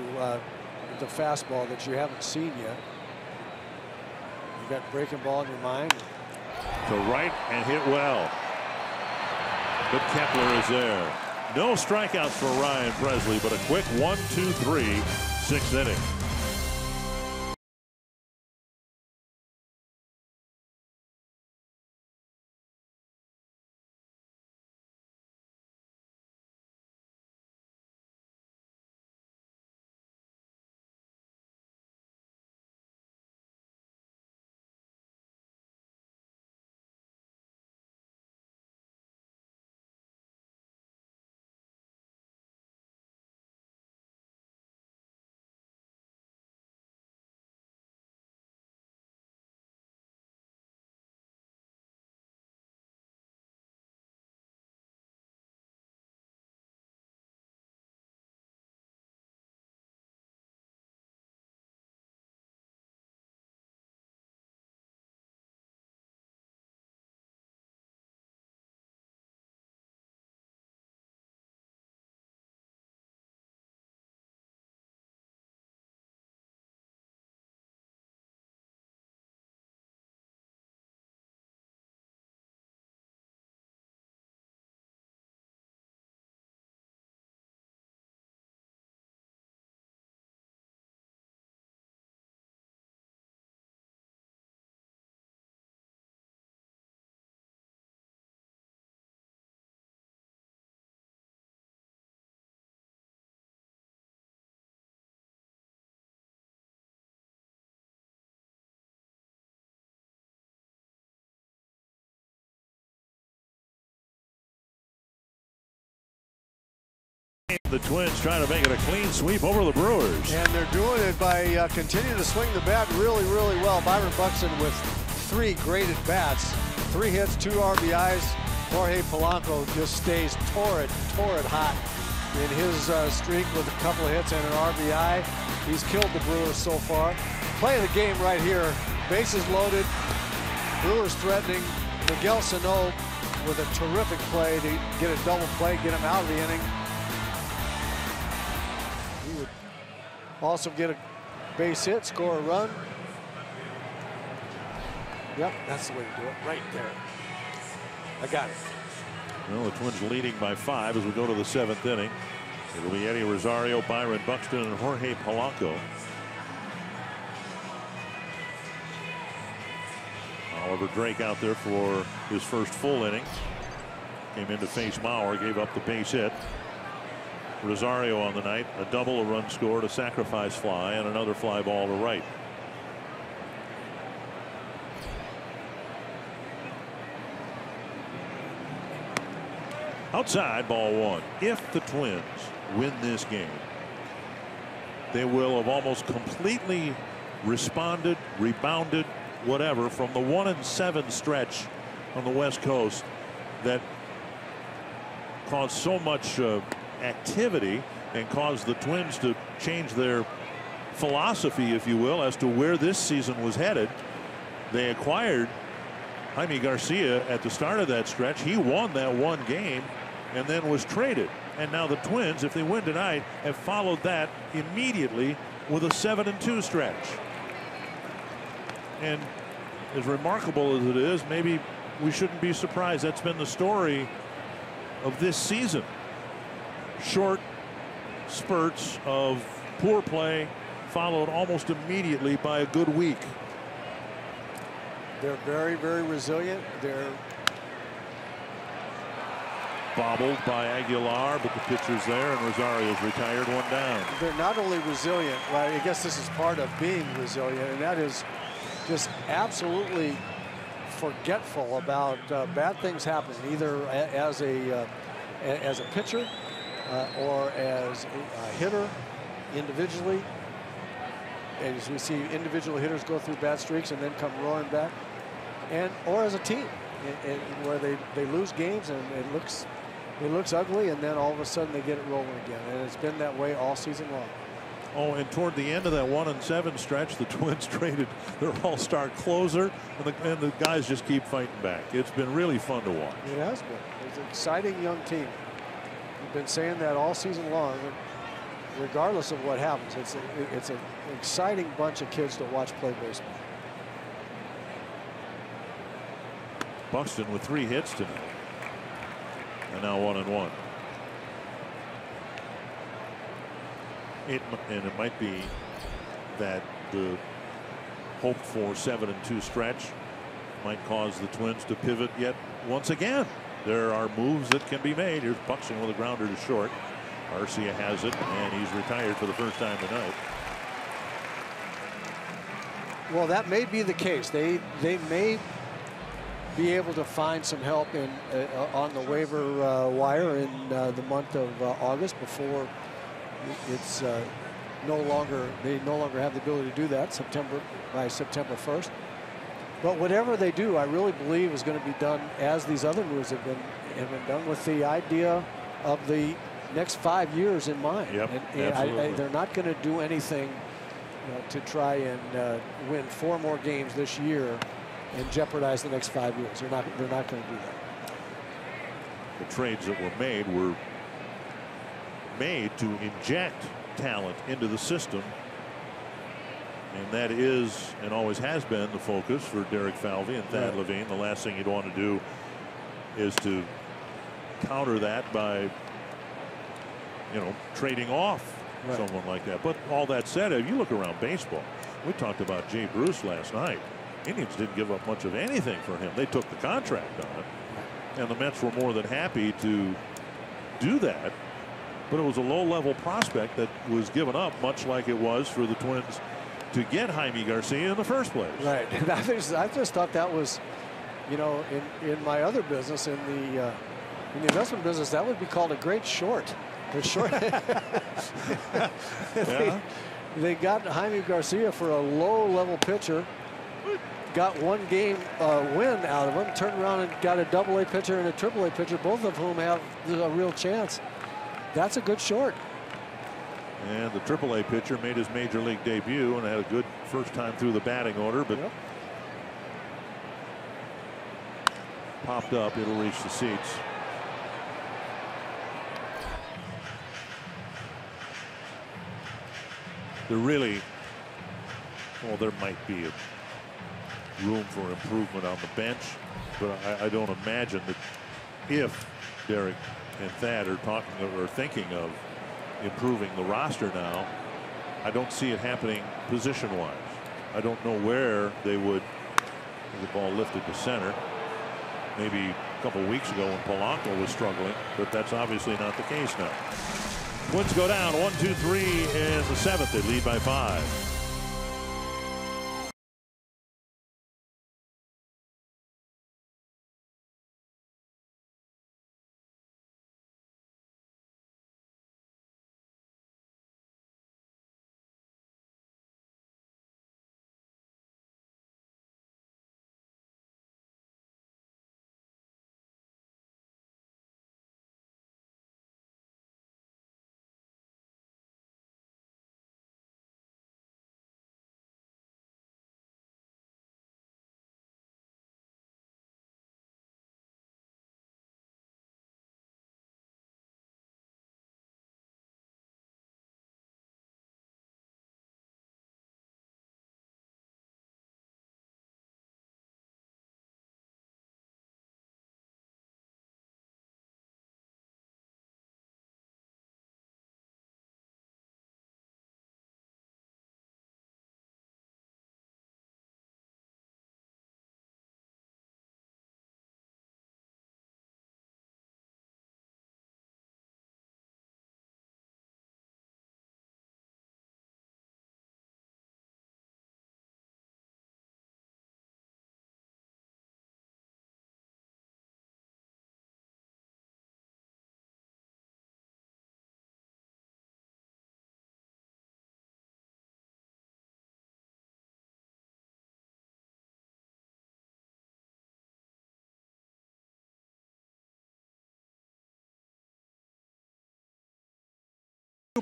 the fastball that you haven't seen yet. You got breaking ball in your mind. To right and hit well. But Kepler is there. No strikeouts for Ryan Presley, but a quick 1-2-3, 6th inning. The Twins trying to make it a clean sweep over the Brewers. And they're doing it by continuing to swing the bat really, really well. Byron Buxton with 3 great at-bats. 3 hits, 2 RBIs. Jorge Polanco just stays torrid hot in his streak with a couple of hits and an RBI. He's killed the Brewers so far. Play of the game right here. Bases loaded. Brewers threatening. Miguel Sano with a terrific play to get a double play, get him out of the inning. He would also get a base hit, score a run. Yep, that's the way to do it, right there. I got it. Well, the Twins leading by 5 as we go to the 7th inning. It'll be Eddie Rosario, Byron Buxton, and Jorge Polanco. Oliver Drake out there for his first full inning. Came in to face Mauer, gave up the base hit. Rosario on the night, a double, a run scored, a sacrifice fly, and another fly ball to right. Outside, ball 1. If the Twins win this game, they will have almost completely responded, rebounded, whatever, from the 1-7 stretch on the West Coast that caused so much activity and caused the Twins to change their philosophy, if you will, as to where this season was headed. They acquired Jaime Garcia at the start of that stretch. He won that one game and then was traded. And now the Twins, if they win tonight, have followed that immediately with a 7-2 stretch. And as remarkable as it is, maybe we shouldn't be surprised. That's been the story of this season. Short spurts of poor play followed almost immediately by a good week. They're very, very resilient. They're bobbled by Aguilar, but the pitcher's there, and Rosario's retired, one down. They're not only resilient, right? I guess this is part of being resilient, and that is just absolutely forgetful about bad things happening, either as a pitcher or as a hitter individually. As we see individual hitters go through bad streaks and then come roaring back, or as a team, where they lose games and it looks ugly, and then all of a sudden they get it rolling again. And it's been that way all season long. Oh, and toward the end of that 1-7 stretch, the Twins traded their all-star closer, and the guys just keep fighting back. It's been really fun to watch. It has been. It's an exciting young team. We've been saying that all season long. Regardless of what happens, it's an exciting bunch of kids to watch play baseball. Buxton with 3 hits tonight, and now 1-1. It might be that the hoped for 7-2 stretch might cause the Twins to pivot yet once again. There are moves that can be made. Here's Buxton with a grounder to short. Garcia has it, and he's retired for the first time tonight. Well, that may be the case. They may be able to find some help on the waiver wire in the month of August before it's they no longer have the ability to do that by September 1st. But whatever they do, I really believe is going to be done as these other moves have been done, with the idea of the next 5 years in mind. Yep, and they're not going to do anything to try and win 4 more games this year and jeopardize the next 5 years. They're not going to do that. The trades that were made to inject talent into the system, and that is and always has been the focus for Derek Falvey and Thad Levine. The last thing you'd want to do is to counter that by trading off someone like that. But all that said, if you look around baseball, we talked about Jay Bruce last night. Indians didn't give up much of anything for him. They took the contract on it, and the Mets were more than happy to do that. But it was a low-level prospect that was given up, much like it was for the Twins to get Jaime Garcia in the first place. Right. And I just thought that was, in my other business, in the investment business, that would be called a great short. The short. They got Jaime Garcia for a low-level pitcher. Got one game win out of him. Turned around and got a Double-A pitcher and a Triple-A pitcher, both of whom have a real chance. That's a good short. And the Triple-A pitcher made his major league debut and had a good first time through the batting order, but popped up. It'll reach the seats. There really, well, there might be a room for improvement on the bench, but I don't imagine that if Derek and Thad are talking or thinking of improving the roster now, I don't see it happening position-wise. I don't know where they would. The ball lifted to center. Maybe a couple weeks ago when Polanco was struggling, but that's obviously not the case now. Twins go down 1-2-3 in the 7th. They lead by 5.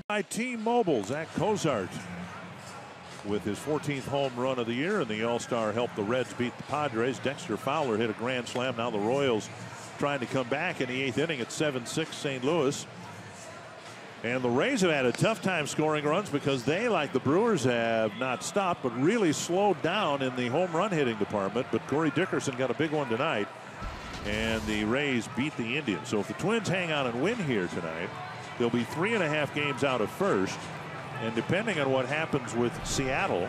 By T-Mobile, Zach Cozart with his 14th home run of the year, and the All-Star helped the Reds beat the Padres. Dexter Fowler hit a grand slam. Now the Royals trying to come back in the 8th inning at 7-6 St. Louis. And the Rays have had a tough time scoring runs because they, like the Brewers, have not stopped but really slowed down in the home run hitting department. But Corey Dickerson got a big one tonight, and the Rays beat the Indians. So if the Twins hang on and win here tonight, they'll be 3.5 games out of first, and depending on what happens with Seattle,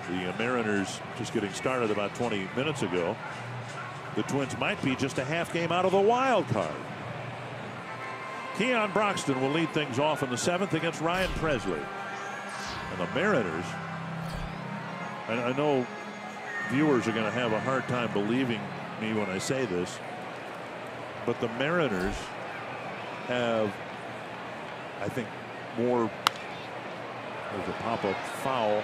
the Mariners just getting started about 20 minutes ago, the Twins might be just a half game out of the wild card. Keon Broxton will lead things off in the 7th against Ryan Presley. And the Mariners, and I know viewers are going to have a hard time believing me when I say this, but the Mariners have, I think, more. There's a pop-up foul,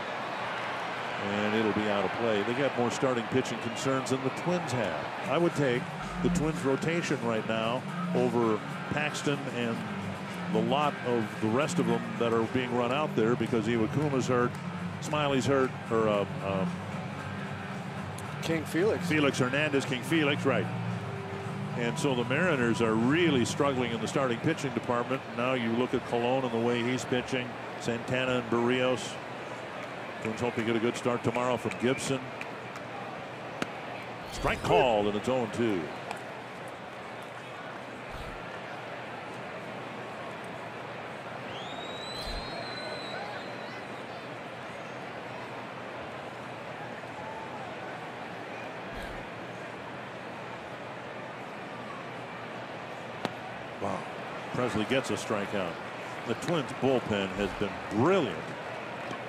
and it'll be out of play. They got more starting pitching concerns than the Twins have. I would take the Twins rotation right now over Paxton and the lot of the rest of them that are being run out there because Iwakuma's hurt, Smiley's hurt, or King Felix. Felix Hernandez, King Felix, right. And so the Mariners are really struggling in the starting pitching department. Now you look at Colon and the way he's pitching, Santana and Barrios. Twins hope to get a good start tomorrow from Gibson. Strike called, and it's 0-2. Wow. Presley gets a strikeout. The Twins bullpen has been brilliant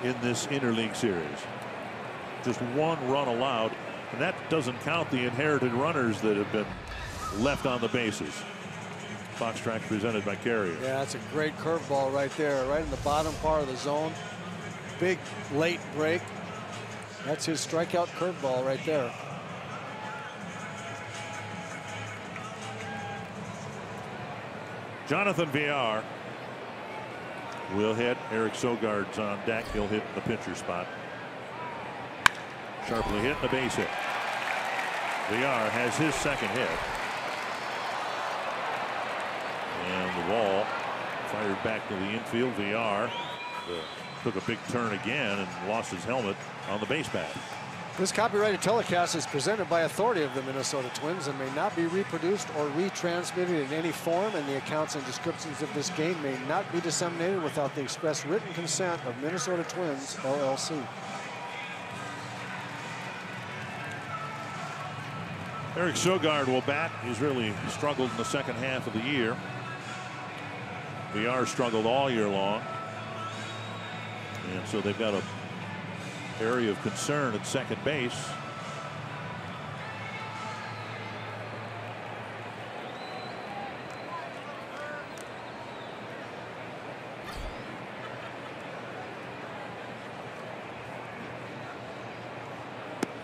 in this interleague series. Just one run allowed, and that doesn't count the inherited runners that have been left on the bases. Fox Tracks presented by Carrier. Yeah, that's a great curveball right there, right in the bottom part of the zone. Big late break. That's his strikeout curveball right there. Jonathan Villar will hit. Eric Sogard's on deck. He'll hit the pitcher spot. Sharply hit, the base hit. Villar has his second hit. And the ball fired back to the infield. Villar took a big turn again and lost his helmet on the base path. This copyrighted telecast is presented by authority of the Minnesota Twins and may not be reproduced or retransmitted in any form, and the accounts and descriptions of this game may not be disseminated without the express written consent of Minnesota Twins, LLC. Eric Sogard will bat. He's really struggled in the second half of the year. Villar struggled all year long. And so they've got a area of concern at second base.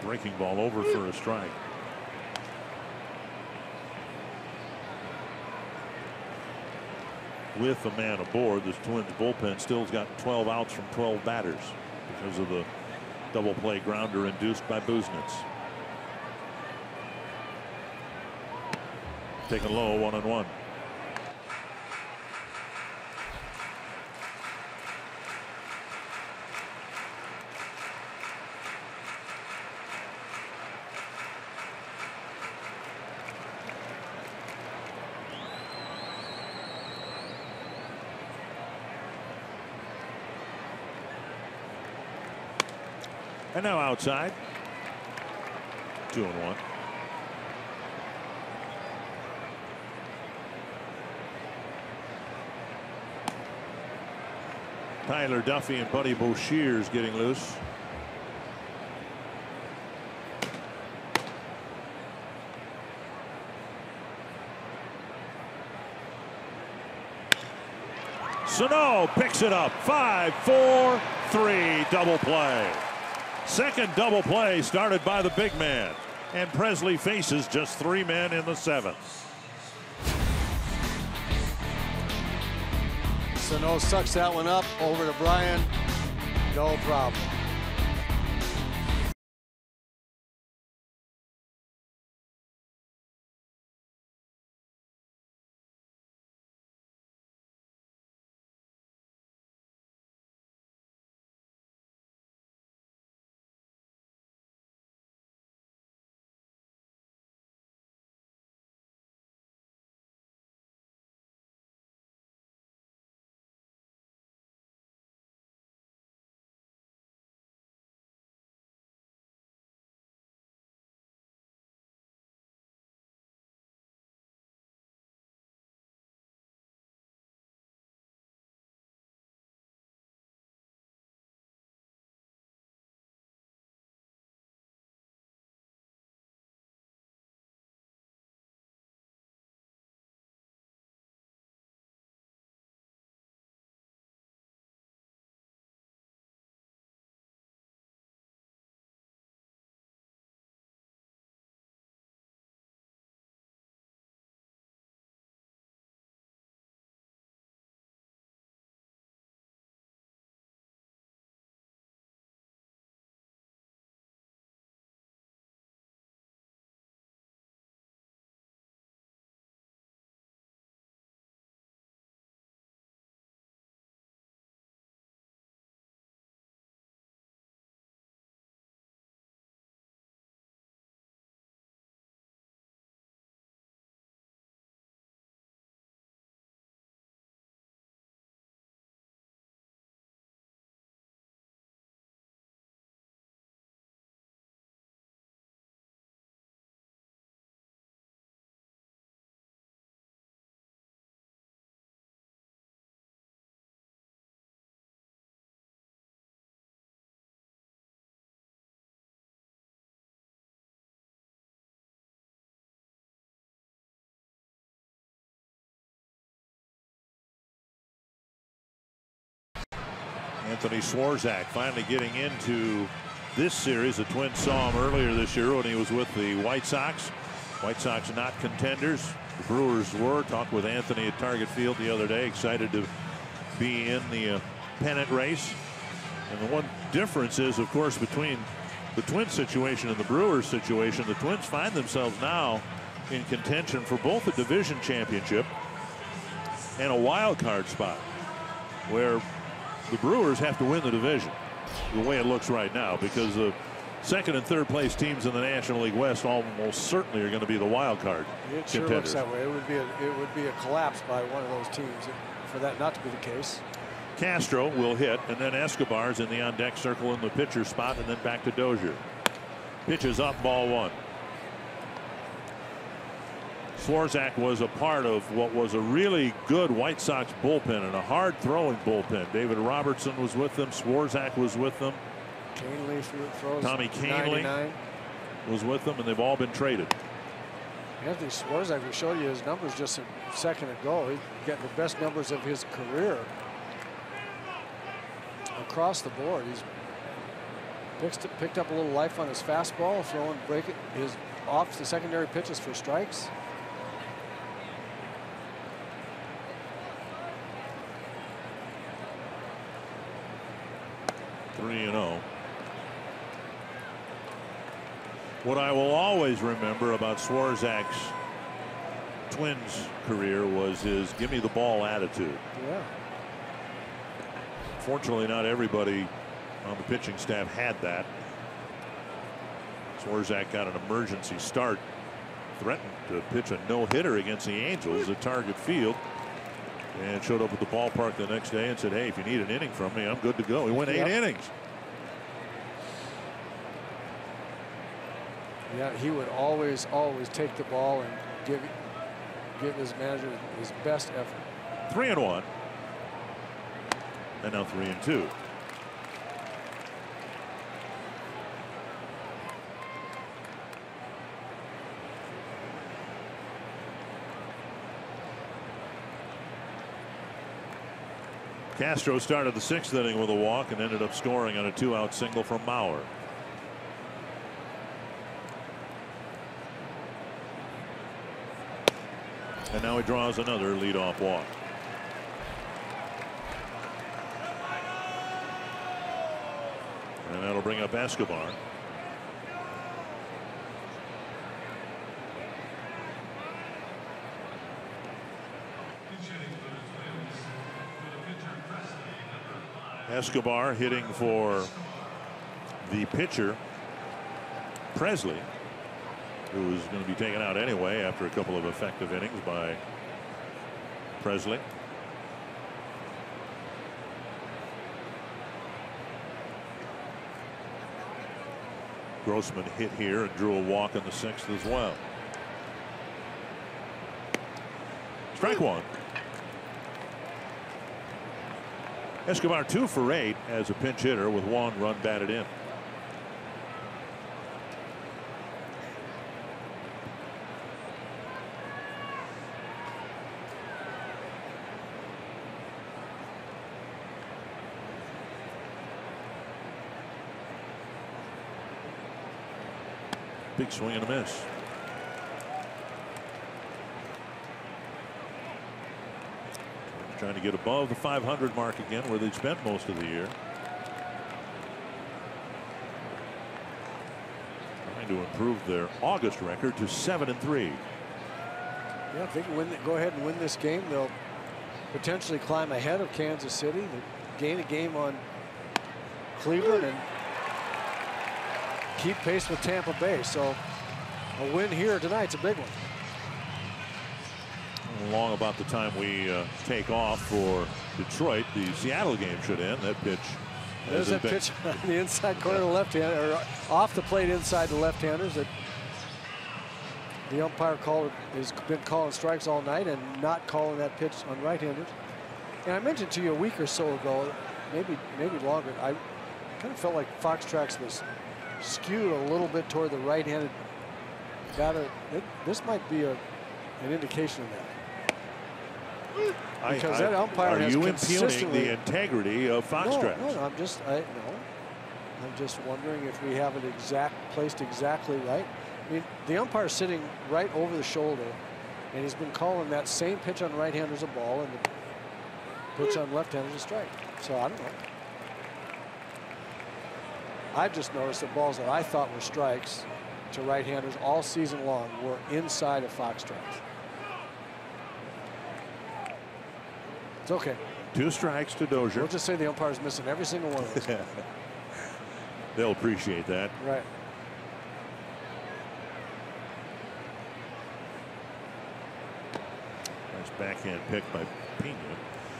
Breaking ball over for a strike. With a man aboard, this Twins bullpen still's got 12 outs from 12 batters because of the double play grounder induced by Buznitz. Taken low, 1-1. And now outside. 2-1. Tyler Duffy and Buddy Boshears getting loose. Sano picks it up. 5-4-3 double play. Second double play started by the big man, and Presley faces just 3 men in the 7th. Sano sucks that one up over to Brian. No problem. Anthony Swarzak finally getting into this series. The Twins saw him earlier this year when he was with the White Sox. White Sox not contenders. The Brewers were. Talked with Anthony at Target Field the other day. Excited to be in the pennant race. And the one difference is, of course, between the Twins situation and the Brewers situation, the Twins find themselves now in contention for both a division championship and a wild card spot, where the Brewers have to win the division the way it looks right now, because the second and third place teams in the National League West almost certainly are going to be the wild card It sure looks that way. It would be a collapse by one of those teams for that not to be the case. Castro will hit, and then Escobar's in the on-deck circle in the pitcher spot, and then back to Dozier. Pitches up, ball one. Swarzak was a part of what was a really good White Sox bullpen and a hard-throwing bullpen. David Robertson was with them. Swarzak was with them. Canely throws. Tommy Canely was with them, and they've all been traded. Anthony Swarzak, we showed you his numbers just a second ago. He's getting the best numbers of his career across the board. He's picked up a little life on his fastball, throwing his off the secondary pitches for strikes. (3-0). What I will always remember about Swarzak's Twins career was his give me the ball attitude. Yeah. Fortunately, not everybody on the pitching staff had that. Swarzak got an emergency start, threatened to pitch a no-hitter against the Angels at Target Field, and showed up at the ballpark the next day and said, hey, if you need an inning from me, I'm good to go. He went 8 innings. Yeah, he would always take the ball and give his manager his best effort. 3-1. And now 3-2. Castro started the 6th inning with a walk and ended up scoring on a 2-out single from Mauer. And now he draws another leadoff walk. And that'll bring up Escobar. Escobar hitting for the pitcher Presley, who was going to be taken out anyway after a couple of effective innings by Presley. Grossman hit here and drew a walk in the 6th as well. Strike one. Escobar 2 for 8 as a pinch hitter with 1 run batted in. Big swing and a miss. Trying to get above the 500 mark again, where they've spent most of the year. Trying to improve their August record to 7-3. Yeah, if they can go ahead and win this game, they'll potentially climb ahead of Kansas City. They gain a game on Cleveland and keep pace with Tampa Bay. So a win here tonight's a big one. Long about the time we take off for Detroit, the Seattle game should end. That pitch. There's that pitch on the inside corner of the left-hand, or off the plate inside the left-handers. That the umpire has been calling strikes all night and not calling that pitch on right-handers. And I mentioned to you a week or so ago, maybe longer, I kind of felt like Fox Tracks was skewed a little bit toward the right-handed batter. This might be an indication of that. Because that umpire are has you consistently... impugning the integrity of Foxtrot? No, I'm just wondering if we have it placed exactly right. I mean, the umpire's sitting right over the shoulder, and he's been calling that same pitch on right-handers a ball and the pitch on left-handers a strike. So I don't know. I've just noticed that balls that I thought were strikes to right-handers all season long were inside of Foxtrot. It's okay. 2 strikes to Dozier. We'll just say the umpire's missing every single one of those. They'll appreciate that. Right. Nice backhand pick by Pena.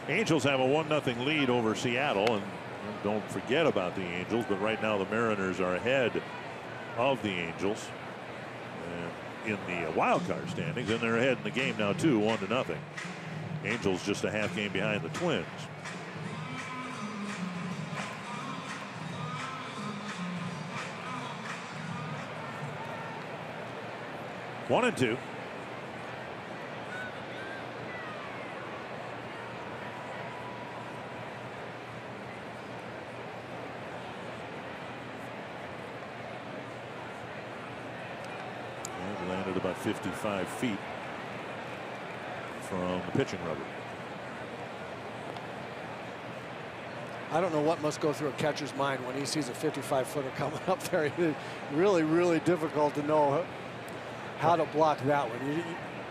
Angels have a 1-0 lead over Seattle, and don't forget about the Angels, but right now the Mariners are ahead of the Angels in the wild card standings, and they're ahead in the game now too, 1-0. Angels just a half game behind the Twins. One and two. And landed about 55 feet from the pitching rubber. I don't know what must go through a catcher's mind when he sees a 55-footer coming up there. It's really, really difficult to know how to block that one.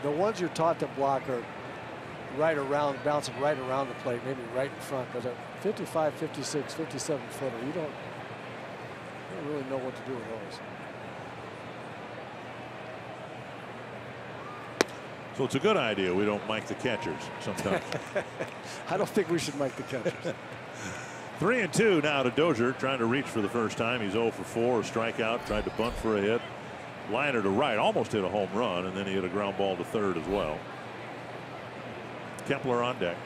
The ones you're taught to block are right around, bouncing right around the plate, maybe right in front. But a 55, 56, 57-footer, you don't really know what to do with those. So it's a good idea we don't mic the catchers sometimes. I don't think we should mic the catchers. 3-2 now to Dozier, trying to reach for the first time. He's 0 for 4, a strikeout, tried to bunt for a hit. Liner to right, almost hit a home run, and then he hit a ground ball to third as well. Kepler on deck.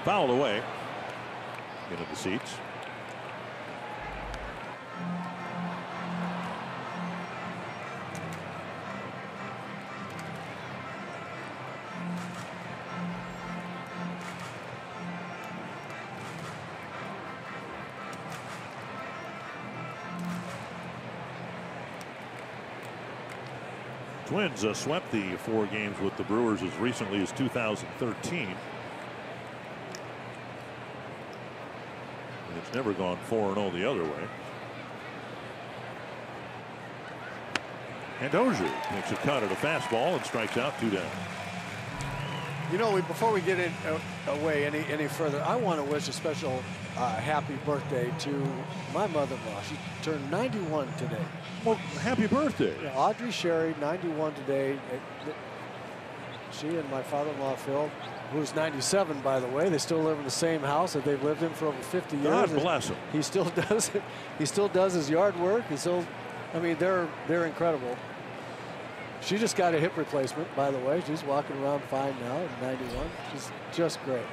Fouled away into the seats. Twins swept the 4 games with the Brewers as recently as 2013. And it's never gone 4-0 the other way. And Dozier makes a cut at a fastball and strikes out 2 down. You know, before we get away any further, I want to wish a special happy birthday to my mother-in-law. She turned 91 today. Well, happy birthday. Yeah, Audrey Sherry, 91 today. She and my father-in-law, Phil, who's 97, by the way. They still live in the same house that they've lived in for over 50 years. God bless him. He still does it. He still does his yard work. He still, I mean, they're incredible. She just got a hip replacement, by the way. She's walking around fine now at 91. She's just great.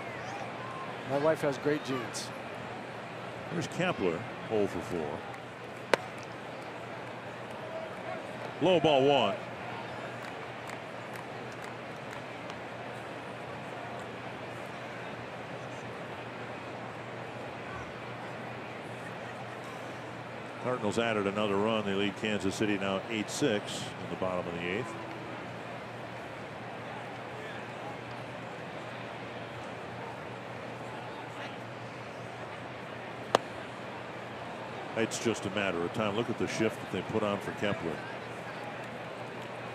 My wife has great genes. There's Kepler, 0 for 4. Low ball 1. Cardinals added another run. They lead Kansas City now 8-6 in the bottom of the 8th. It's just a matter of time. Look at the shift that they put on for Kepler.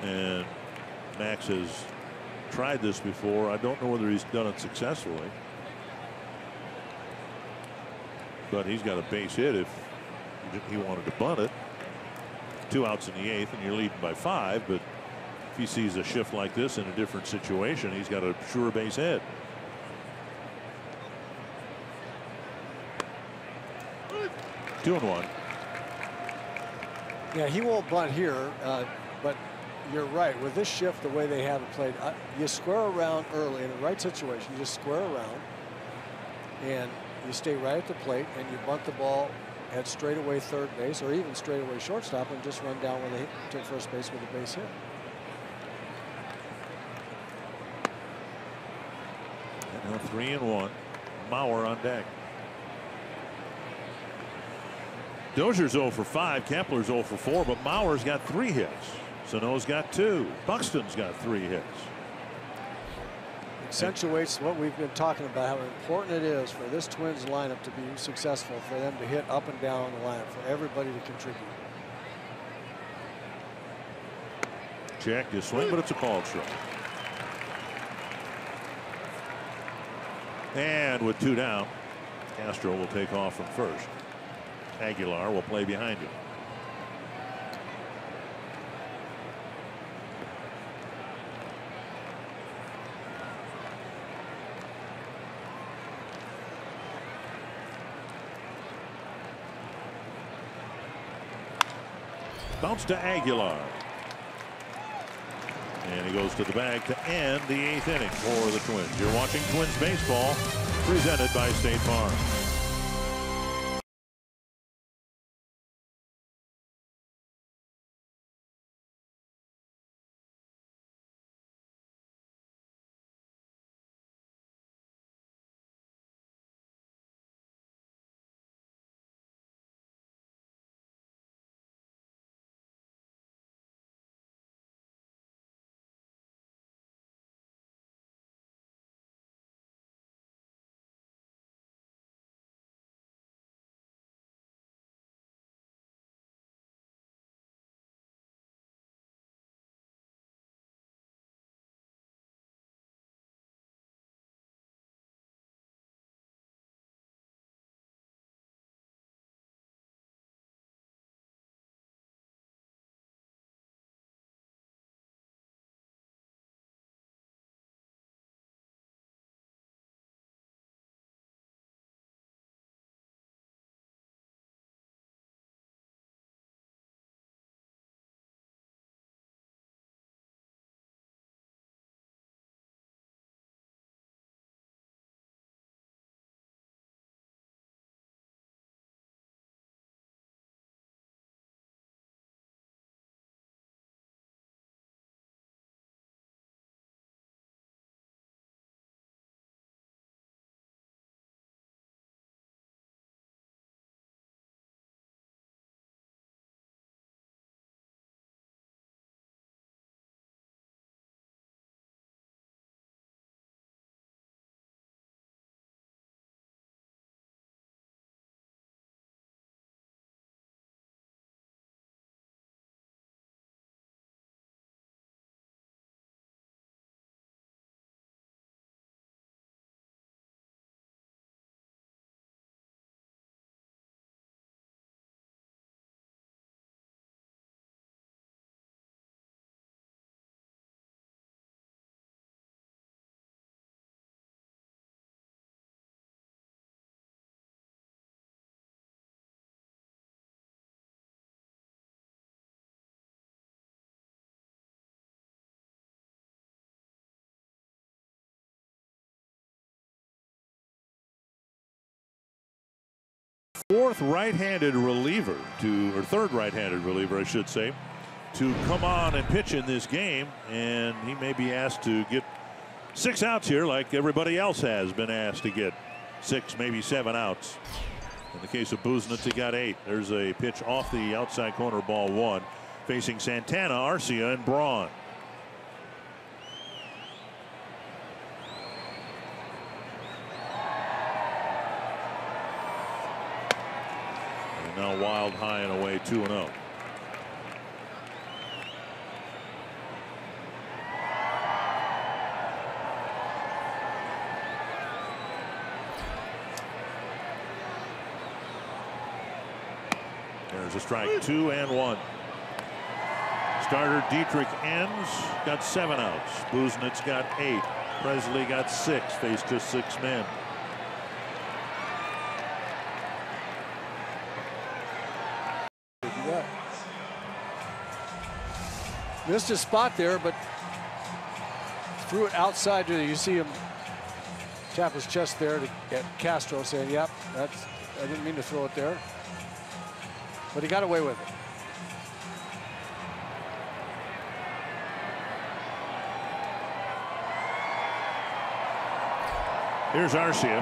And Max has tried this before. I don't know whether he's done it successfully. But he's got a base hit if he wanted to bunt it. 2 outs in the 8th, and you're leading by 5. But if he sees a shift like this in a different situation, he's got a sure base hit. Two and 1. Yeah, he won't bunt here, but you're right. With this shift, the way they have it played, you square around early in the right situation. You just square around, and you stay right at the plate and you bunt the ball at straightaway third base or even straightaway shortstop and just run down with to first base with a base hit. And now 3-1. Mauer on deck. Dozier's 0 for 5. Kepler's 0 for 4, but Mauer's got 3 hits. Sano's got 2. Buxton's got 3 hits. Accentuates what we've been talking about, how important it is for this Twins lineup to be successful, for them to hit up and down the lineup, for everybody to contribute. Check his swing, but it's a called strike. And with 2 down, Castro will take off from first. Aguilar will play behind him. Bounce to Aguilar. And he goes to the bag to end the 8th inning for the Twins. You're watching Twins baseball, presented by State Farm. Third right-handed reliever, I should say, to come on and pitch in this game, and he may be asked to get 6 outs here like everybody else has been asked to get 6, maybe 7 outs. In the case of Buznitz, he got 8. There's a pitch off the outside corner, ball 1, facing Santana, Arcia, and Braun. Now wild high and away, 2-0. There's a strike, 2-1. Starter Dietrich ends, got 7 outs. Buznitz got 8. Presley got 6, faced just 6 men. Missed his spot there, but threw it outside. You see him Tap his chest there to get Castro saying, yep, I didn't mean to throw it there. But he got away with it. Here's Arcia,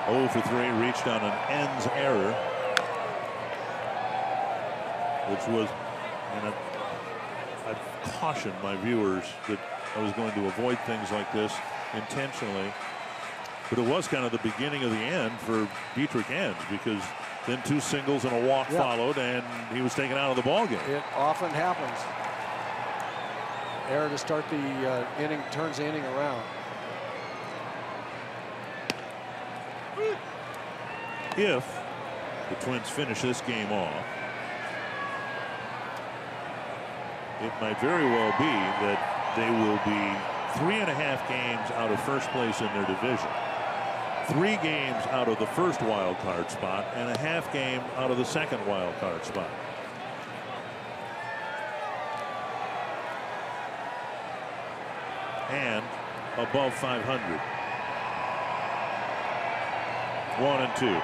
0 for 3, reached on an ends error, which was, and I've cautioned my viewers that I was going to avoid things like this intentionally, but it was kind of the beginning of the end for Dietrich Enns, because then 2 singles and a walk followed, and he was taken out of the ballgame. It often happens. Error to start the inning turns the inning around. If the Twins finish this game off, it might very well be that they will be 3.5 games out of first place in their division, 3 games out of the first wild card spot, and a half game out of the second wild card spot. And above 500. 1 and 2.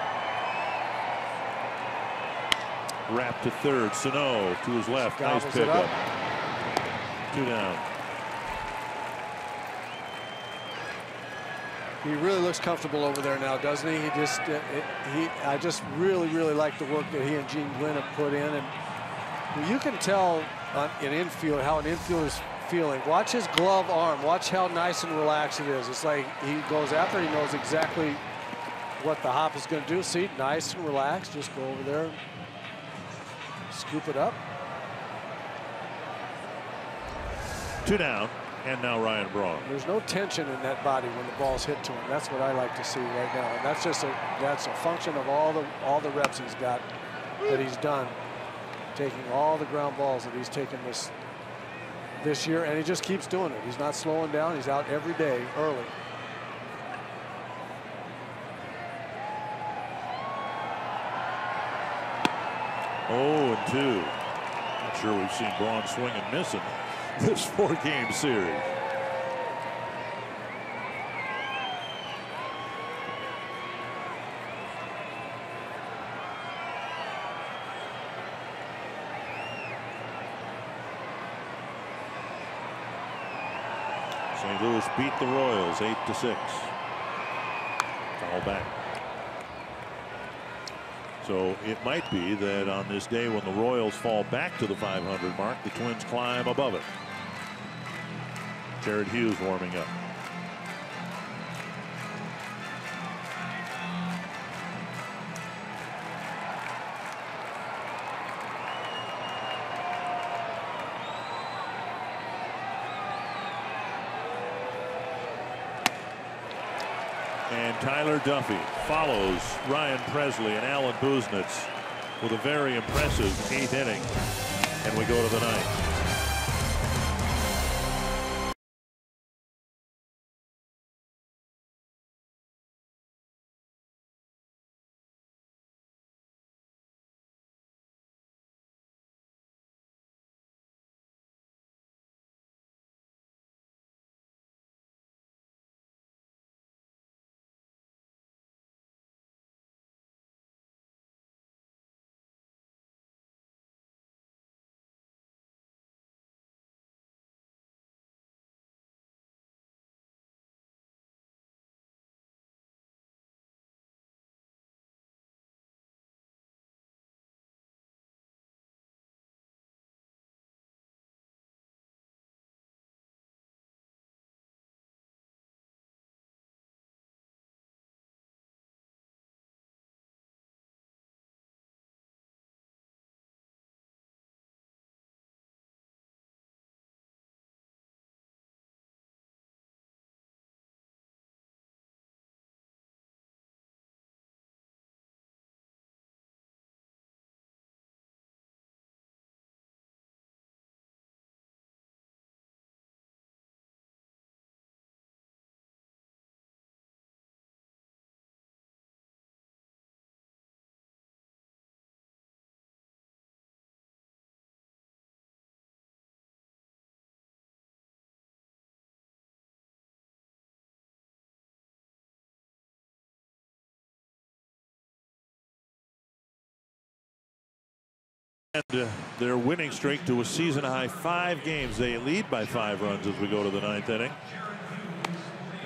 Wrapped to third. Sano to his left. Nice pickup. 2 down. He really looks comfortable over there now, doesn't he? I just really like the work that he and Gene Glynn have put in, and you can tell in infield how an infielder's feeling. Watch his glove arm. Watch how nice and relaxed it is. It's like he goes after it. He knows exactly what the hop is going to do. See, nice and relaxed. Just go over there, scoop it up. 2 down, and now Ryan Braun. There's no tension in that body when the ball's hit to him. That's what I like to see right now, and that's just that's a function of all the reps he's got, that he's done, taking all the ground balls that he's taken this year, and he just keeps doing it. He's not slowing down. He's out every day early. Oh, and 2. Not sure we've seen Braun swing and miss in this 4-game series. St. Louis beat the Royals 8-6. Foul back. So it might be that on this day when the Royals fall back to the 500 mark, the Twins climb above it. Jared Hughes warming up. And Tyler Duffy follows Ryan Presley and Alan Buznitz with a very impressive 8th inning. And we go to the 9th. Their winning streak to a season-high 5 games. They lead by 5 runs as we go to the 9th inning.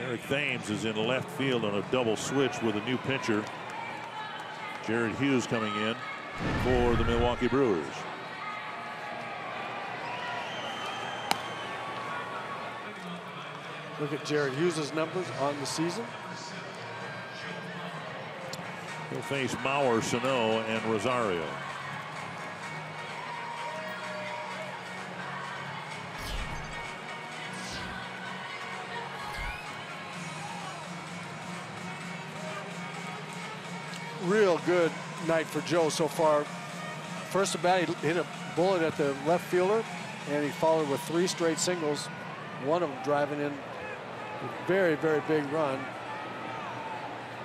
Eric Thames is in left field on a double switch with a new pitcher. Jared Hughes coming in for the Milwaukee Brewers. Look at Jared Hughes' numbers on the season. He'll face Mauer, Sano, and Rosario. Real good night for Joe so far. First at bat, he hit a bullet at the left fielder, and he followed with 3 straight singles. One of them driving in a very, very big run.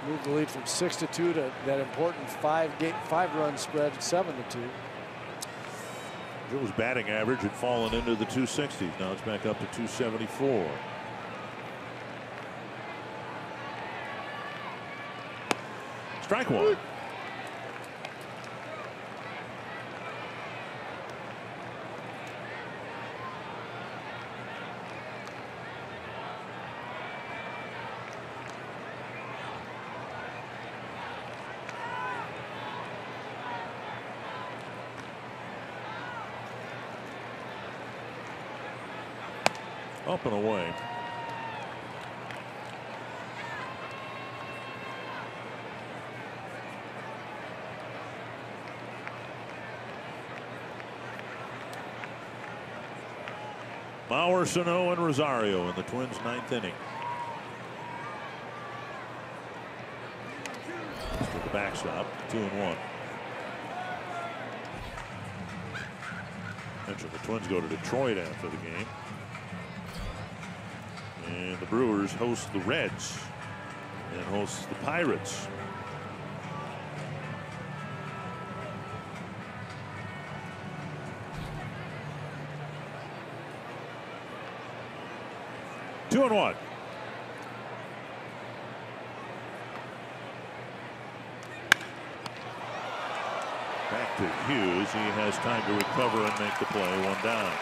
Moved the lead from 6-2 to that important 5-run spread, 7-2. Joe's batting average had fallen into the 260s. Now it's back up to 274. Strike one. Up and away. Mauer, Sano, and Rosario in the Twins' 9th inning. To the backstop, 2-1. Mentioned the Twins go to Detroit after the game. And the Brewers host the Reds and host the Pirates. Two and one. Back to Hughes. He has time to recover and make the play. 1 down.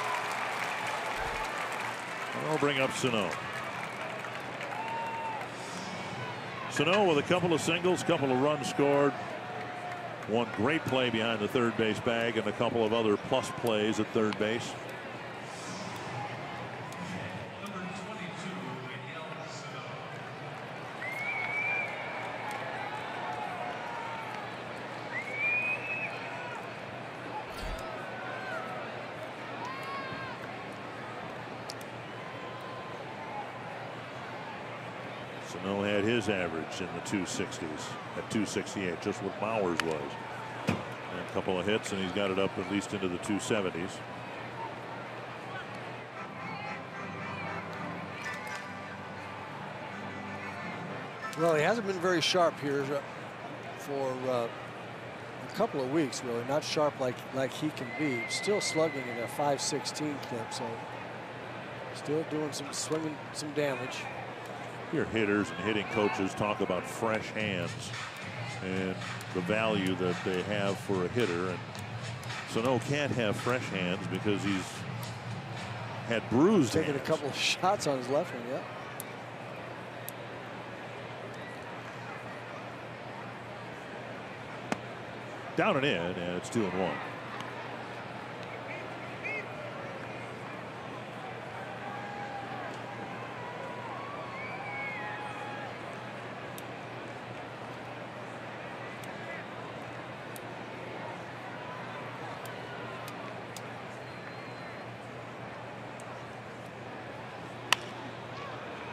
I'll bring up Sano. Sano with a couple of singles, couple of runs scored. One great play behind the third base bag and a couple of other plus plays at third base. Sano had his average in the 260s at 268, just what Bauer's was. And a couple of hits, and he's got it up at least into the 270s. Well, he hasn't been very sharp here for a couple of weeks, really. Not sharp like he can be. Still slugging in a 516 clip, so still doing some swinging, some damage. Your hitters and hitting coaches talk about fresh hands and the value that they have for a hitter. And Sano can't have fresh hands because he's had bruised hands. Taking a couple of shots on his left one, yeah. Down and in, and it's 2-1.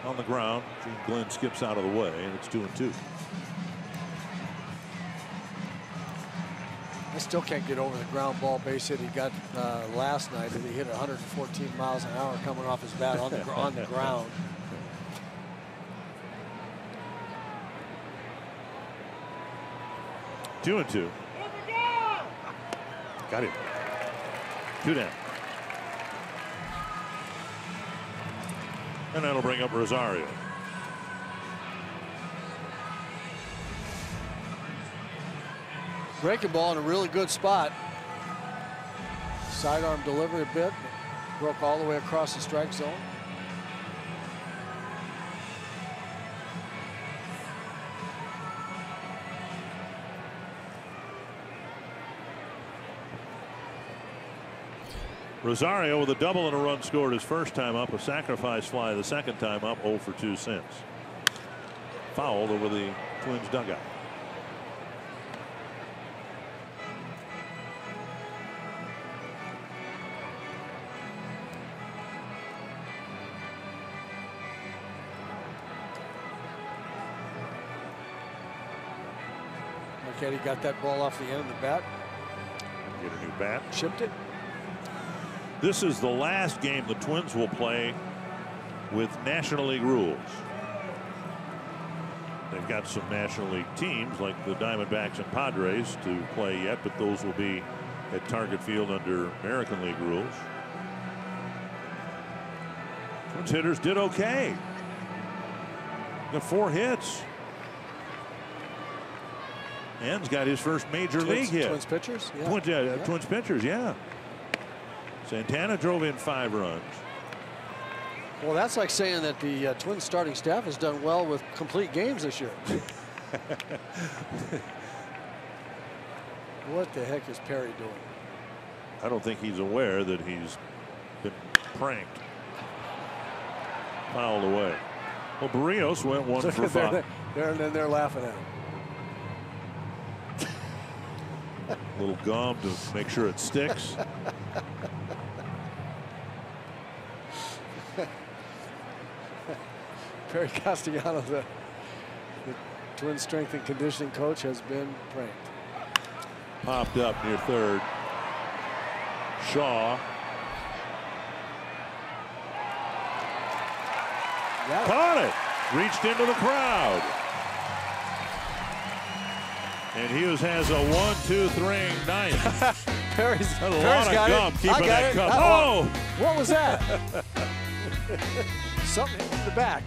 On the ground, Gene Glenn skips out of the way, and it's 2-2. I still can't get over the ground ball base hit he got last night. He hit 114 miles an hour coming off his bat on the ground. Two and two. Got it. 2 down. And that'll bring up Rosario. Breaking ball in a really good spot. Sidearm delivery a bit, broke all the way across the strike zone. Rosario with a double and a run scored his first time up, a sacrifice fly the second time up, 0 for 2 since. Fouled over the Twins dugout. Marchetti got that ball off the end of the bat. Get a new bat. Chipped it. This is the last game the Twins will play with National League rules. They've got some National League teams like the Diamondbacks and Padres to play yet, but those will be at Target Field under American League rules. Twins hitters did okay. Got 4 hits. Ann's got his first major league hit. Twins pitchers? Yeah. Twins pitchers, yeah. Santana drove in 5 runs. Well, that's like saying that the Twins starting staff has done well with complete games this year. What the heck is Perry doing? I don't think he's aware that he's been pranked. Fouled away. Well, Barrios went 1 for 5. They're laughing at him. A little gum to make sure it sticks. Perry Castellanos, the Twins strength and conditioning coach, has been pranked. Popped up near third. Shaw. Caught it. Reached into the crowd. And Hughes has a 1-2-3 ninth. Perry's a lot of gum keeping that cup. Oh! What was that? Something in the back.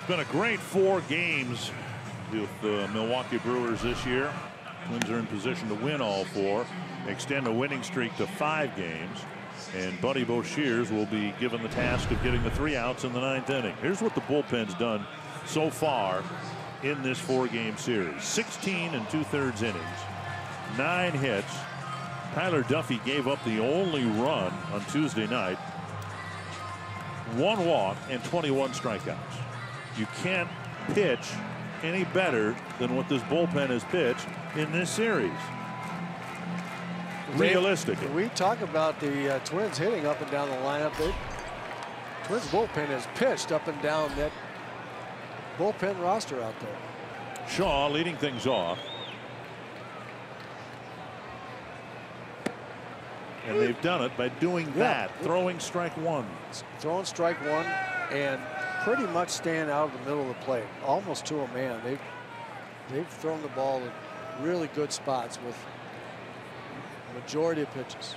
Been a great 4 games with the Milwaukee Brewers this year. Twins are in position to win all 4, extend a winning streak to 5 games, and Buddy Boshears will be given the task of getting the 3 outs in the 9th inning. Here's what the bullpen's done so far in this 4-game series. 16 2/3 innings, 9 hits. Tyler Duffy gave up the only run on Tuesday night, 1 walk and 21 strikeouts. You can't pitch any better than what this bullpen has pitched in this series. Realistically. We talk about the Twins hitting up and down the lineup. Twins bullpen has pitched up and down that bullpen roster out there. Shaw leading things off. And they've done it by doing that, throwing strike one. Throwing strike one and pretty much staying out of the middle of the plate, almost to a man. They've thrown the ball in really good spots with the majority of pitches.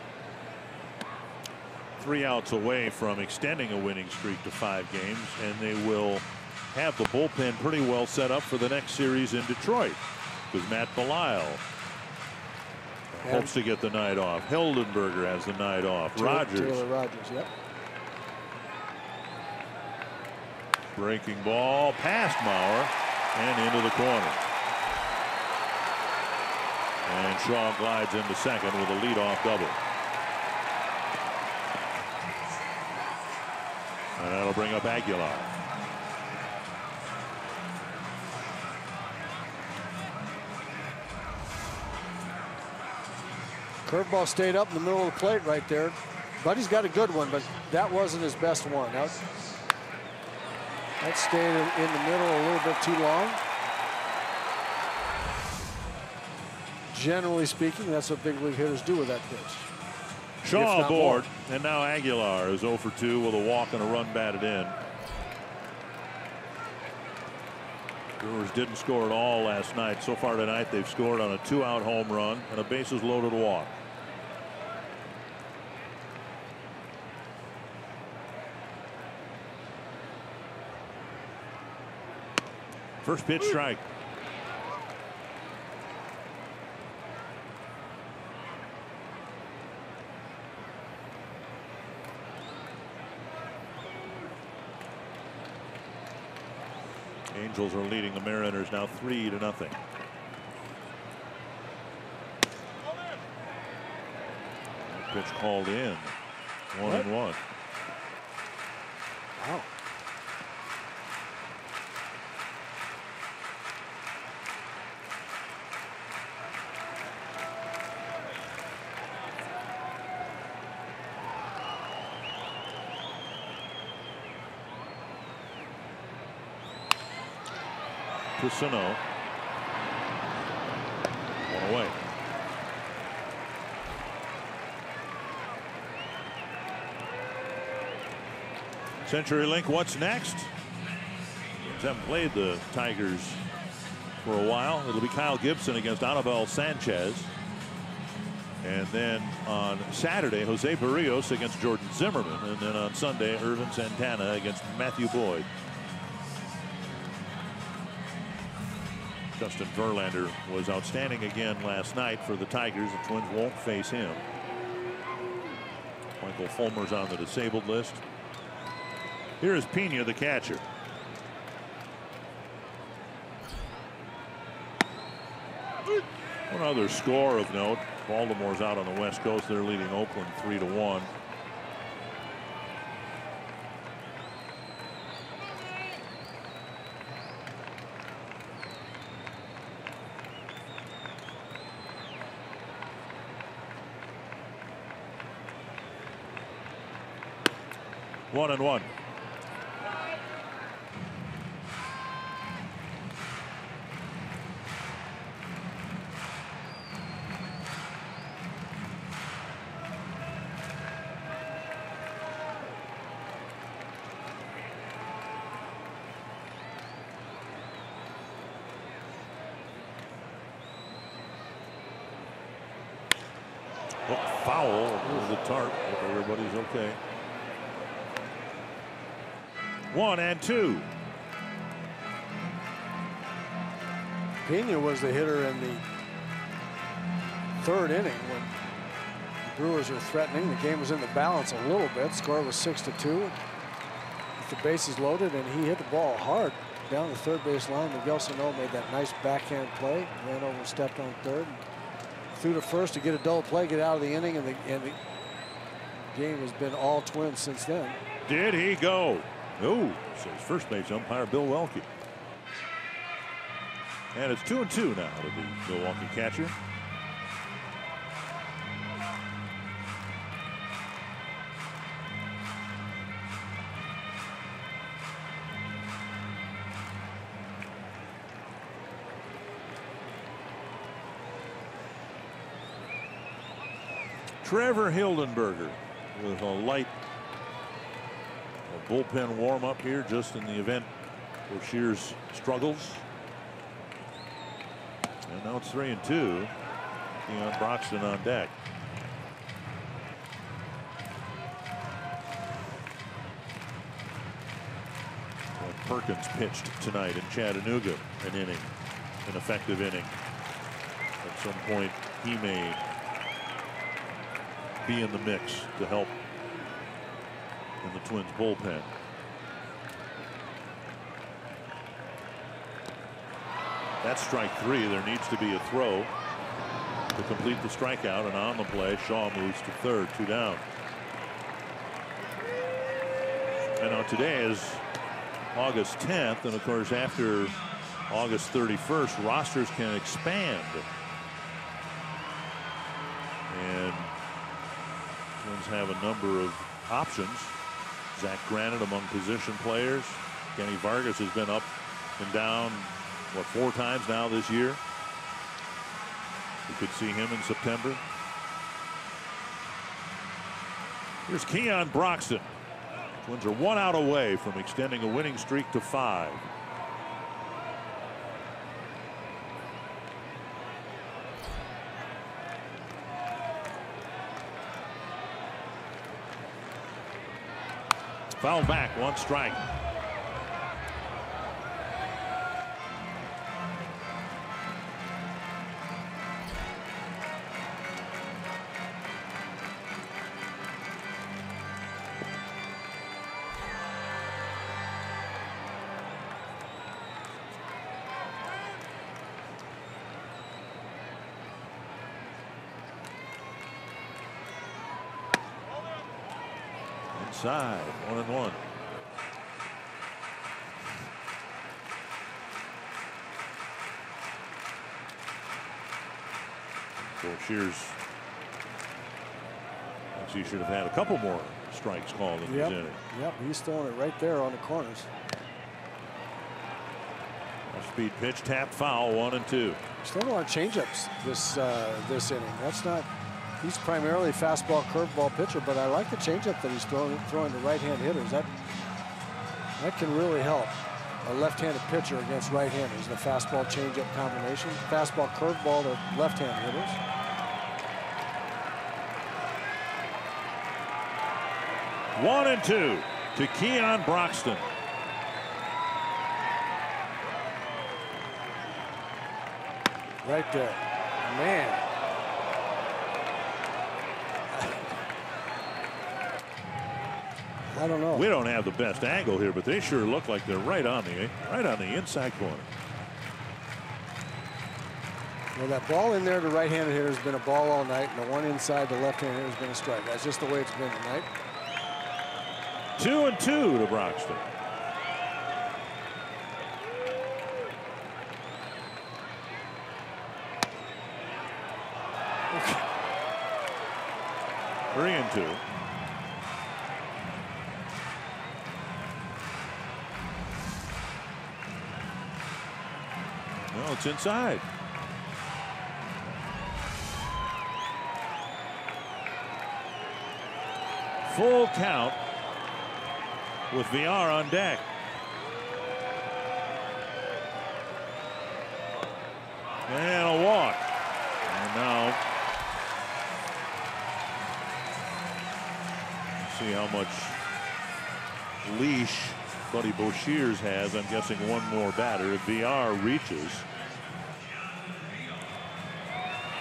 3 outs away from extending a winning streak to 5 games, and they will have the bullpen pretty well set up for the next series in Detroit, because Matt Belisle hopes to get the night off. Hildenberger has the night off. Taylor Rogers, yep. Breaking ball past Mauer and into the corner. And Shaw glides into second with a leadoff double. And that'll bring up Aguilar. Curveball stayed up in the middle of the plate right there. Buddy's got a good one, but that wasn't his best one. That stayed in the middle a little bit too long. Generally speaking, that's what big league hitters do with that pitch. Shaw aboard, and now Aguilar is 0 for 2 with a walk and a run batted in. Brewers didn't score at all last night. So far tonight, they've scored on a 2-out home run and a bases loaded walk. First pitch strike. Angels are leading the Mariners now 3-0. Pitch called in. 1-1. Wow. Cusino. One away. CenturyLink, what's next? Haven't played the Tigers for a while. It'll be Kyle Gibson against Anibal Sanchez. And then on Saturday, Jose Barrios against Jordan Zimmerman. And then on Sunday, Irvin Santana against Matthew Boyd. Justin Verlander was outstanding again last night for the Tigers. The Twins won't face him. Michael Fulmer's on the disabled list. Here is Pena, the catcher. One other score of note. Baltimore's out on the West Coast. They're leading Oakland 3-1. One and one. Foul over the tarp, but everybody's okay. 1-2. Pena was the hitter in the 3rd inning when the Brewers were threatening. The game was in the balance a little bit. Score was 6-2 with the bases loaded, and he hit the ball hard down the third base line. Miguel Sano made that nice backhand play, ran over and stepped on third, and threw to first to get a double play, get out of the inning, and the game has been all Twins since then. Did he go? No, says first base umpire Bill Welke. And it's 2-2 now to the Milwaukee catcher. Trevor Hildenberger with a light bullpen warm-up here, just in the event Boshears struggles. And now it's 3-2. Keon Broxton on deck. Perkins pitched tonight in Chattanooga, an effective inning. At some point, he may be in the mix to help in the Twins bullpen. That's strike 3. There needs to be a throw to complete the strikeout, and on the play, Shaw moves to third, 2 down. And now today is August 10th, and of course after August 31st, rosters can expand. And Twins have a number of options. Zach Granite among position players. Kenny Vargas has been up and down, what, 4 times now this year. We could see him in September. Here's Keon Broxton. Twins are 1 out away from extending a winning streak to 5. Foul back, 1 strike. Inside, 1-1. Boshears thinks he should have had a couple more strikes called in his inning. Yep, he's throwing it right there on the corners. Speed pitch, tapped foul, 1-2. Still want changeups this inning. That's not. He's primarily fastball, curveball pitcher, but I like the changeup that he's throwing to right-hand hitters. That can really help a left-handed pitcher against right-handers. The fastball changeup combination, fastball curveball to left-hand hitters. One and 2 to Keon Broxton. Right there, man. I don't know. We don't have the best angle here, but they sure look like they're right on the inside corner. Well, that ball in there to right-handed hitter has been a ball all night, and the one inside the left-handed hitter has been a strike. That's just the way it's been tonight. 2-2 to Broxton. Okay. 3-2. No, it's inside. Full count with VR on deck. And a walk. And now see how much leash Buddy Boshears has. I'm guessing one more batter. If VR reaches,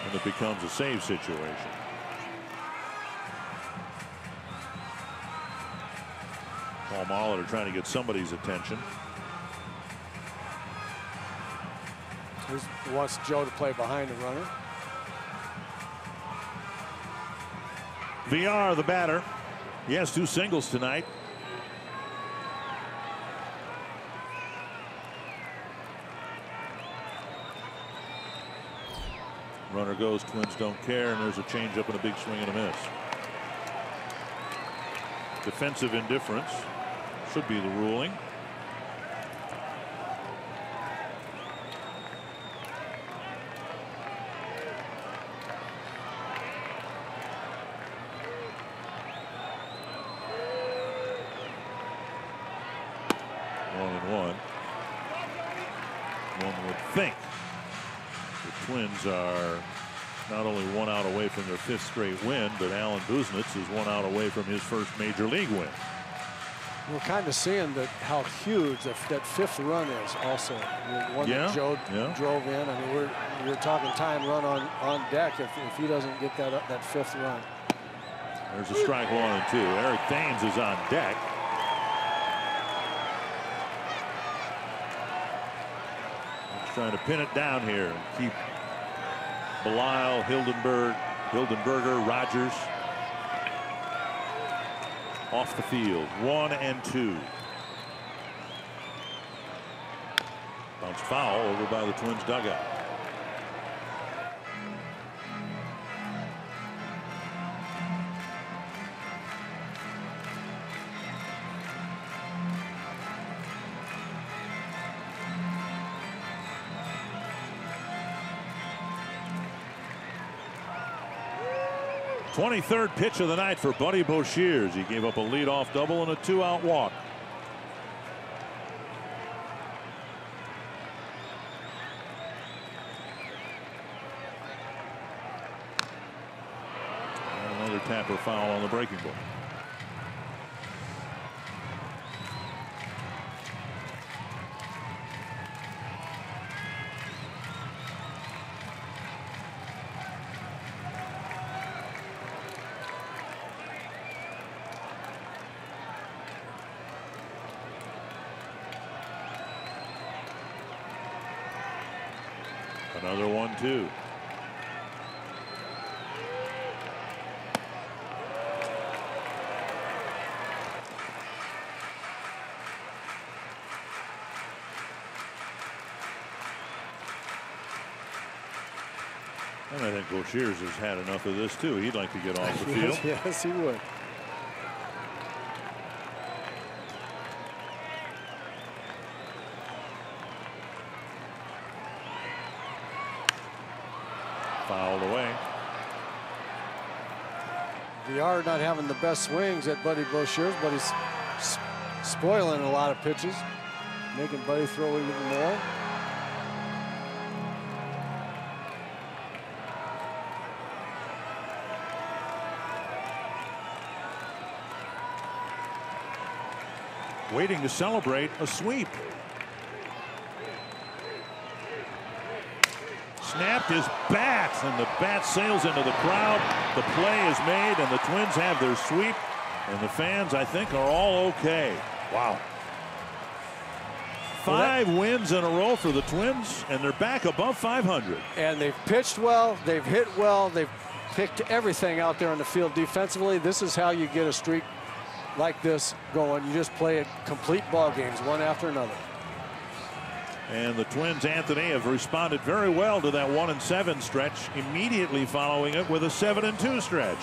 and it becomes a save situation. Paul Molitor trying to get somebody's attention. He wants Joe to play behind the runner. VR, the batter. He has 2 singles tonight. Runner goes, Twins don't care, and there's a changeup and a big swing and a miss. Defensive indifference should be the ruling. One would think the Twins are not only 1 out away from their 5th straight win, but Alan Buznitz is 1 out away from his first major league win. We're kind of seeing how huge that 5th run is also. The one that Joe drove in. I mean, we're talking time run on deck if he doesn't get that 5th run. There's a strike 1 and 2. Eric Thames is on deck. He's trying to pin it down here and keep Belisle, Hildenberger, Rogers off the field. 1 and 2. Bounced foul over by the Twins dugout. Twenty-third pitch of the night for Buddy Boshears. He gave up a leadoff double and a 2-out walk. And another tapper foul on the breaking ball. Another 1-2. And I think Boshears has had enough of this too. He'd like to get off the field. Yes, he would. Fouled away. VR not having the best swings at Buddy Boshears, but he's spoiling a lot of pitches, making Buddy throw even more. Waiting to celebrate a sweep. Snapped his bat, and the bat sails into the crowd. The play is made, and the Twins have their sweep. And the fans, I think, are all okay. Wow. 5 wins in a row for the Twins, and they're back above 500. And they've pitched well, they've hit well, they've picked everything out there on the field defensively. This is how you get a streak like this going. You just play it complete ball games, one after another. And the Twins, Anthony, have responded very well to that 1-7 stretch, immediately following it with a 7-2 stretch.